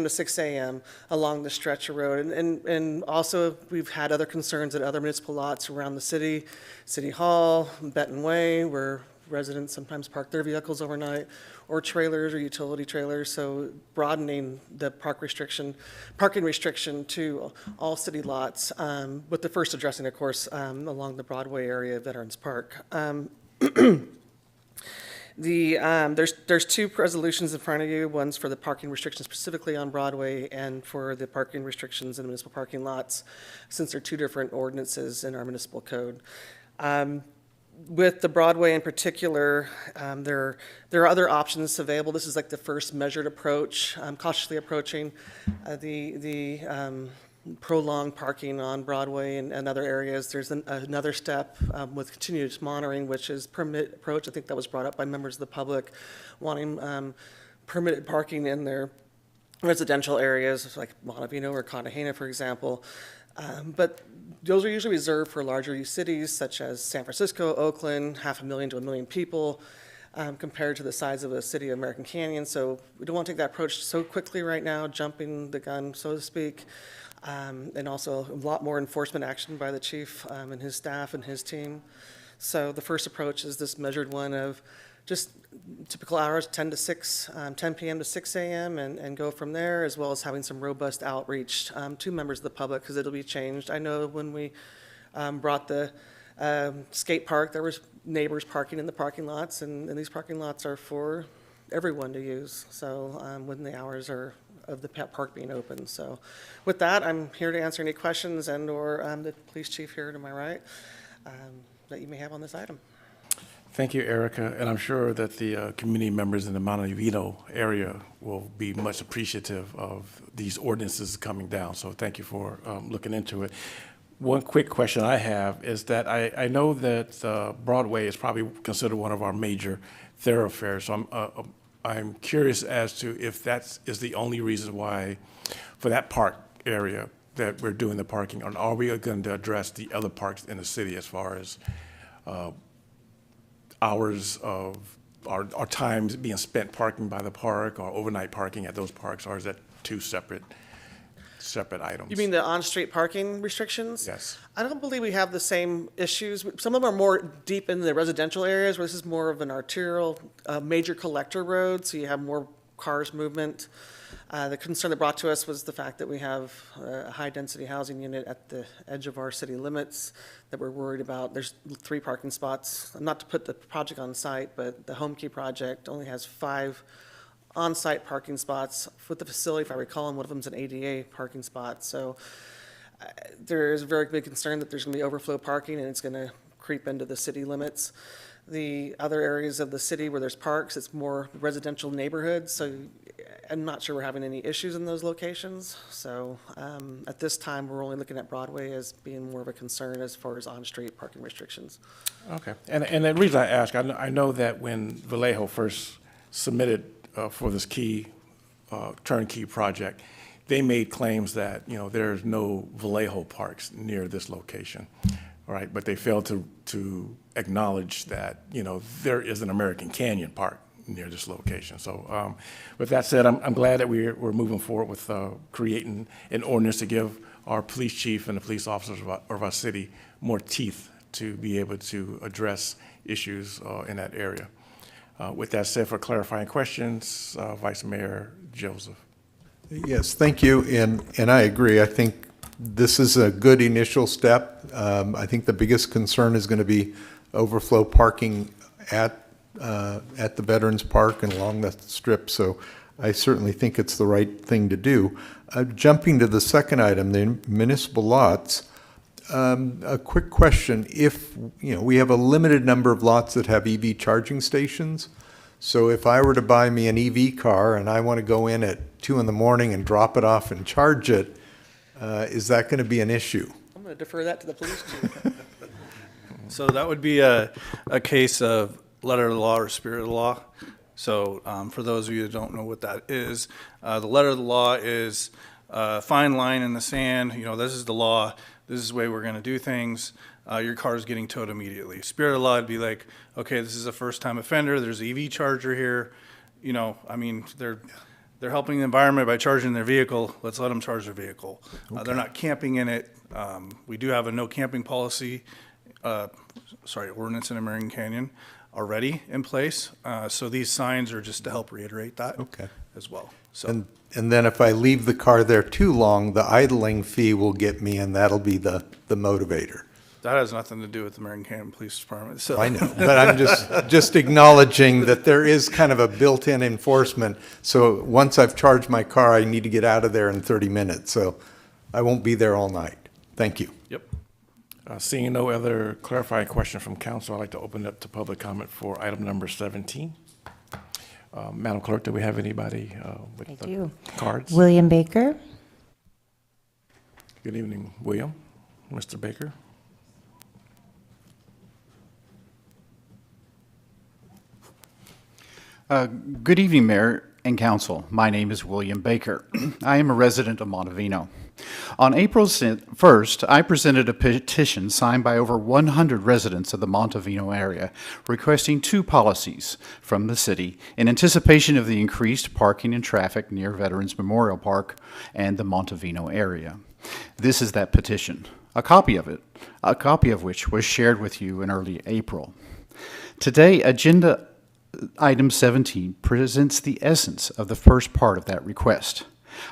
O: 6 a.m. along the stretch of road. And also, we've had other concerns at other municipal lots around the city, City Hall, Benton Way, where residents sometimes park their vehicles overnight, or trailers or utility trailers, so broadening the parking restriction to all city lots, with the first addressing, of course, along the Broadway area of Veterans Park. There's 2 resolutions in front of you. One's for the parking restrictions specifically on Broadway and for the parking restrictions in the municipal parking lots, since they're 2 different ordinances in our municipal code. With the Broadway in particular, there are other options available. This is like the first measured approach, cautiously approaching the prolonged parking on Broadway and other areas. There's another step with continuous monitoring, which is permit approach. I think that was brought up by members of the public wanting permitted parking in their residential areas like Montevino or Cartagena, for example. But those are usually reserved for larger cities such as San Francisco, Oakland, 500,000 to 1 million people, compared to the size of a city of American Canyon. So we don't want to take that approach so quickly right now, jumping the gun, so to speak. And also a lot more enforcement action by the chief and his staff and his team. So the first approach is this measured one of just typical hours, 10 p.m. to 6 a.m., and go from there, as well as having some robust outreach to members of the public, because it'll be changed. I know when we brought the skate park, there was neighbors parking in the parking lots, and these parking lots are for everyone to use. So when the hours are of the park being open. So with that, I'm here to answer any questions and/or the police chief here to my right that you may have on this item.
A: Thank you, Erica, and I'm sure that the community members in the Montevino area will be much appreciative of these ordinances coming down, so thank you for looking into it. One quick question I have is that I know that Broadway is probably considered one of our major thoroughfares, so I'm curious as to if that is the only reason why, for that park area, that we're doing the parking, or are we going to address the other parks in the city as far as hours of, or times being spent parking by the park, or overnight parking at those parks, or is that two separate items?
O: You mean the on-street parking restrictions?
A: Yes.
O: I don't believe we have the same issues. Some of them are more deep in the residential areas, where this is more of an arterial, major collector road, so you have more cars movement. The concern that brought to us was the fact that we have a high-density housing unit at the edge of our city limits that we're worried about. There's 3 parking spots. Not to put the project on site, but the Home Key project only has 5 on-site parking spots with the facility, if I recall, and one of them's an ADA parking spot. So there is a very big concern that there's going to be overflow parking and it's going to creep into the city limits. The other areas of the city where there's parks, it's more residential neighborhoods, so I'm not sure we're having any issues in those locations. So at this time, we're only looking at Broadway as being more of a concern as far as on-street parking restrictions.
A: Okay, and the reason I ask, I know that when Vallejo first submitted for this turnkey project, they made claims that, there's no Vallejo parks near this location, all right? But they failed to acknowledge that, there is an American Canyon Park near this location. So with that said, I'm glad that we're moving forward with creating an ordinance to give our police chief and the police officers of our city more teeth to be able to address issues in that area. With that said, for clarifying questions, Vice Mayor Joseph.
C: Yes, thank you, and I agree. I think this is a good initial step. I think the biggest concern is going to be overflow parking at the Veterans Park and along the strip, so I certainly think it's the right thing to do. Jumping to the second item, the municipal lots, a quick question. If, we have a limited number of lots that have EV charging stations, so if I were to buy me an EV car and I want to go in at 2 in the morning and drop it off and charge it, is that going to be an issue?
O: I'm going to defer that to the police chief.
V: So that would be a case of letter of the law or spirit of the law. So for those of you that don't know what that is, the letter of the law is a fine line in the sand. This is the law. This is the way we're going to do things. Your car is getting towed immediately. Spirit of the law would be like, okay, this is a first-time offender. There's an EV charger here. They're helping the environment by charging their vehicle. Let's let them charge their vehicle.
C: Okay.
V: They're not camping in it. We do have a no camping policy, ordinance in American Canyon already in place. So these signs are just to help reiterate that as well. So.
C: And then if I leave the car there too long, the idling fee will get me, and that'll be the motivator.
V: That has nothing to do with the American Canyon Police Department. So.
C: I know, but I'm just acknowledging that there is kind of a built-in enforcement. So once I've charged my car, I need to get out of there in 30 minutes. So I won't be there all night. Thank you.
V: Yep.
A: Seeing no other clarifying question from council, I'd like to open it up to public comment for item number 17. Madam Clerk, do we have anybody with the cards?
B: William Baker.
A: Good evening, William. Mr. Baker.
P: Good evening, Mayor and Council. My name is William Baker. I am a resident of Montevino. On April 1st, I presented a petition signed by over 100 residents of the Montevino area requesting 2 policies from the city in anticipation of the increased parking and traffic near Veterans Memorial Park and the Montevino area. This is that petition, a copy of which was shared with you in early April. Today, Agenda Item 17 presents the essence of the first part of that request.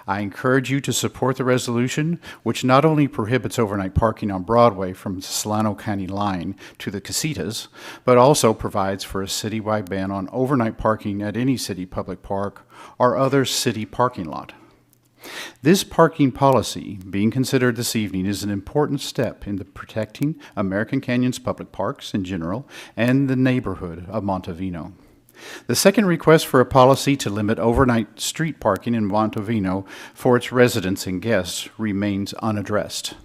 P: I encourage you to support the resolution, which not only prohibits overnight parking on Broadway from the Solano County line to the Casitas, but also provides for a citywide ban on overnight parking at any city public park or other city parking lot. This parking policy being considered this evening is an important step in the protecting American Canyon's public parks in general and the neighborhood of Montevino. The second request for a policy to limit overnight street parking in Montevino for its residents and guests remains unaddressed.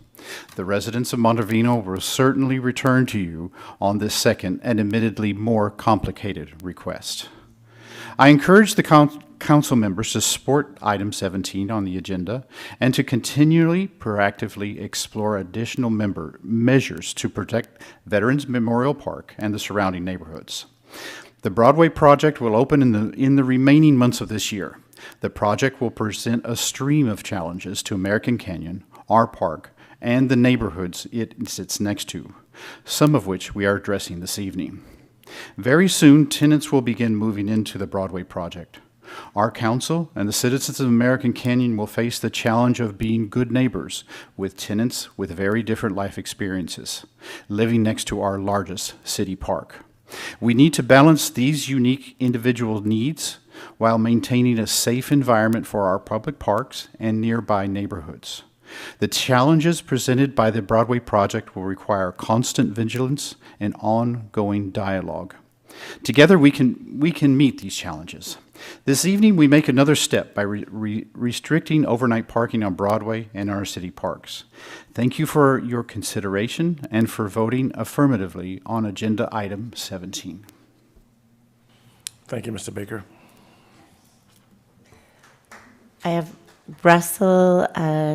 P: The residents of Montevino will certainly return to you on this second and admittedly more complicated request. I encourage the council members to support item 17 on the agenda and to continually proactively explore additional measures to protect Veterans Memorial Park and the surrounding neighborhoods. The Broadway project will open in the remaining months of this year. The project will present a stream of challenges to American Canyon, our park, and the neighborhoods it sits next to, some of which we are addressing this evening. Very soon, tenants will begin moving into the Broadway project. Our council and the citizens of American Canyon will face the challenge of being good neighbors with tenants with very different life experiences, living next to our largest city park. We need to balance these unique individual needs while maintaining a safe environment for our public parks and nearby neighborhoods. The challenges presented by the Broadway project will require constant vigilance and ongoing dialogue. Together we can meet these challenges. This evening we make another step by restricting overnight parking on Broadway and our city parks. Thank you for your consideration and for voting affirmatively on agenda item 17.
A: Thank you, Mr. Baker.
B: I have Russell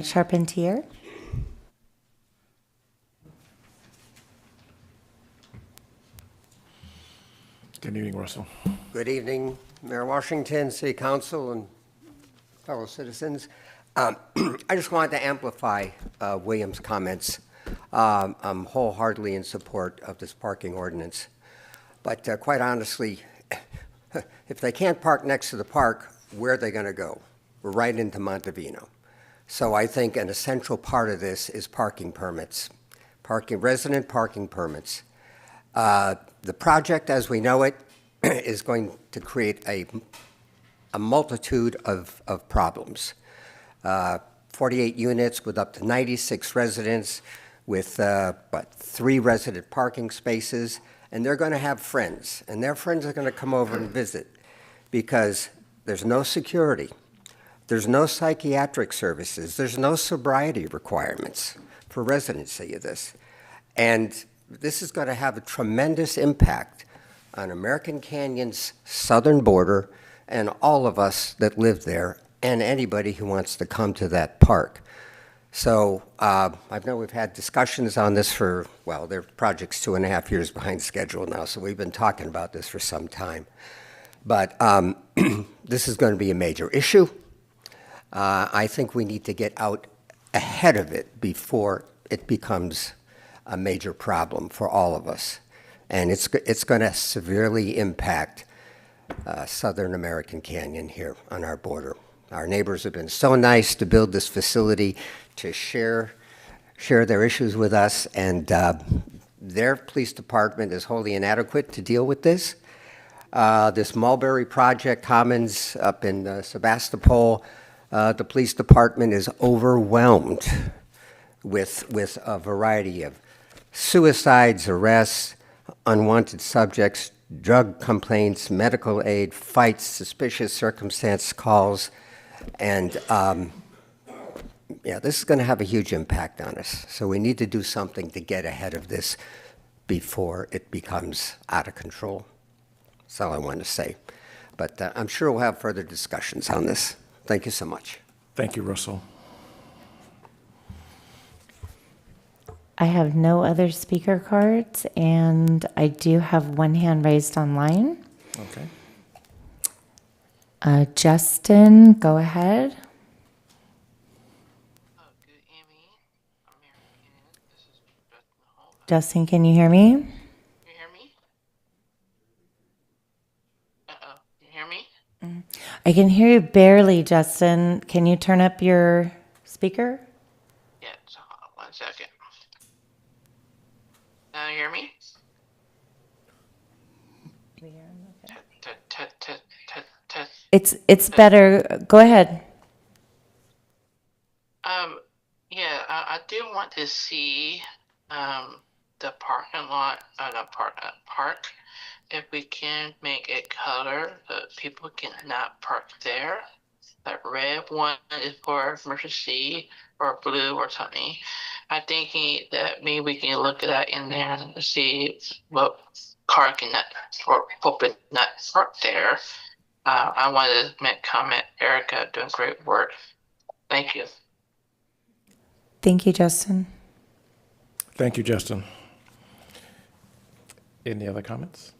B: Charpentier.
A: Good evening, Russell.
Q: Good evening, Mayor Washington, City Council, and fellow citizens. I just wanted to amplify William's comments. I'm wholeheartedly in support of this parking ordinance. But quite honestly, if they can't park next to the park, where are they going to go? We're right into Montevino. So I think an essential part of this is parking permits, resident parking permits. The project, as we know it, is going to create a multitude of problems. 48 units with up to 96 residents with, 3 resident parking spaces, and they're going to have friends, and their friends are going to come over and visit because there's no security. There's no psychiatric services. There's no sobriety requirements for residency of this. And this is going to have a tremendous impact on American Canyon's southern border and all of us that live there and anybody who wants to come to that park. So I know we've had discussions on this for, well, their project's 2.5 years behind schedule now, so we've been talking about this for some time. But this is going to be a major issue. I think we need to get out ahead of it before it becomes a major problem for all of us. And it's going to severely impact Southern American Canyon here on our border. Our neighbors have been so nice to build this facility to share their issues with us, and their police department is wholly inadequate to deal with this. This Mulberry Project Commons up in Sebastopol, the police department is overwhelmed with a variety of suicides, arrests, unwanted subjects, drug complaints, medical aid, fights, suspicious circumstance calls, and this is going to have a huge impact on us. So we need to do something to get ahead of this before it becomes out of control. That's all I want to say. But I'm sure we'll have further discussions on this. Thank you so much.
A: Thank you, Russell.
B: I have no other speaker cards, and I do have one hand raised online.
A: Okay.
B: Justin, go ahead. Justin, can you hear me? I can hear you barely, Justin. Can you turn up your speaker?
R: Yes, 1 second. Now you hear me?
B: It's better. Go ahead.
R: I do want to see the parking lot, the park, if we can make it color so people cannot park there. That red one is for emergency or blue or something. I'm thinking that maybe we can look at that in there and see what car cannot or open not park there. I wanted to make comment, Erica doing great work. Thank you.
B: Thank you, Justin.
A: Thank you, Justin. Any other comments?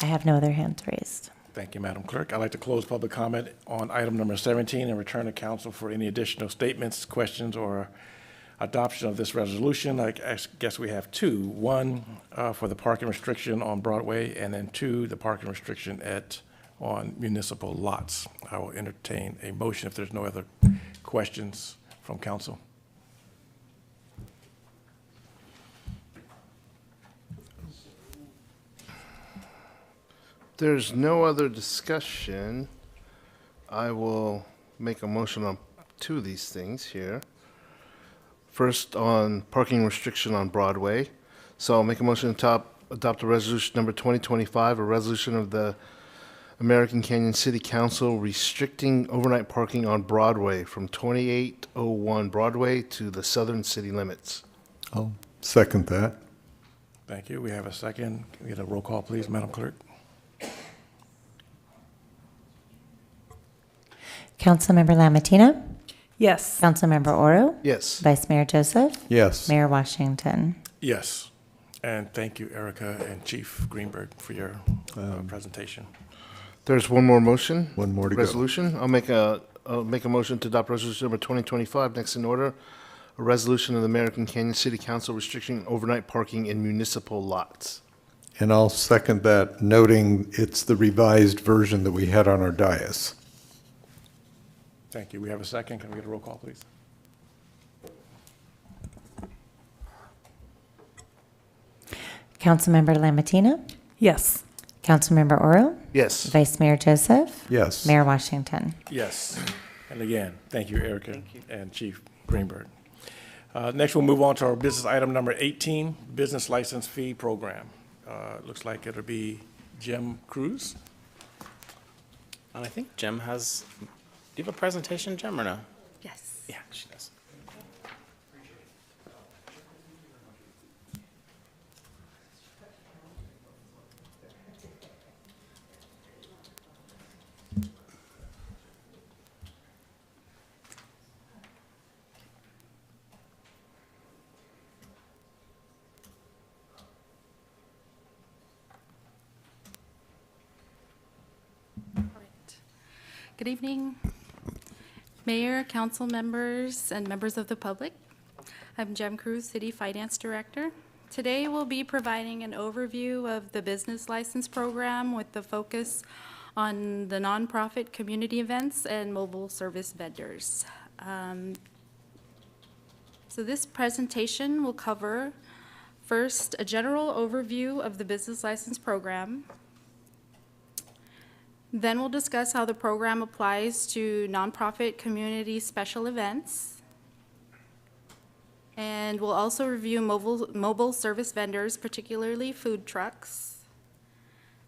B: I have no other hands raised.
A: Thank you, Madam Clerk. I'd like to close public comment on item number 17 and return to council for any additional statements, questions, or adoption of this resolution. I guess we have two. One, for the parking restriction on Broadway, and then two, the parking restriction on municipal lots. I will entertain a motion if there's no other questions from council.
J: There's no other discussion. I will make a motion on two of these things here. First, on parking restriction on Broadway. So I'll make a motion to adopt a resolution number 2025, a resolution of the American Canyon City Council restricting overnight parking on Broadway from 2801 Broadway to the southern city limits.
C: I'll second that.
A: Thank you. We have a second. Can we get a roll call, please, Madam Clerk?
B: Councilmember Lamatina?
W: Yes.
B: Councilmember Oro?
J: Yes.
B: Vice Mayor Joseph?
C: Yes.
B: Mayor Washington?
A: Yes. And thank you, Erica and Chief Greenberg, for your presentation.
J: There's one more motion.
C: One more to go.
J: Resolution. I'll make a motion to adopt resolution number 2025, next in order. A resolution of the American Canyon City Council restricting overnight parking in municipal lots.
C: And I'll second that, noting it's the revised version that we had on our dais.
A: Thank you. We have a second. Can we get a roll call, please?
B: Councilmember Lamatina?
W: Yes.
B: Councilmember Oro?
J: Yes.
B: Vice Mayor Joseph?
C: Yes.
B: Mayor Washington?
A: Yes. And again, thank you, Erica and Chief Greenberg. Next, we'll move on to our business item number 18, Business License Fee Program. Looks like it'll be Jim Cruz.
X: And I think Jim has, do you have a presentation, Jim, or no?
L: Yes.
X: Yeah, she does.
D: Good evening, Mayor, council members, and members of the public. I'm Jem Cruz, City Finance Director. Today we'll be providing an overview of the business license program with the focus on the nonprofit community events and mobile service vendors. So this presentation will cover first a general overview of the business license program. Then we'll discuss how the program applies to nonprofit community special events. And we'll also review mobile service vendors, particularly food trucks.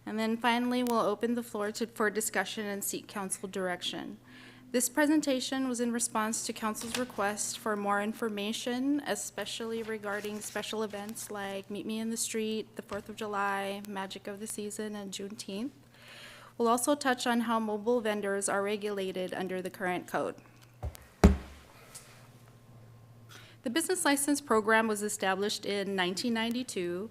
D: And then finally, we'll open the floor for discussion and seek council direction. This presentation was in response to council's request for more information, especially regarding special events like Meet Me in the Street, the 4th of July, Magic of the Season, and Juneteenth. We'll also touch on how mobile vendors are regulated under the current code. The business license program was established in 1992.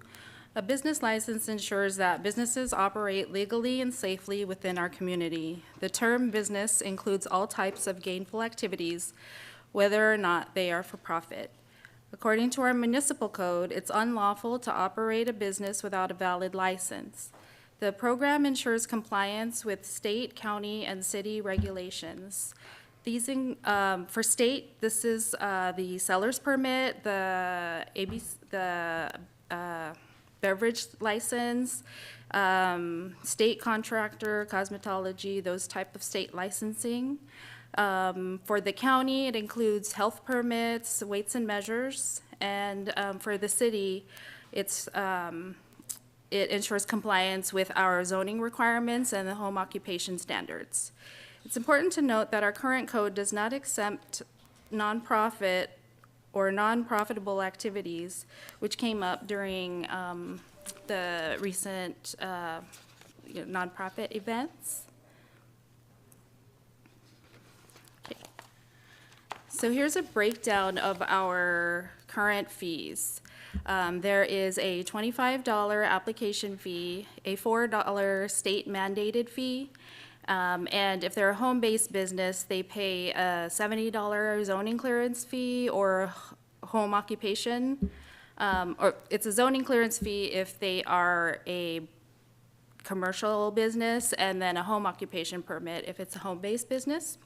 D: A business license ensures that businesses operate legally and safely within our community. The term business includes all types of gainful activities, whether or not they are for profit. According to our municipal code, it's unlawful to operate a business without a valid license. The program ensures compliance with state, county, and city regulations. These, for state, this is the seller's permit, the beverage license, state contractor, cosmetology, those type of state licensing. For the county, it includes health permits, weights and measures, and for the city, it ensures compliance with our zoning requirements and the home occupation standards. It's important to note that our current code does not exempt nonprofit or non-profitable activities, which came up during the recent nonprofit events. Okay. So here's a breakdown of our current fees. There is a $25 application fee, a $4 state mandated fee, and if they're a home-based business, they pay a $70 zoning clearance fee or home occupation, or it's a zoning clearance fee if they are a commercial business, and then a home occupation permit if it's a home-based business.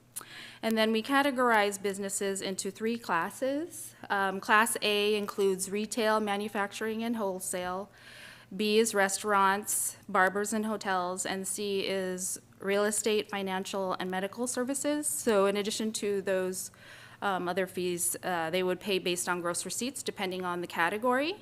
D: And then we categorize businesses into 3 classes. Class A includes retail, manufacturing, and wholesale. B is restaurants, barbers, and hotels. And C is real estate, financial, and medical services. So in addition to those other fees, they would pay based on gross receipts, depending on the category.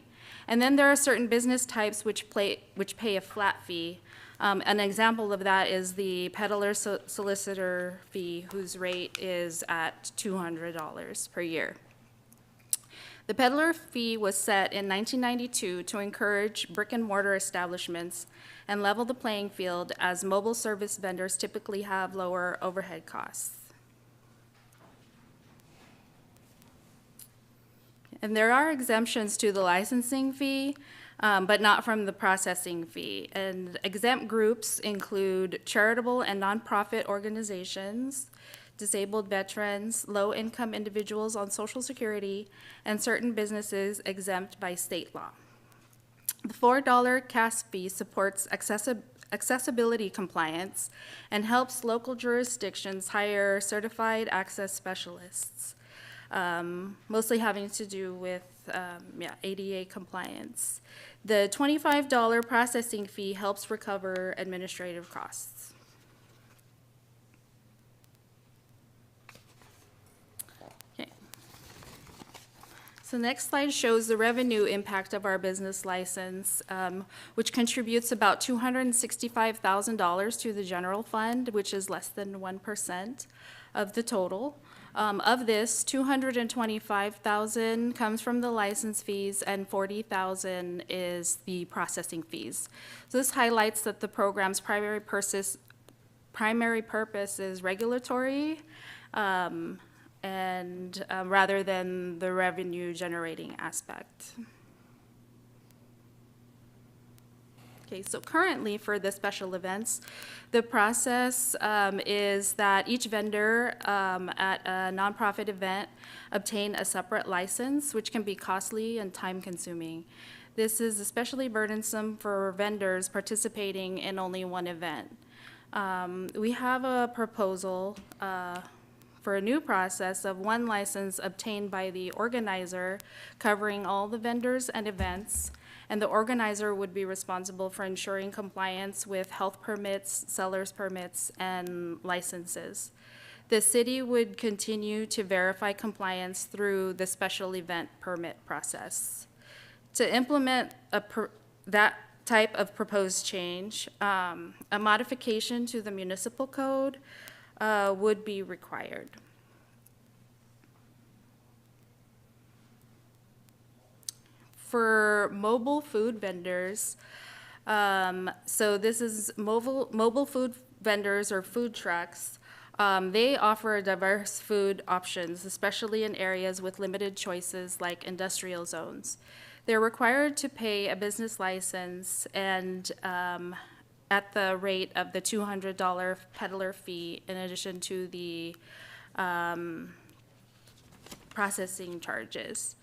D: And then there are certain business types which pay a flat fee. An example of that is the peddler solicitor fee, whose rate is at $200 per year. The peddler fee was set in 1992 to encourage brick-and-mortar establishments and level the playing field, as mobile service vendors typically have lower overhead costs. And there are exemptions to the licensing fee, but not from the processing fee. And exempt groups include charitable and nonprofit organizations, disabled veterans, low-income individuals on Social Security, and certain businesses exempt by state law. The $4 CAS fee supports accessibility compliance and helps local jurisdictions hire certified access specialists, mostly having to do with ADA compliance. The $25 processing fee helps recover administrative costs. Okay. So the next slide shows the revenue impact of our business license, which contributes about $265,000 to the general fund, which is less than 1% of the total. Of this, $225,000 comes from the license fees and $40,000 is the processing fees. So this highlights that the program's primary purpose is regulatory, and rather than the revenue generating aspect. Okay, so currently for the special events, the process is that each vendor at a nonprofit event obtain a separate license, which can be costly and time-consuming. This is especially burdensome for vendors participating in only one event. We have a proposal for a new process of one license obtained by the organizer covering all the vendors and events, and the organizer would be responsible for ensuring compliance with health permits, seller's permits, and licenses. The city would continue to verify compliance through the special event permit process. To implement that type of proposed change, a modification to the municipal code would be required. For mobile food vendors, so this is mobile food vendors or food trucks. They offer diverse food options, especially in areas with limited choices like industrial zones. They're required to pay a business license and at the rate of the $200 peddler fee, in addition to the processing charges.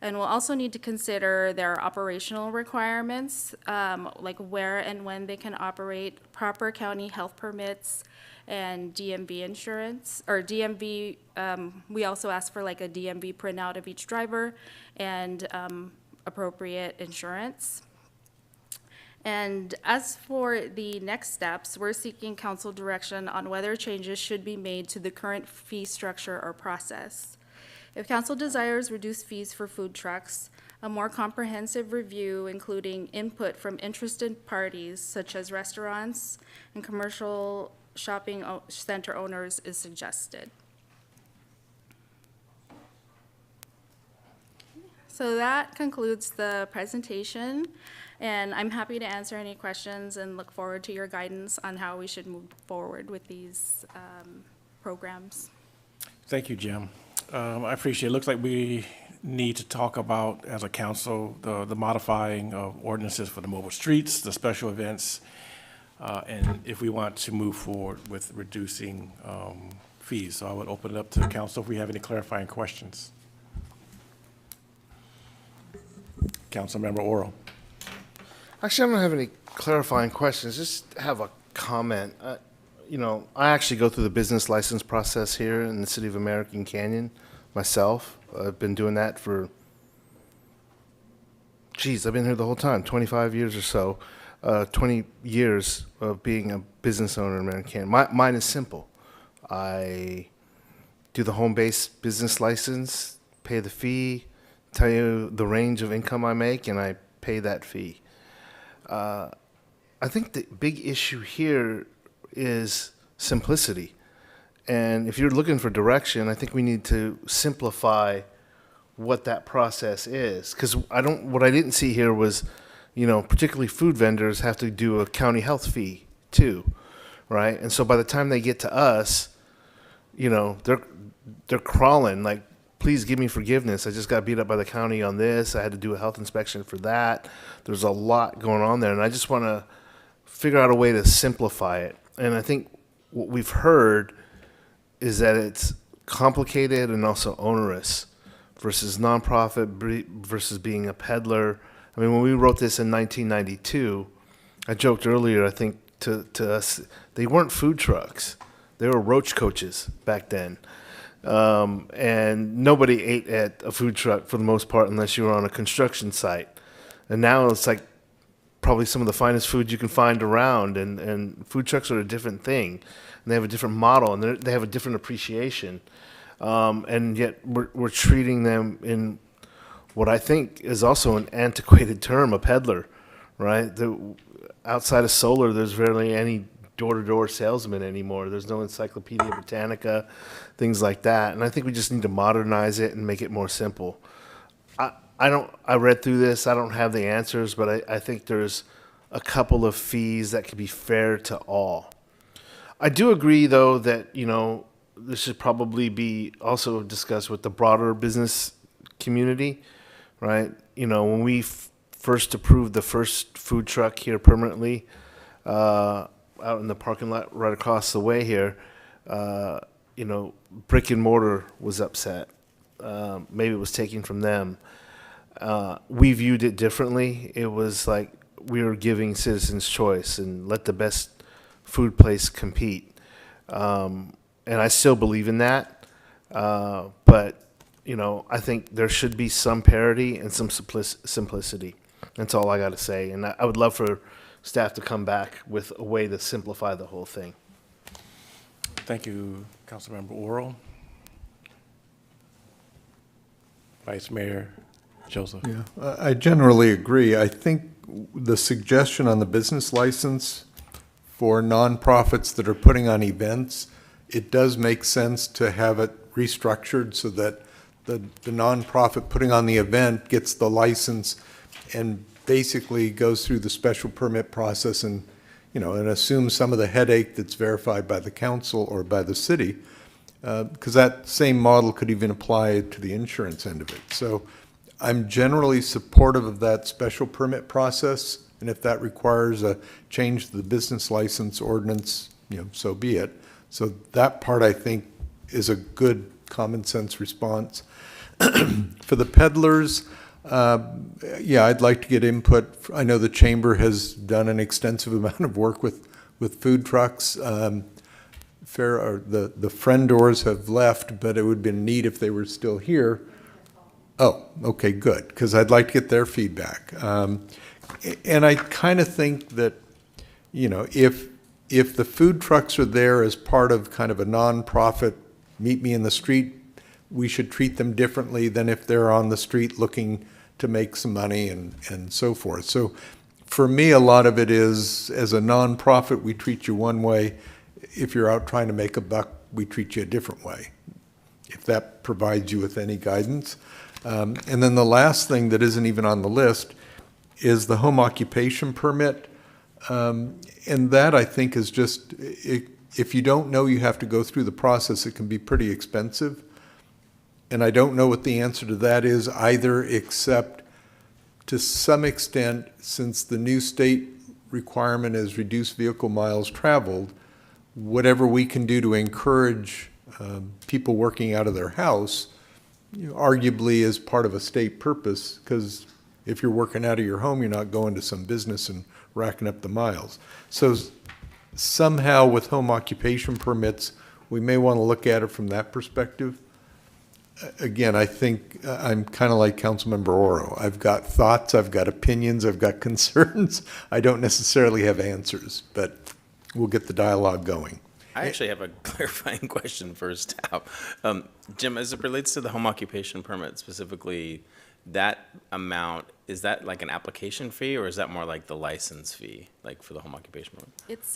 D: And we'll also need to consider their operational requirements, like where and when they can operate, proper county health permits, and DMV insurance, or DMV, we also ask for like a DMV printout of each driver and appropriate insurance. And as for the next steps, we're seeking council direction on whether changes should be made to the current fee structure or process. If council desires reduced fees for food trucks, a more comprehensive review, including input from interested parties such as restaurants and commercial shopping center owners, is suggested. So that concludes the presentation, and I'm happy to answer any questions and look forward to your guidance on how we should move forward with these programs.
A: Thank you, Jim. I appreciate it. Looks like we need to talk about, as a council, the modifying of ordinances for the mobile streets, the special events, and if we want to move forward with reducing fees. So I would open it up to the council if we have any clarifying questions. Councilmember Oro.
J: Actually, I don't have any clarifying questions, just have a comment. You know, I actually go through the business license process here in the city of American Canyon myself. I've been doing that for, I've been here the whole time, 25 years or so, 20 years of being a business owner in American Canyon. Mine is simple. I do the home-based business license, pay the fee, tell you the range of income I make, and I pay that fee. I think the big issue here is simplicity. And if you're looking for direction, I think we need to simplify what that process is. Because what I didn't see here was, you know, particularly food vendors have to do a county health fee too, right? And so by the time they get to us, you know, they're crawling like, please give me forgiveness. I just got beat up by the county on this. I had to do a health inspection for that. There's a lot going on there, and I just want to figure out a way to simplify it. And I think what we've heard is that it's complicated and also onerous versus nonprofit versus being a peddler. I mean, when we wrote this in 1992, I joked earlier, I think, to us, they weren't food trucks. They were roach coaches back then. And nobody ate at a food truck for the most part unless you were on a construction site. And now it's like probably some of the finest food you can find around, and food trucks are a different thing. And they have a different model, and they have a different appreciation. And yet we're treating them in what I think is also an antiquated term, a peddler, right? Outside of solar, there's rarely any door-to-door salesman anymore. There's no Encyclopedia Britannica, things like that. And I think we just need to modernize it and make it more simple. I read through this. I don't have the answers, but I think there's a couple of fees that could be fair to all. I do agree, though, that, you know, this should probably be also discussed with the broader business community, right? You know, when we first approved the first food truck here permanently, out in the parking lot right across the way here, you know, brick and mortar was upset. Maybe it was taken from them. We viewed it differently. It was like we were giving citizens choice and let the best food place compete. And I still believe in that. But, you know, I think there should be some parity and some simplicity. That's all I got to say. And I would love for staff to come back with a way to simplify the whole thing.
A: Thank you, Councilmember Oro. Vice Mayor Joseph.
C: Yeah, I generally agree. I think the suggestion on the business license for nonprofits that are putting on events, it does make sense to have it restructured so that the nonprofit putting on the event gets the license and basically goes through the special permit process and, you know, and assumes some of the headache that's verified by the council or by the city, because that same model could even apply to the insurance end of it. So I'm generally supportive of that special permit process, and if that requires a change to the business license ordinance, you know, so be it. So that part, I think, is a good common sense response. For the peddlers, yeah, I'd like to get input. I know the chamber has done an extensive amount of work with food trucks. The friendors have left, but it would have been neat if they were still here. Oh, okay, good, because I'd like to get their feedback. And I kind of think that, you know, if the food trucks are there as part of kind of a nonprofit, meet me in the street, we should treat them differently than if they're on the street looking to make some money and so forth. So for me, a lot of it is, as a nonprofit, we treat you one way. If you're out trying to make a buck, we treat you a different way, if that provides you with any guidance. And then the last thing that isn't even on the list is the home occupation permit. And that, I think, is just, if you don't know you have to go through the process, it can be pretty expensive. And I don't know what the answer to that is either, except to some extent, since the new state requirement is reduced vehicle miles traveled, whatever we can do to encourage people working out of their house, you know, arguably is part of a state purpose, because if you're working out of your home, you're not going to some business and racking up the miles. So somehow with home occupation permits, we may want to look at it from that perspective. Again, I think I'm kind of like Councilmember Oro. I've got thoughts, I've got opinions, I've got concerns. I don't necessarily have answers, but we'll get the dialogue going.
X: I actually have a clarifying question for staff. Jim, as it relates to the home occupation permit specifically, that amount, is that like an application fee, or is that more like the license fee, like for the home occupation permit?
D: It's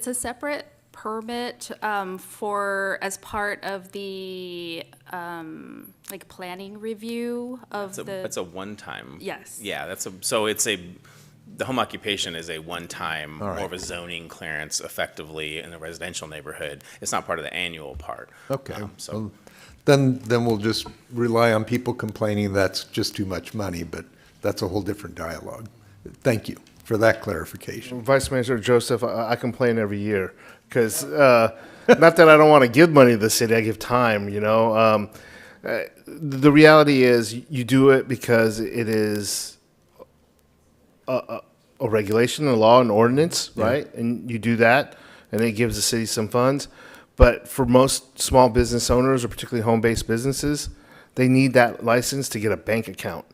D: a separate permit for, as part of the like planning review of
X: That's a one-time.
D: Yes.
X: Yeah, the home occupation is a one-time, more of a zoning clearance effectively in a residential neighborhood. It's not part of the annual part.
C: Okay.
X: So.
C: Well, then we'll just rely on people complaining that's just too much money, but that's a whole different dialogue. Thank you for that clarification.
J: Vice Mayor Joseph, I complain every year because not that I don't want to give money to the city, I give time, you know. The reality is you do it because it is a regulation, a law, an ordinance, right? And you do that, and it gives the city some funds. But for most small business owners, or particularly home-based businesses, they need that license to get a bank account.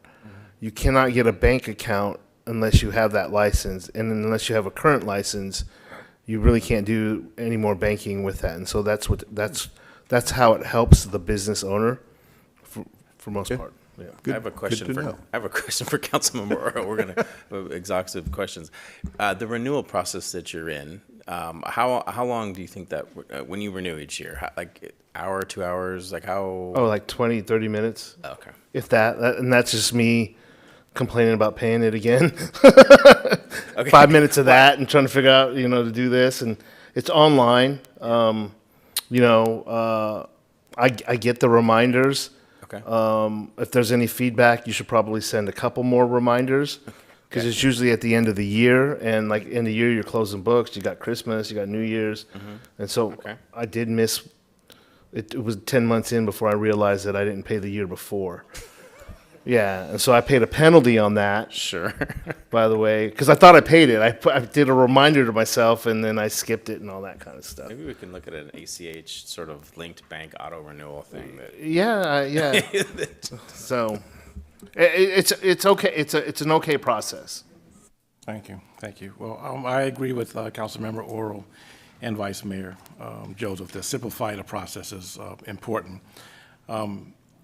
J: You cannot get a bank account unless you have that license, and unless you have a current license, you really can't do any more banking with that. And so that's how it helps the business owner for most part. Yeah.
X: I have a question for Councilmember Oro. We're going to have exhaustive questions. The renewal process that you're in, how long do you think that when you renew each year, like hour, 2 hours, like how?
J: Oh, like 20, 30 minutes.
X: Oh, okay.
J: If that, and that's just me complaining about paying it again.
X: Okay.
J: 5 minutes of that and trying to figure out, to do this, and it's online. I get the reminders.
X: Okay.
J: If there's any feedback, you should probably send a couple more reminders, because it's usually at the end of the year, and like end of the year, you're closing books. You got Christmas, you got New Year's, and so I did miss. It was 10 months in before I realized that I didn't pay the year before. Yeah, and so I paid a penalty on that.
X: Sure.
J: By the way, because I thought I paid it. I did a reminder to myself, and then I skipped it and all that kind of stuff.
X: Maybe we can look at an ACH sort of linked bank auto renewal thing.
J: Yeah. So it's okay. It's an okay process.
A: Thank you. Well, I agree with Councilmember Oro and Vice Mayor Joseph. To simplify the process is important.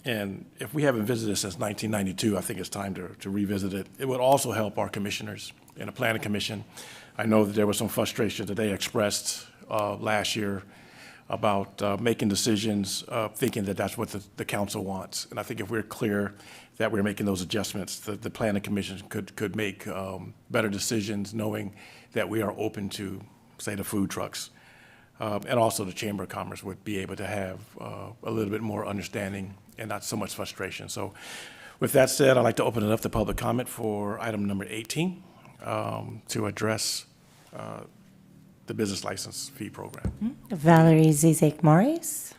A: And if we haven't visited it since 1992, I think it's time to revisit it. It would also help our commissioners in the Planning Commission. I know that there was some frustration that they expressed last year about making decisions, thinking that that's what the council wants. And I think if we're clear that we're making those adjustments, the Planning Commission could make better decisions, knowing that we are open to, say, the food trucks. And also the Chamber of Commerce would be able to have a little bit more understanding and not so much frustration. So with that said, I'd like to open it up to public comment for item number 18 to address the business license fee program.
B: Valerie Zizek Morris.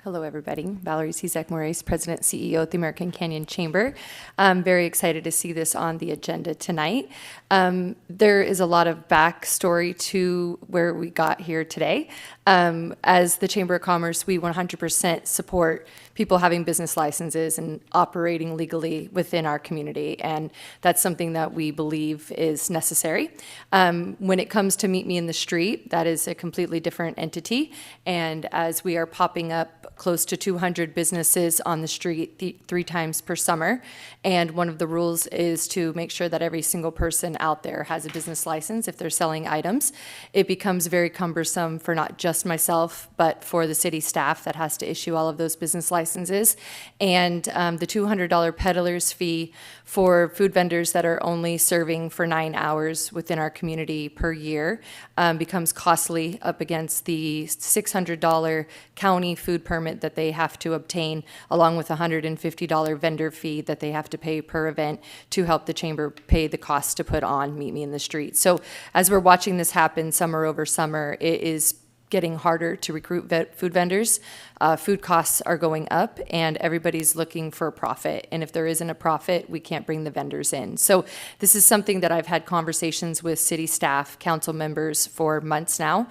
K: Hello, everybody. Valerie Zizek-Morris, President, CEO at the American Canyon Chamber. I'm very excited to see this on the agenda tonight. There is a lot of backstory to where we got here today. As the Chamber of Commerce, we 100% support people having business licenses and operating legally within our community. And that's something that we believe is necessary. When it comes to Meet Me in the Street, that is a completely different entity. And as we are popping up close to 200 businesses on the street 3 times per summer, and one of the rules is to make sure that every single person out there has a business license if they're selling items, it becomes very cumbersome for not just myself, but for the city staff that has to issue all of those business licenses. And the $200 peddler's fee for food vendors that are only serving for 9 hours within our community per year becomes costly up against the $600 county food permit that they have to obtain, along with a $150 vendor fee that they have to pay per event to help the chamber pay the cost to put on Meet Me in the Street. So as we're watching this happen summer over summer, it is getting harder to recruit food vendors. Food costs are going up, and everybody's looking for a profit. And if there isn't a profit, we can't bring the vendors in. So this is something that I've had conversations with city staff, council members for months now,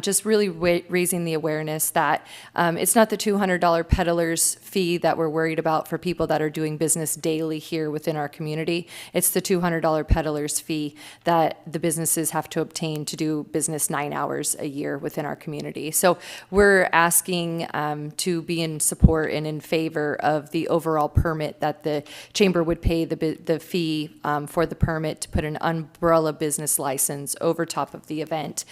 K: just really raising the awareness that it's not the $200 peddler's fee that we're worried about for people that are doing business daily here within our community. It's the $200 peddler's fee that the businesses have to obtain to do business 9 hours a year within our community. So we're asking to be in support and in favor of the overall permit that the chamber would pay the fee for the permit to put an umbrella business license over top of the event,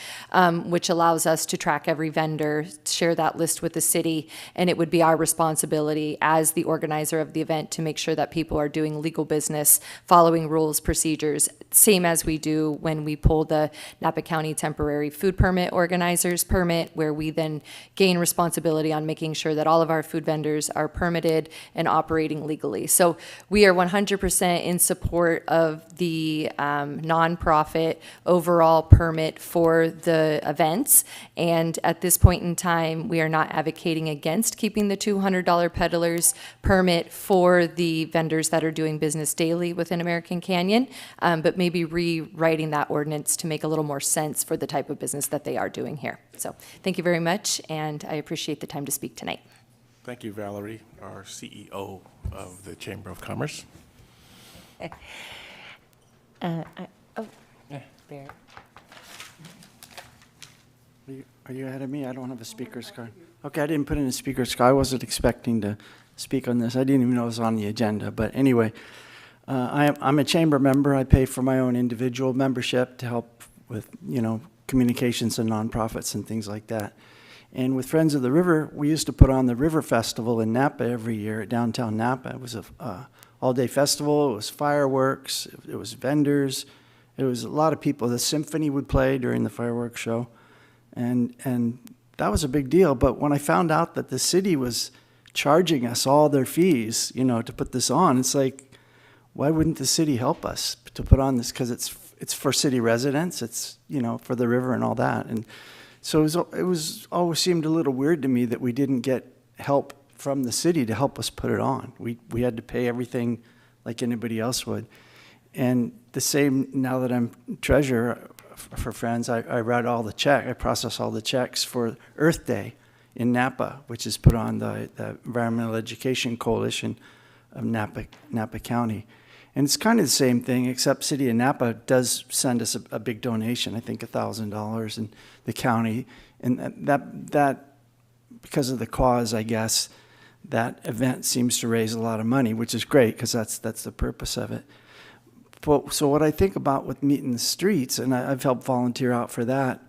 K: which allows us to track every vendor, share that list with the city, and it would be our responsibility as the organizer of the event to make sure that people are doing legal business, following rules, procedures, same as we do when we pull the Napa County Temporary Food Permit Organizers Permit, where we then gain responsibility on making sure that all of our food vendors are permitted and operating legally. So we are 100% in support of the nonprofit overall permit for the events. And at this point in time, we are not advocating against keeping the $200 peddler's permit for the vendors that are doing business daily within American Canyon, but maybe rewriting that ordinance to make a little more sense for the type of business that they are doing here. So thank you very much, and I appreciate the time to speak tonight.
A: Thank you, Valerie, our CEO of the Chamber of Commerce.
B: Barrett.
G: Are you ahead of me? I don't have a speaker's card. Okay, I didn't put in a speaker's card. I wasn't expecting to speak on this. I didn't even know it was on the agenda. But anyway, I'm a chamber member. I pay for my own individual membership to help with, communications and nonprofits and things like that. And with Friends of the River, we used to put on the River Festival in Napa every year at downtown Napa. It was a all-day festival. It was fireworks. It was vendors. It was a lot of people. The symphony would play during the fireworks show. And that was a big deal. But when I found out that the city was charging us all their fees, to put this on, it's like, why wouldn't the city help us to put on this? Because it's for city residents. It's, for the river and all that. And so it was always seemed a little weird to me that we didn't get help from the city to help us put it on. We had to pay everything like anybody else would. And the same now that I'm treasurer for Friends, I write all the check. I process all the checks for Earth Day in Napa, which is put on the Environmental Education Coalition of Napa County. And it's kind of the same thing, except City of Napa does send us a big donation, I think $1,000, and the county. And that, because of the cause, I guess, that event seems to raise a lot of money, which is great, because that's the purpose of it. But, so what I think about with Meet in the Streets, and I've helped volunteer out for that,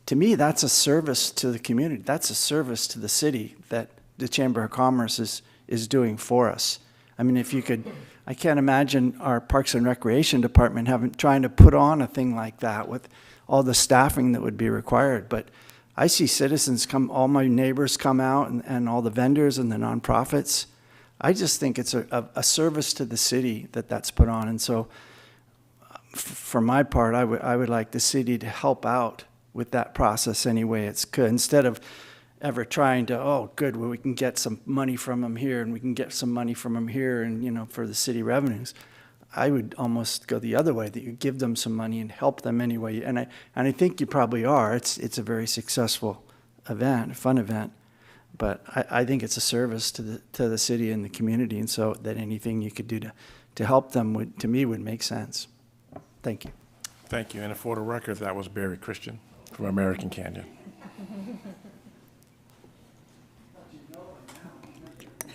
G: to me, that's a service to the community. That's a service to the city that the Chamber of Commerce is doing for us. I mean, if you could, I can't imagine our Parks and Recreation Department trying to put on a thing like that with all the staffing that would be required. But I see citizens come, all my neighbors come out, and all the vendors and the nonprofits. I just think it's a service to the city that's put on. And so for my part, I would like the city to help out with that process any way it's could, instead of ever trying to, well, we can get some money from them here, and we can get some money from them here, and, for the city revenues. I would almost go the other way, that you give them some money and help them anyway. And I think you probably are. It's a very successful event, a fun event. But I think it's a service to the city and the community, and so that anything you could do to help them would, to me, would make sense. Thank you.
A: Thank you. And for the record, that was Barry Christian from American Canyon.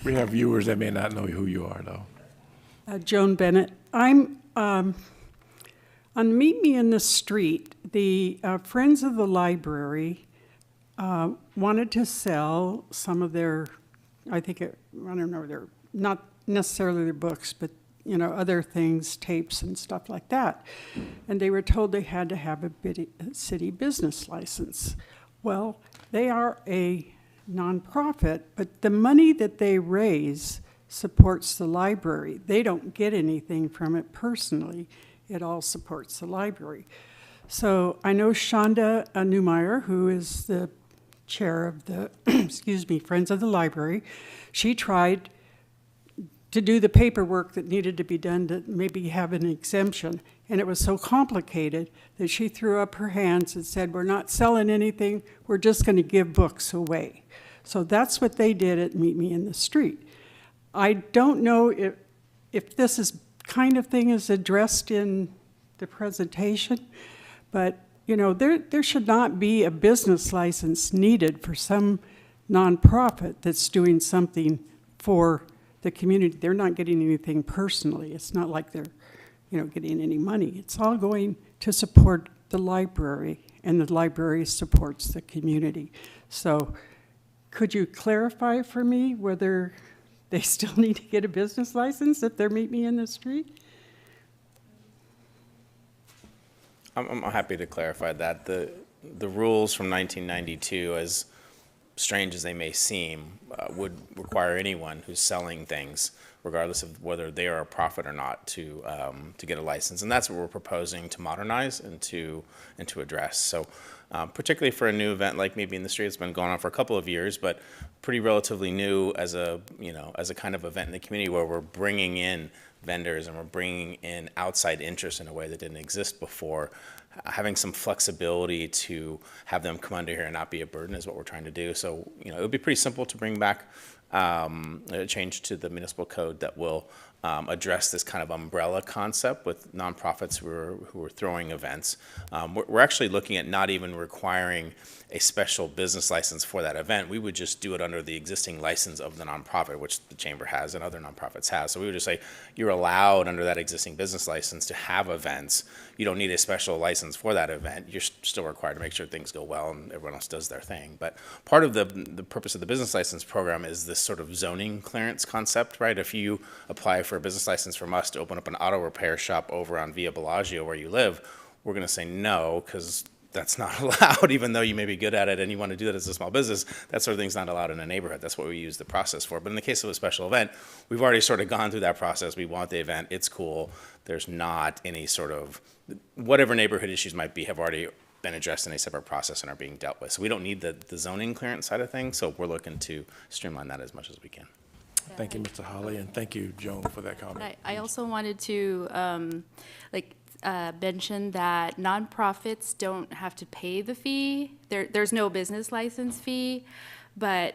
A: We have viewers that may not know who you are, though.
H: Joan Bennett. I'm on Meet Me in the Street. The Friends of the Library wanted to sell some of their, I don't know, they're not necessarily their books, but other things, tapes and stuff like that. And they were told they had to have a city business license. Well, they are a nonprofit, but the money that they raise supports the library. They don't get anything from it personally. It all supports the library. So I know Shonda Newmeyer, who is the chair of the, Friends of the Library, she tried to do the paperwork that needed to be done to maybe have an exemption. And it was so complicated that she threw up her hands and said, we're not selling anything, we're just going to give books away. So that's what they did at Meet Me in the Street. I don't know if this is kind of thing is addressed in the presentation, but there should not be a business license needed for some nonprofit that's doing something for the community. They're not getting anything personally. It's not like they're getting any money. It's all going to support the library, and the library supports the community. So could you clarify for me whether they still need to get a business license if they're Meet Me in the Street?
X: I'm happy to clarify that. The rules from 1992, as strange as they may seem, would require anyone who's selling things, regardless of whether they are a profit or not, to get a license. And that's what we're proposing to modernize and to address. So particularly for a new event like Maybe in the Street, it's been going on for a couple of years, but pretty relatively new as a kind of event in the community where we're bringing in vendors and we're bringing in outside interest in a way that didn't exist before. Having some flexibility to have them come under here and not be a burden is what we're trying to do. So, it would be pretty simple to bring back a change to the municipal code that will address this kind of umbrella concept with nonprofits who are throwing events. We're actually looking at not even requiring a special business license for that event. We would just do it under the existing license of the nonprofit, which the chamber has and other nonprofits have. So we would just say, you're allowed under that existing business license to have events. You don't need a special license for that event. You're still required to make sure things go well and everyone else does their thing. But part of the purpose of the business license program is this sort of zoning clearance concept, right? If you apply for a business license from us to open up an auto repair shop over on Via Bellagio where you live, we're going to say no, because that's not allowed, even though you may be good at it and you want to do that as a small business. That sort of thing's not allowed in a neighborhood. That's what we use the process for. But in the case of a special event, we've already sort of gone through that process. We want the event. It's cool. There's not any sort of, whatever neighborhood issues might be, have already been addressed in a separate process and are being dealt with. So we don't need the zoning clearance side of things. So we're looking to streamline that as much as we can.
A: Thank you, Mr. Holly, and thank you, Joan, for that comment.
D: I also wanted to mention that nonprofits don't have to pay the fee. There's no business license fee, but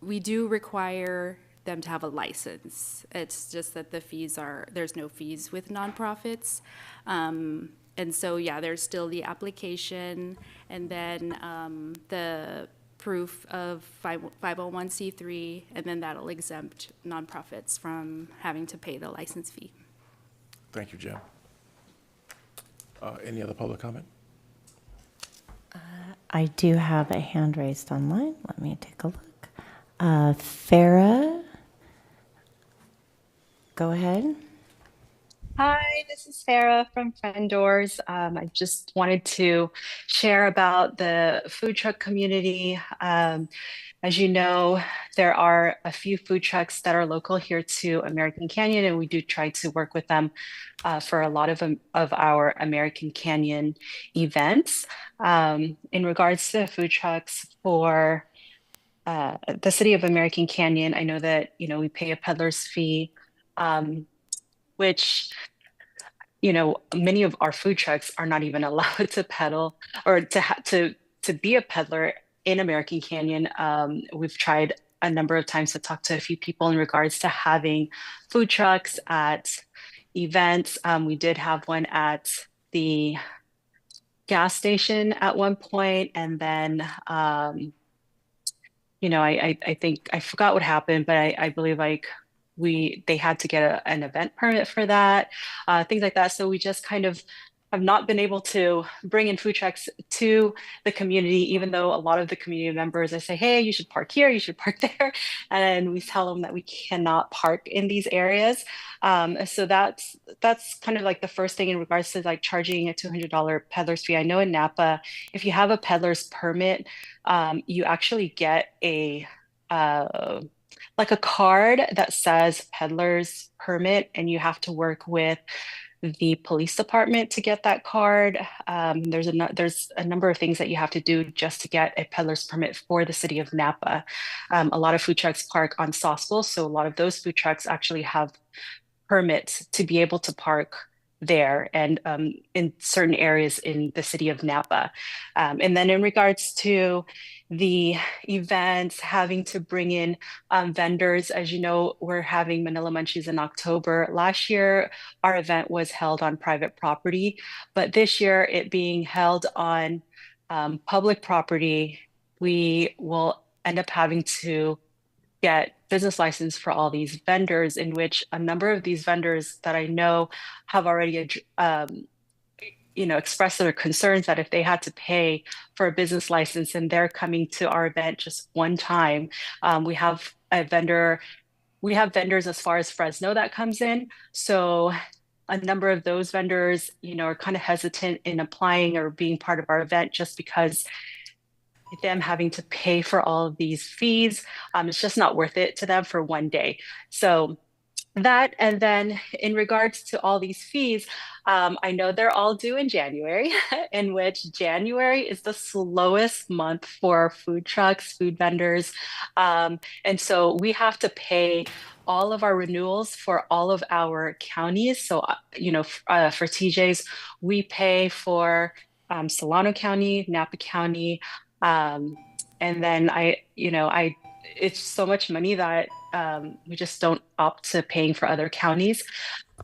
D: we do require them to have a license. It's just that there's no fees with nonprofits. And so, yeah, there's still the application and then the proof of 501c3, and then that'll exempt nonprofits from having to pay the license fee.
A: Thank you, Jim. Any other public comment?
B: I do have a hand raised online. Let me take a look. Farah, go ahead.
S: Hi, this is Farah from Friend Doors. I just wanted to share about the food truck community. As you know, there are a few food trucks that are local here to American Canyon, and we do try to work with them for a lot of our American Canyon events. In regards to food trucks for the city of American Canyon, I know that we pay a peddler's fee, which many of our food trucks are not even allowed to peddle or to be a peddler in American Canyon. We've tried a number of times to talk to a few people in regards to having food trucks at events. We did have one at the gas station at one point, and then I think I forgot what happened, but I believe like they had to get an event permit for that, things like that. So we just kind of have not been able to bring in food trucks to the community, even though a lot of the community members, I say, hey, you should park here, you should park there. And we tell them that we cannot park in these areas. So that's kind of like the first thing in regards to like charging a $200 peddler's fee. I know in Napa, if you have a peddler's permit, you actually get like a card that says peddler's permit, and you have to work with the police department to get that card. There's a number of things that you have to do just to get a peddler's permit for the city of Napa. A lot of food trucks park on Sauceville, so a lot of those food trucks actually have permits to be able to park there and in certain areas in the city of Napa. And then in regards to the events, having to bring in vendors, as you know, we're having Manila Munchies in October. Last year, our event was held on private property, but this year it being held on public property, we will end up having to get business license for all these vendors, in which a number of these vendors that I know have already expressed their concerns that if they had to pay for a business license and they're coming to our event just one time, we have vendors as far as Fresno that comes in. So a number of those vendors, are kind of hesitant in applying or being part of our event just because them having to pay for all of these fees, it's just not worth it to them for one day. So that, and then in regards to all these fees, I know they're all due in January, in which January is the slowest month for food trucks, food vendors. And so we have to pay all of our renewals for all of our counties. So, for TJ's, we pay for Solano County, Napa County, and then it's so much money that we just don't opt to paying for other counties.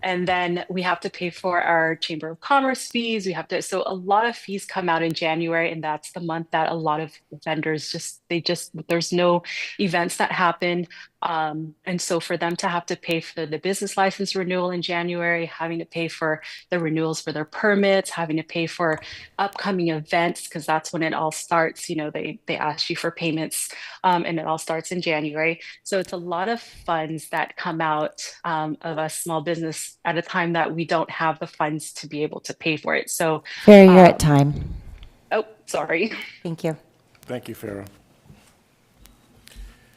S: And then we have to pay for our Chamber of Commerce fees. So a lot of fees come out in January, and that's the month that a lot of vendors there's no events that happen. And so for them to have to pay for the business license renewal in January, having to pay for the renewals for their permits, having to pay for upcoming events, because that's when it all starts. They ask you for payments, and it all starts in January. So it's a lot of funds that come out of a small business at a time that we don't have the funds to be able to pay for it. So
B: Farrah, you're at time.
S: Oh, sorry.
B: Thank you.
A: Thank you, Farrah.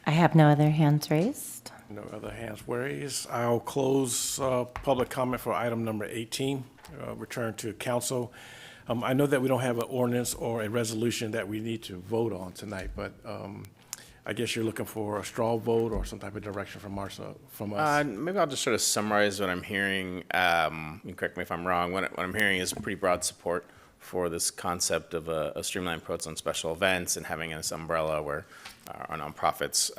B: I have no other hands raised.
A: No other hands raised. I'll close public comment for item number 18, return to council. I know that we don't have an ordinance or a resolution that we need to vote on tonight, but I guess you're looking for a straw vote or some type of direction from us.
X: Maybe I'll just sort of summarize what I'm hearing. You correct me if I'm wrong. What I'm hearing is pretty broad support for this concept of a streamlined approach on special events and having this umbrella where our nonprofits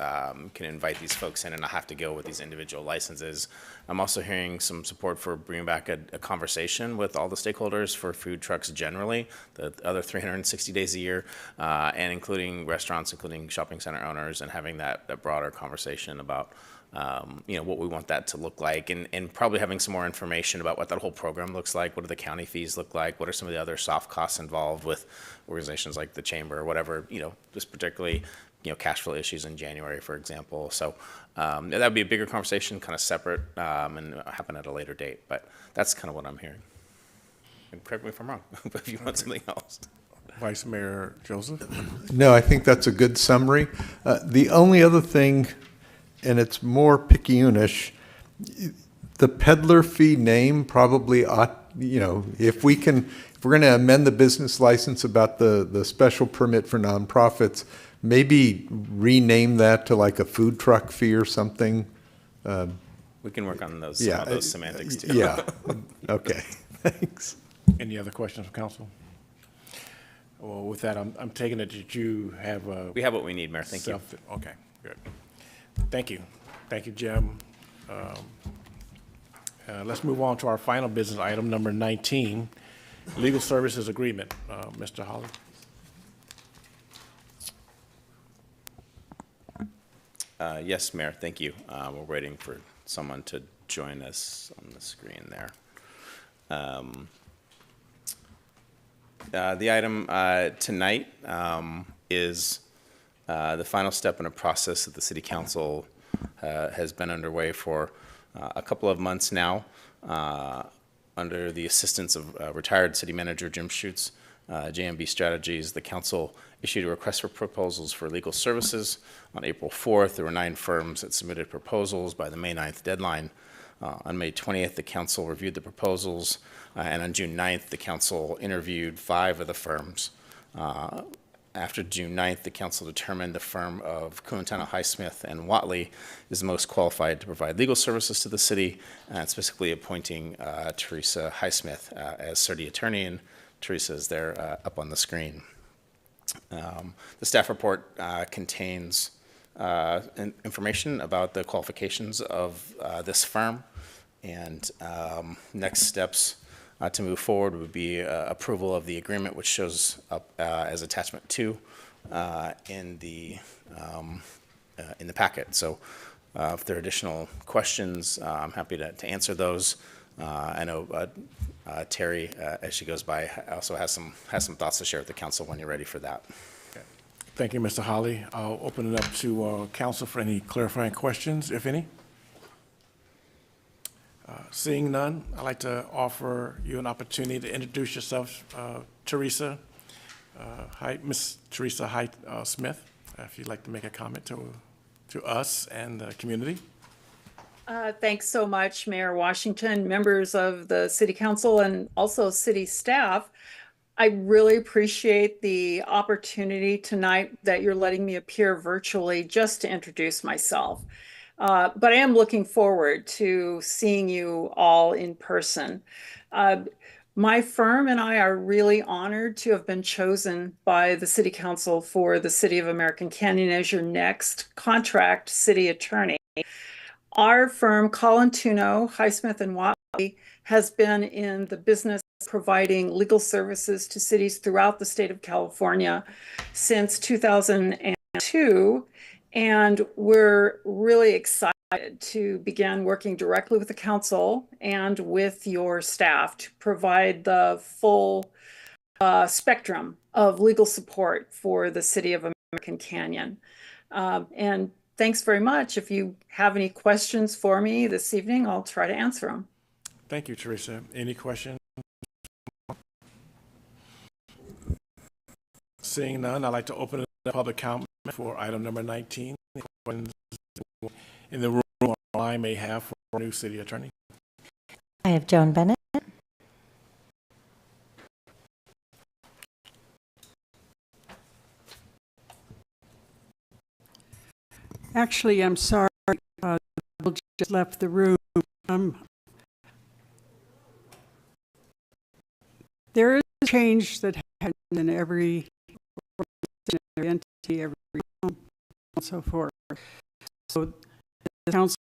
X: can invite these folks in and not have to go with these individual licenses. I'm also hearing some support for bringing back a conversation with all the stakeholders for food trucks generally, the other 360 days a year, and including restaurants, including shopping center owners, and having that broader conversation about what we want that to look like, and probably having some more information about what that whole program looks like. What do the county fees look like? What are some of the other soft costs involved with organizations like the Chamber or whatever, just particularly, cash flow issues in January, for example. So that would be a bigger conversation, kind of separate, and happen at a later date. But that's kind of what I'm hearing. And correct me if I'm wrong, if you want something else.
A: Vice Mayor Joseph?
C: No, I think that's a good summary. The only other thing, and it's more picayunish, the peddler fee name probably ought, if we're going to amend the business license about the special permit for nonprofits, maybe rename that to like a food truck fee or something.
X: We can work on those,
C: Yeah,
X: those semantics too.
C: Yeah, okay, thanks.
A: Any other questions from council? Well, with that, I'm taking it that you have a.
X: We have what we need, Mayor. Thank you.
A: Okay, good. Thank you. Thank you, Jim. Let's move on to our final business item, number 19, legal services agreement. Mr. Holly.
X: Yes, Mayor, thank you. We're waiting for someone to join us on the screen there. The item tonight is the final step in a process that the City Council has been underway for a couple of months now, under the assistance of retired City Manager Jim Schutz. JMB Strategies, the council issued a request for proposals for legal services on April 4th. There were 9 firms that submitted proposals by the May 9th deadline. On May 20th, the council reviewed the proposals, and on June 9th, the council interviewed 5 of the firms. After June 9th, the council determined the firm of Kuntana, Highsmith, and Watley is the most qualified to provide legal services to the city, and specifically appointing Teresa Highsmith as city attorney, and Teresa is there up on the screen. The staff report contains information about the qualifications of this firm, and next steps to move forward would be approval of the agreement, which shows up as attachment 2 in the packet. So if there are additional questions, I'm happy to answer those. I know Terry, as she goes by, also has some thoughts to share with the council when you're ready for that.
A: Thank you, Mr. Holly. I'll open it up to council for any clarifying questions, if any. Seeing none, I'd like to offer you an opportunity to introduce yourself, Teresa. Miss Teresa Highsmith, if you'd like to make a comment to us and the community.
I: Thanks so much, Mayor Washington, members of the City Council, and also city staff. I really appreciate the opportunity tonight that you're letting me appear virtually just to introduce myself. But I am looking forward to seeing you all in person. My firm and I are really honored to have been chosen by the City Council for the City of American Canyon as your next contract city attorney. Our firm, Colantuno, Highsmith, and Watley, has been in the business of providing legal services to cities throughout the state of California since 2002, and we're really excited to begin working directly with the council and with your staff to provide the full spectrum of legal support for the City of American Canyon. And thanks very much. If you have any questions for me this evening, I'll try to answer them.
A: Thank you, Teresa. Any questions? Seeing none, I'd like to open it up to public comment for item number 19. In the room or I may have for our new city attorney.
B: I have Joan Bennett.
H: Actually, I'm sorry, just left the room. There is a change that happens in every entity, every home, and so forth. So the council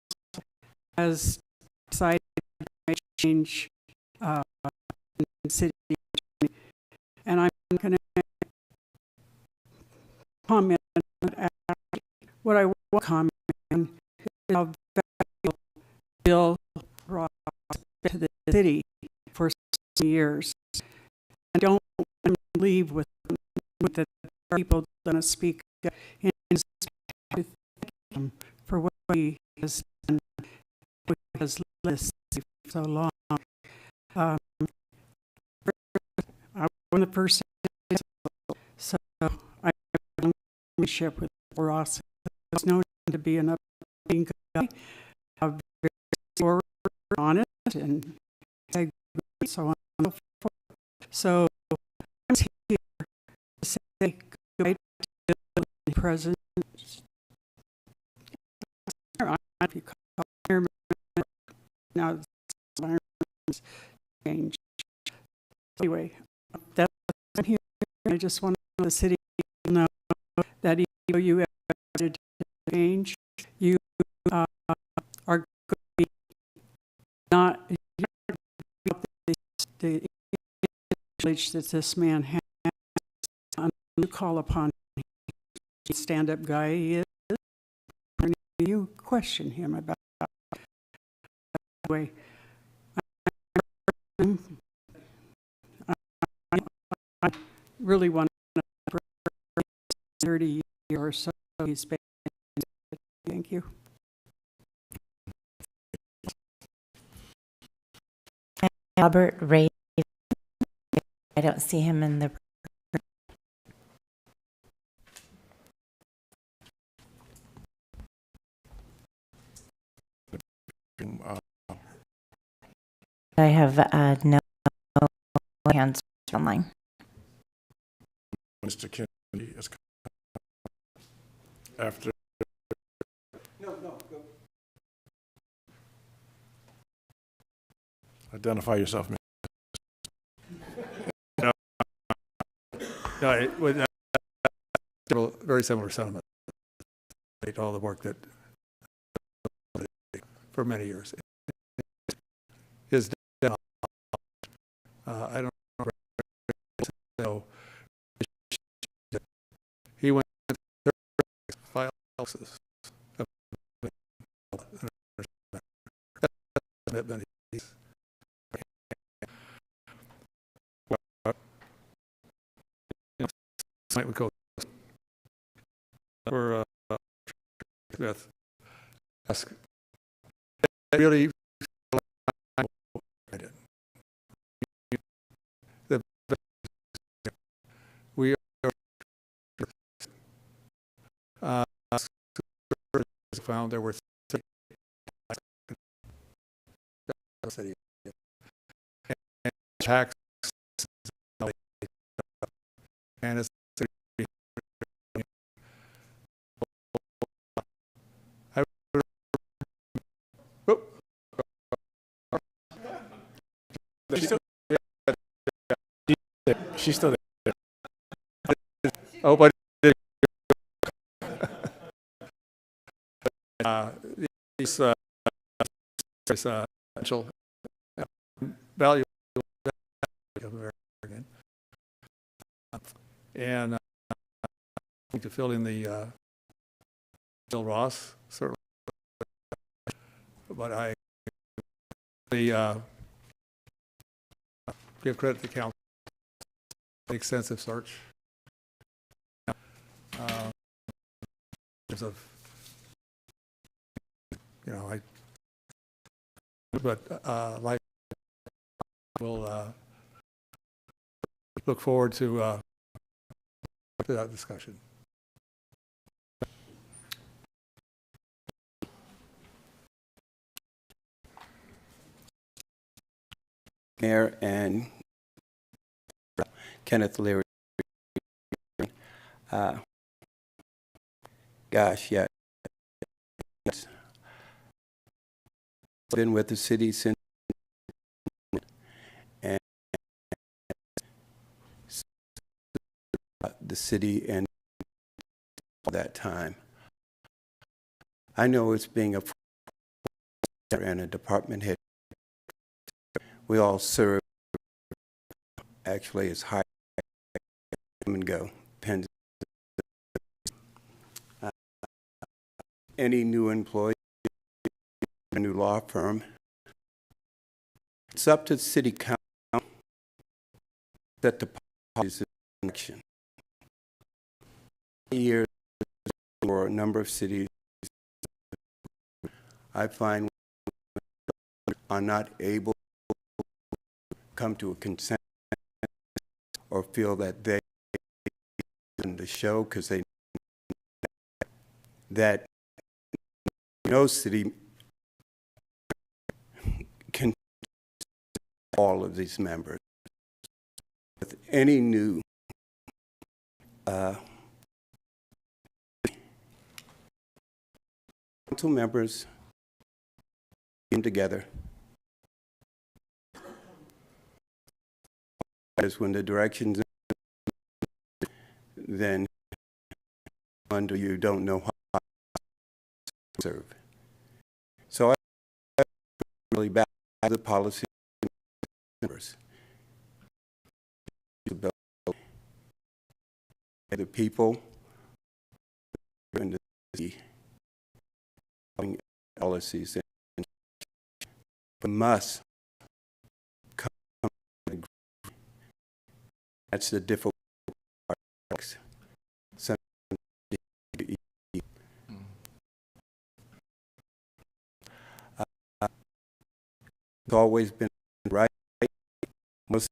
H: has decided to change in the city, and I'm going to comment on what I will comment on is how valuable Bill brought to the city for some years. And don't leave with that people going to speak in his for what he has done, which has led us for so long. I was the first, so I have a relationship with Ross. There's known to be an upbeat guy, very forward, honest, and so on and so forth. So I'm here to say goodbye to the president. Now the environment has changed. So anyway, that's I'm here I just want the city to know that even though you have decided to change, you are going to be not the knowledge that this man has. You call upon him, stand-up guy he is. You question him about the way. I really want to 30 years or so he's been. Thank you.
B: Robert Ray. I don't see him in the. I have no hands online.
A: Mr. Kennedy is after.
M: No, go.
A: Identify yourself, Mr.
M: No, it was very similar sentiment. All the work that for many years is done. I don't know. He went through files of commitment. Tonight we go for Smith. Ask really we are found there were city tax and it's
A: She's still there.
M: Oh, but these essential value of American, and to fill in the Bill Ross certainly, but I give credit to council. Extensive search. Of, you know, like we'll look forward to that discussion.
N: Mayor and Kenneth Leary. Gosh, yeah. Been with the city since and the city and that time. I know it's being a and a department head. We all serve actually as high and go. Depends. Any new employee, a new law firm, it's up to the city council that the policies of election. Years for a number of cities, I find are not able to come to a consensus or feel that they in the show because they that no city can all of these members with any new council members came together as when the directions then under you don't know how to serve. So I really back the policy members. The people and the policies but must come to agree. That's the difficult part. It's always been right. Most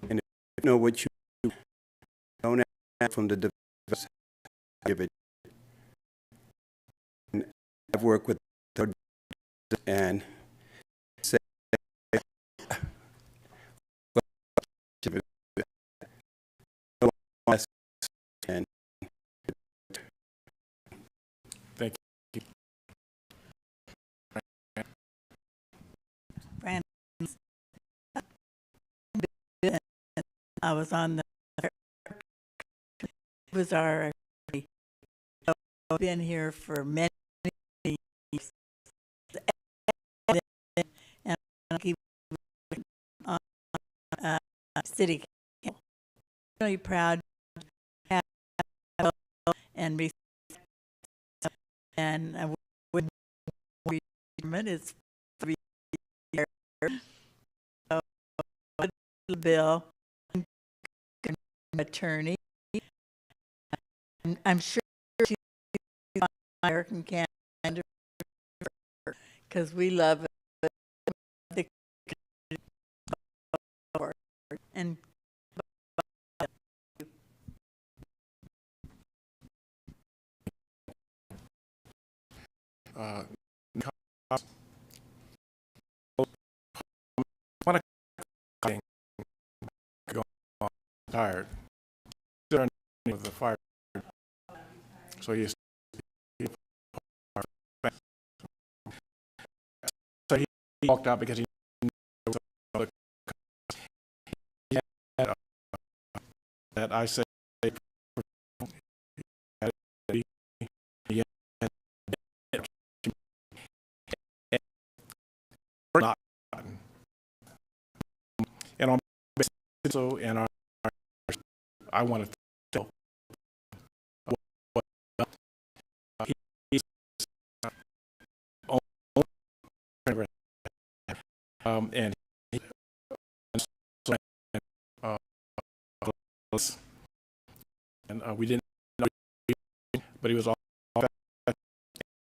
N: and if you know what you don't have from the device, give it. And I've worked with third and say and
A: Thank you.
E: I was on the was our been here for many years and I keep on city council. Really proud to have and be and I wouldn't it's here. So bill attorney. I'm sure she's American Canada because we love the and
A: tired of the fire, so he walked out because he had that I said not, and on so and our I want to tell what he's and he and we didn't know, but he was all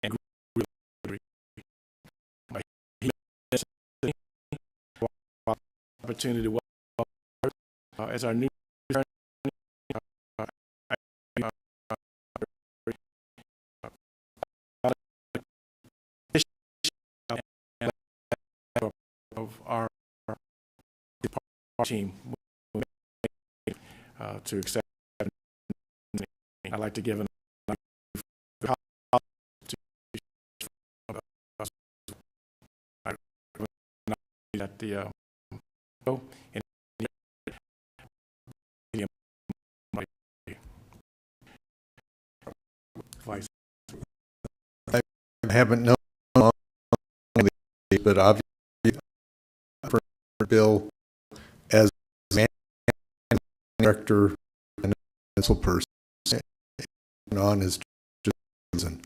A: and opportunity to as our new of our team to accept. I'd like to give an at the and vice.
C: I haven't known, but obviously, for Bill as director and municipal person on his and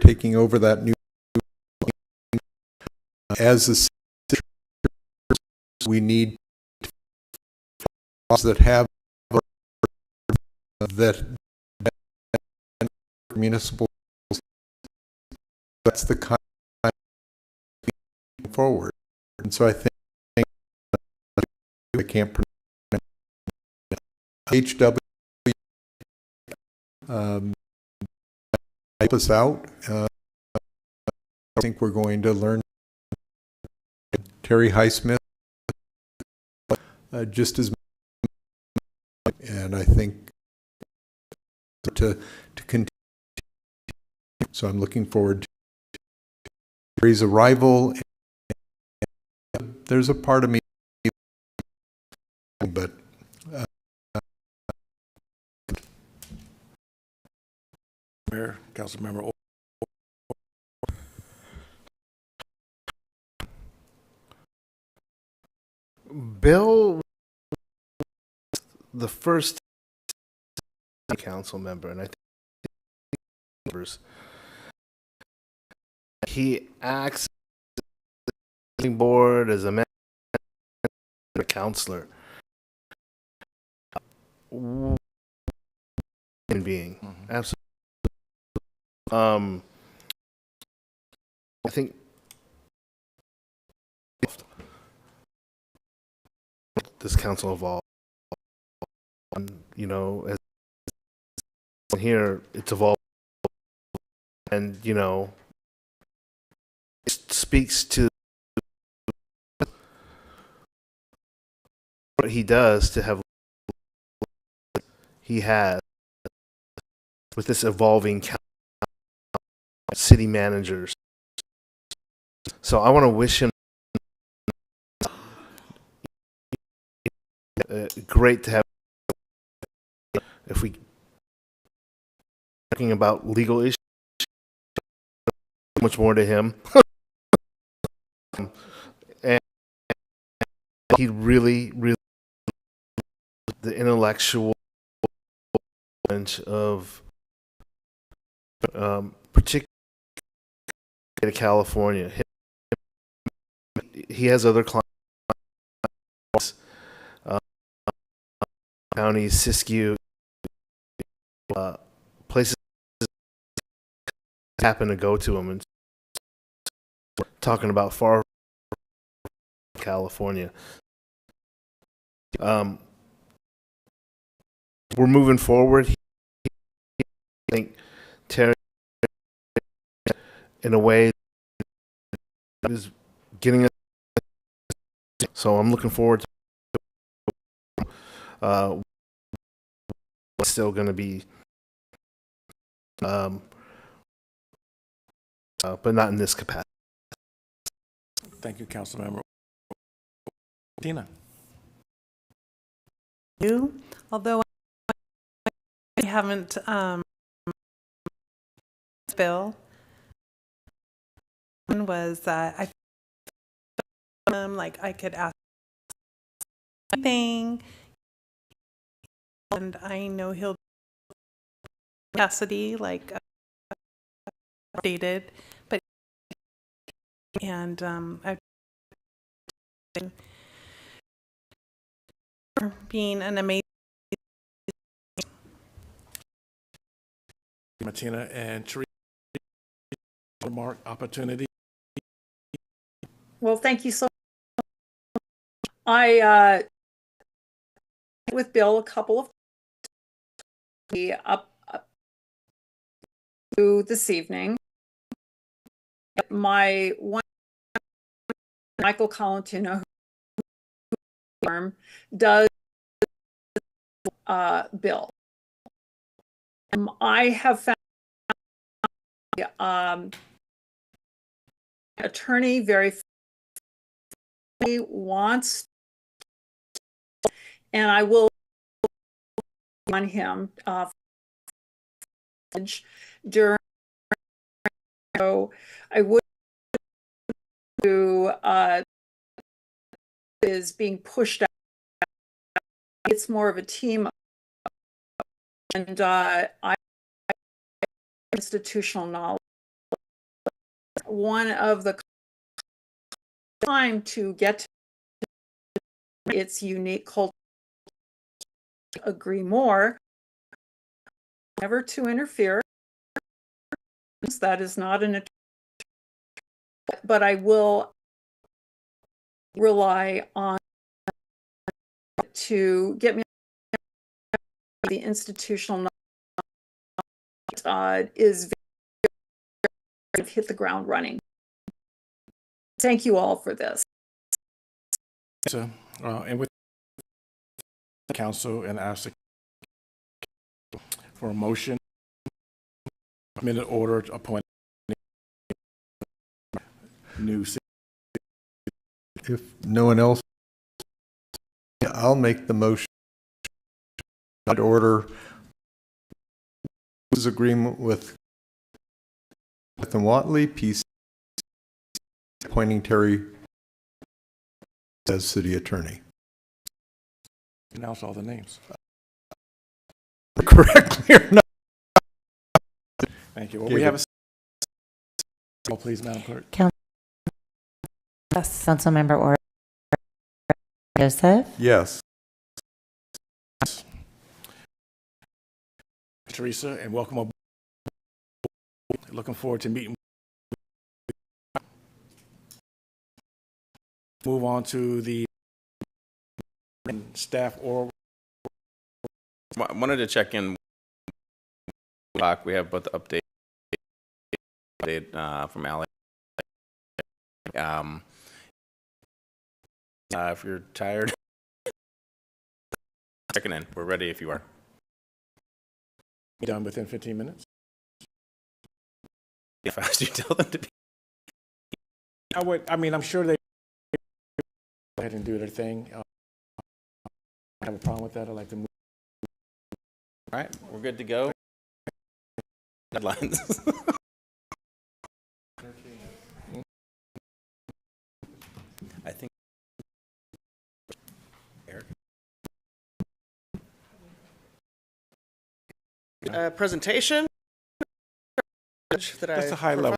C: taking over that new as a we need that have that municipal. That's the kind of forward, and so I think I can't pronounce HW help us out. I think we're going to learn Terry Highsmith just as much, and I think to continue. So I'm looking forward to Terry's arrival. There's a part of me, but
A: Mayor, Councilmember.
J: Bill, the first council member, and I think members, he acts as a board as a counselor. Human being, absolutely. I think this council evolved. You know, as here it's evolved, and you know, it speaks to what he does to have he has with this evolving city managers. So I want to wish him great to have. If we talking about legal issues, much more to him, and he really the intellectual of particularly to California. He has other clients, counties, Siskiyou, places happen to go to him, and talking about far California. We're moving forward. I think Terry, in a way, is getting us. So I'm looking forward to still going to be, but not in this capacity.
A: Thank you, Councilmember. Tina.
W: Although I haven't bill was I like I could ask anything, and I know he'll capacity like updated, but and I've being an amazing
A: Martina and Teresa, remark opportunity.
I: Well, thank you so much. I with Bill a couple of up to this evening. My one Michael Colantino does Bill. I have found attorney very wants, and I will on him during. So I would do is being pushed out. It's more of a team, and I institutional knowledge. One of the time to get to its unique culture, agree more, never to interfere. That is not an attorney, but I will rely on to get me the institutional knowledge is hit the ground running. Thank you all for this.
A: So, and with the council and ask for a motion, minute order to appoint new city.
C: If no one else, I'll make the motion. I'd order this agreement with and Watley, PC, appointing Terry as city attorney.
A: Announce all the names.
C: Correctly or not?
A: Thank you. Well, we have a please, Madam Clerk.
B: Yes. Councilmember Orr. Joseph.
C: Yes.
A: Teresa, and welcome aboard. Looking forward to meeting. Move on to the staff or.
X: I wanted to check in. We have both the update from Alex. If you're tired, checking in. We're ready if you are.
A: Be done within 15 minutes.
X: How fast you tell them to be.
A: I mean, I'm sure they go ahead and do their thing. I have a problem with that. I'd like to move.
X: All right, we're good to go. Deadlines. I think Eric.
F: Presentation that
A: Just a high level.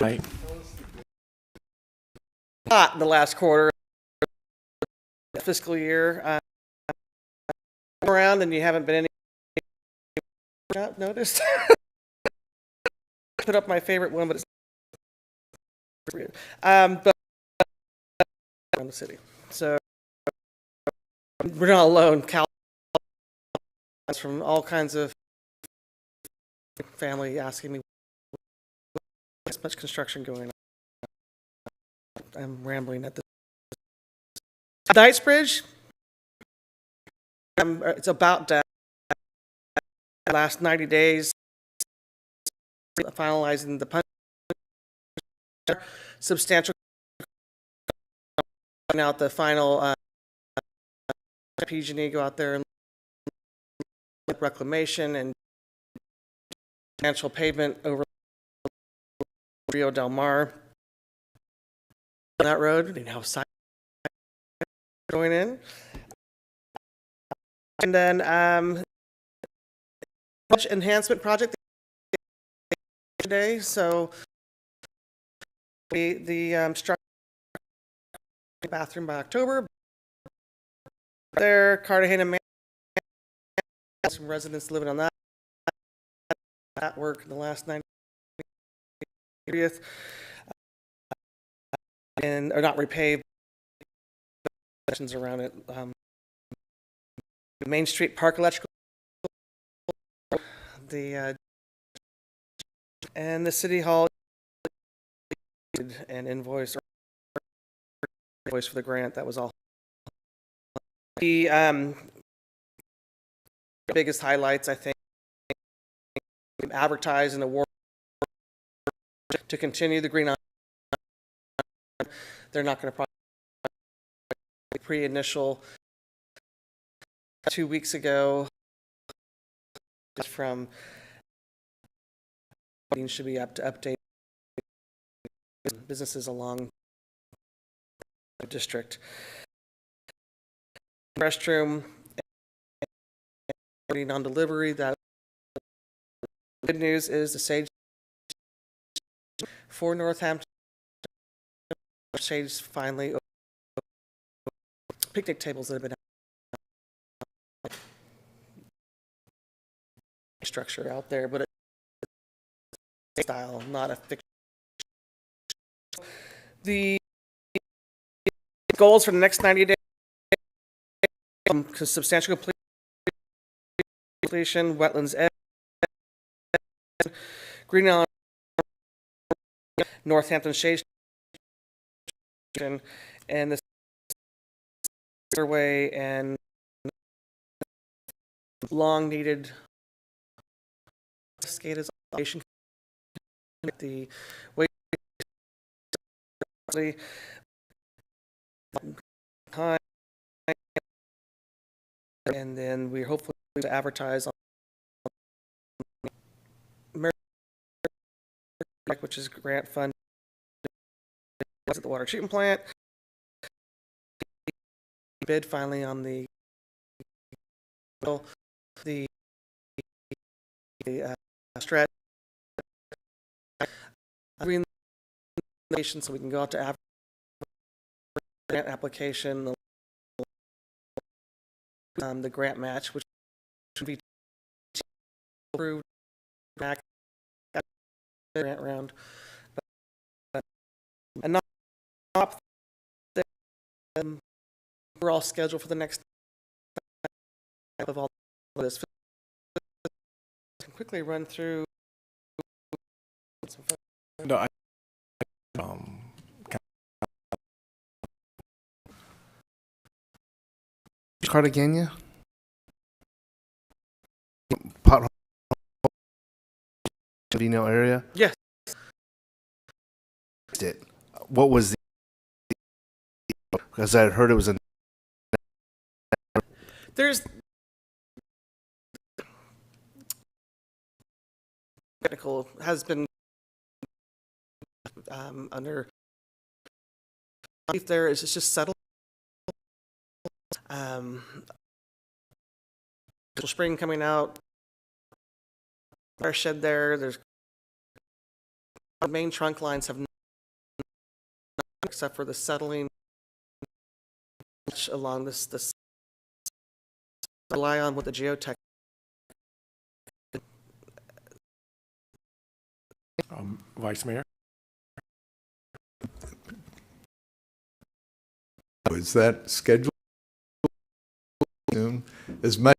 A: Right.
F: Not the last quarter fiscal year around, and you haven't been not noticed. Put up my favorite one, but it's but around the city. So we're not alone. Cal from all kinds of family asking me there's much construction going on. I'm rambling at this. Knightsbridge, it's about done. Last 90 days, finalizing the punch. Substantial out the final PG&E go out there and reclamation and substantial pavement over Rio Del Mar. That road, they now side going in, and then enhancement project today. So the structure bathroom by October. There, Cartagena, man, some residents living on that work in the last 90 years, and are not repaved. Around it, Main Street Park Electrical, and the City Hall, and invoice for the grant. That was all. The biggest highlights, I think, advertise an award to continue the green. They're not going to pre-initial 2 weeks ago from should be up to update businesses along the district. Restroom on delivery. That good news is the Sage for Northampton Sage finally opened. Picnic tables that have been structure out there, but it's style, not a fiction. The goals for the next 90 days: substantial completion, wetlands edge, green island Northampton Shade Station, and the Way and long needed SCADA's operation the way time, and then we hopefully to advertise on which is grant fund at the water treatment plant. Bid finally on the stretch so we can go out to grant application, the grant match, which should be approved back grant round, and not we're all scheduled for the next of all of this. Can quickly run through.
A: No,
J: Cartagena? Pothole area?
F: Yes.
J: What was the, because I heard it was a
F: there's technical has been under there is it's just settled spring coming out our shed there's the main trunk lines have except for the settling along this rely on what the geotech
A: Vice Mayor.
C: Is that scheduled soon? As much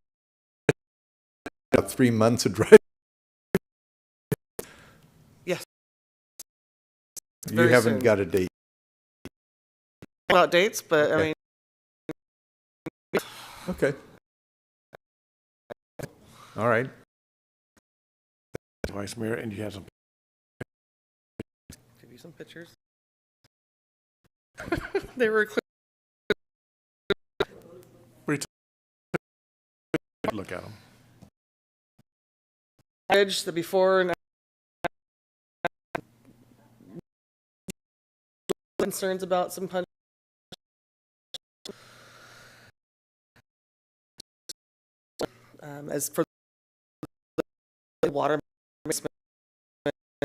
C: about 3 months of drive.
F: Yes.
C: You
F: Very
C: haven't
F: soon.
C: got a date.
F: About dates, but
C: Okay.
F: I mean.
C: Okay. All right.
A: Vice Mayor, and you have some.
F: Give you some pictures. They were
A: Look at them.
F: the before and concerns about some punch. As for the water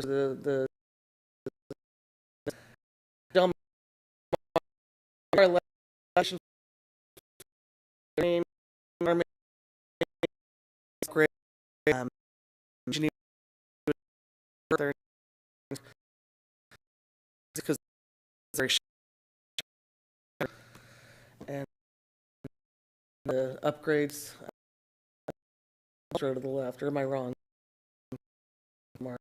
F: the because very and the upgrades to the left, or am I wrong? Mark.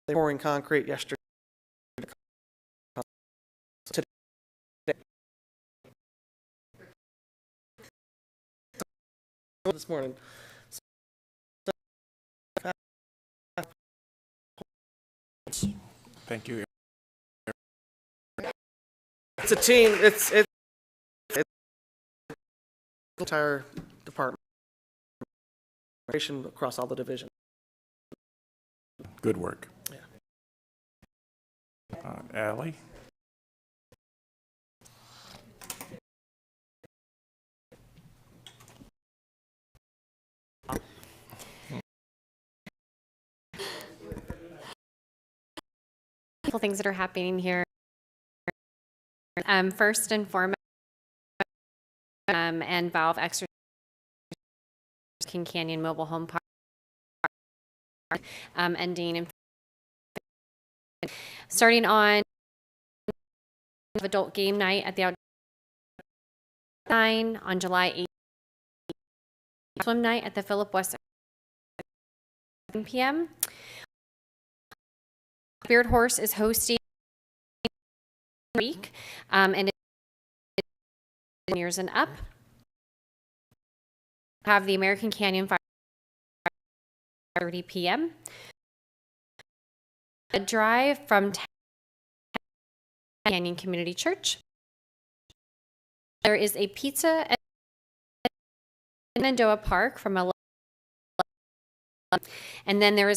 F: They pouring concrete yesterday. This morning.
A: Thank you.
F: It's a team. It's entire department across all the divisions.
A: Good work.
F: Yeah.
A: Ally?
O: Things that are happening here. First and foremost, and valve exercise American Canyon Mobile Home Park, ending in starting on adult game night at the outdoor 9 on July 8th, swim night at the Philip West 7 p.m. Spirit Horse is hosting week, and it's years and up. Have the American Canyon Fire 30 p.m. A drive from Canyon Community Church. There is a pizza at Shenandoah Park from 11, and then there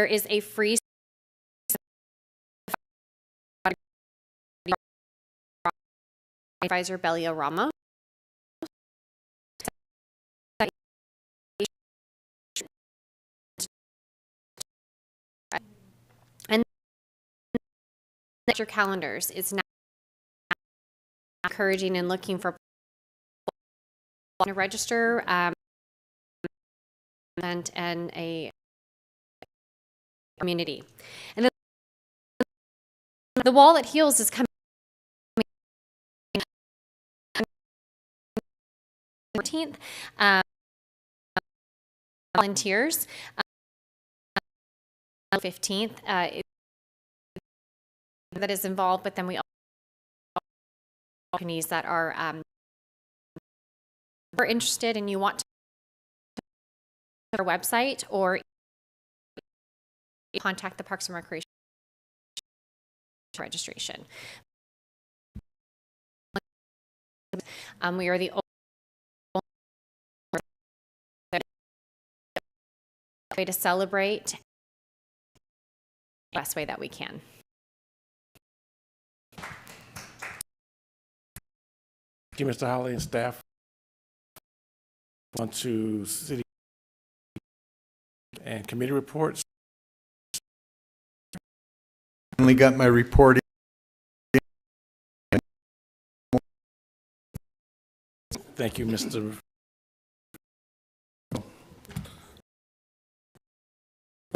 O: is a free advisor Belia Ramos. And your calendars is now encouraging and looking for to register and a community. And then the Wall That Heals is coming 14th. Volunteers 15th that is involved, but then we also have companies that are interested and you want to our website or contact the Parks and Recreation registration. We are the way to celebrate the best way that we can.
A: Thank you, Mr. Holly and staff. On to city and committee reports.
C: Only got my report.
A: Thank you, Mr.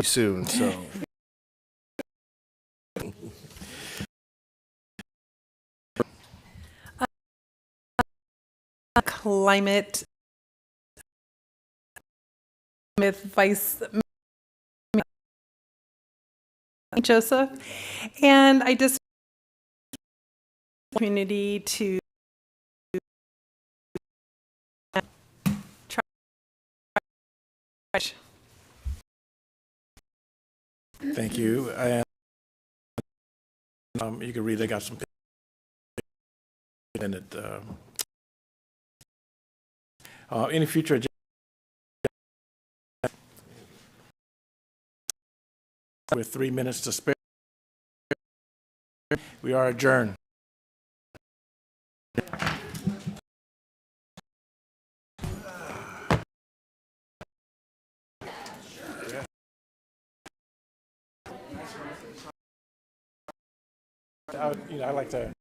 J: Soon, so.
W: Climate with Vice Joseph, and I just community to try.
A: Thank you. And you can read, I got some in it. Any future agenda? With 3 minutes to spare, we are adjourned. I like to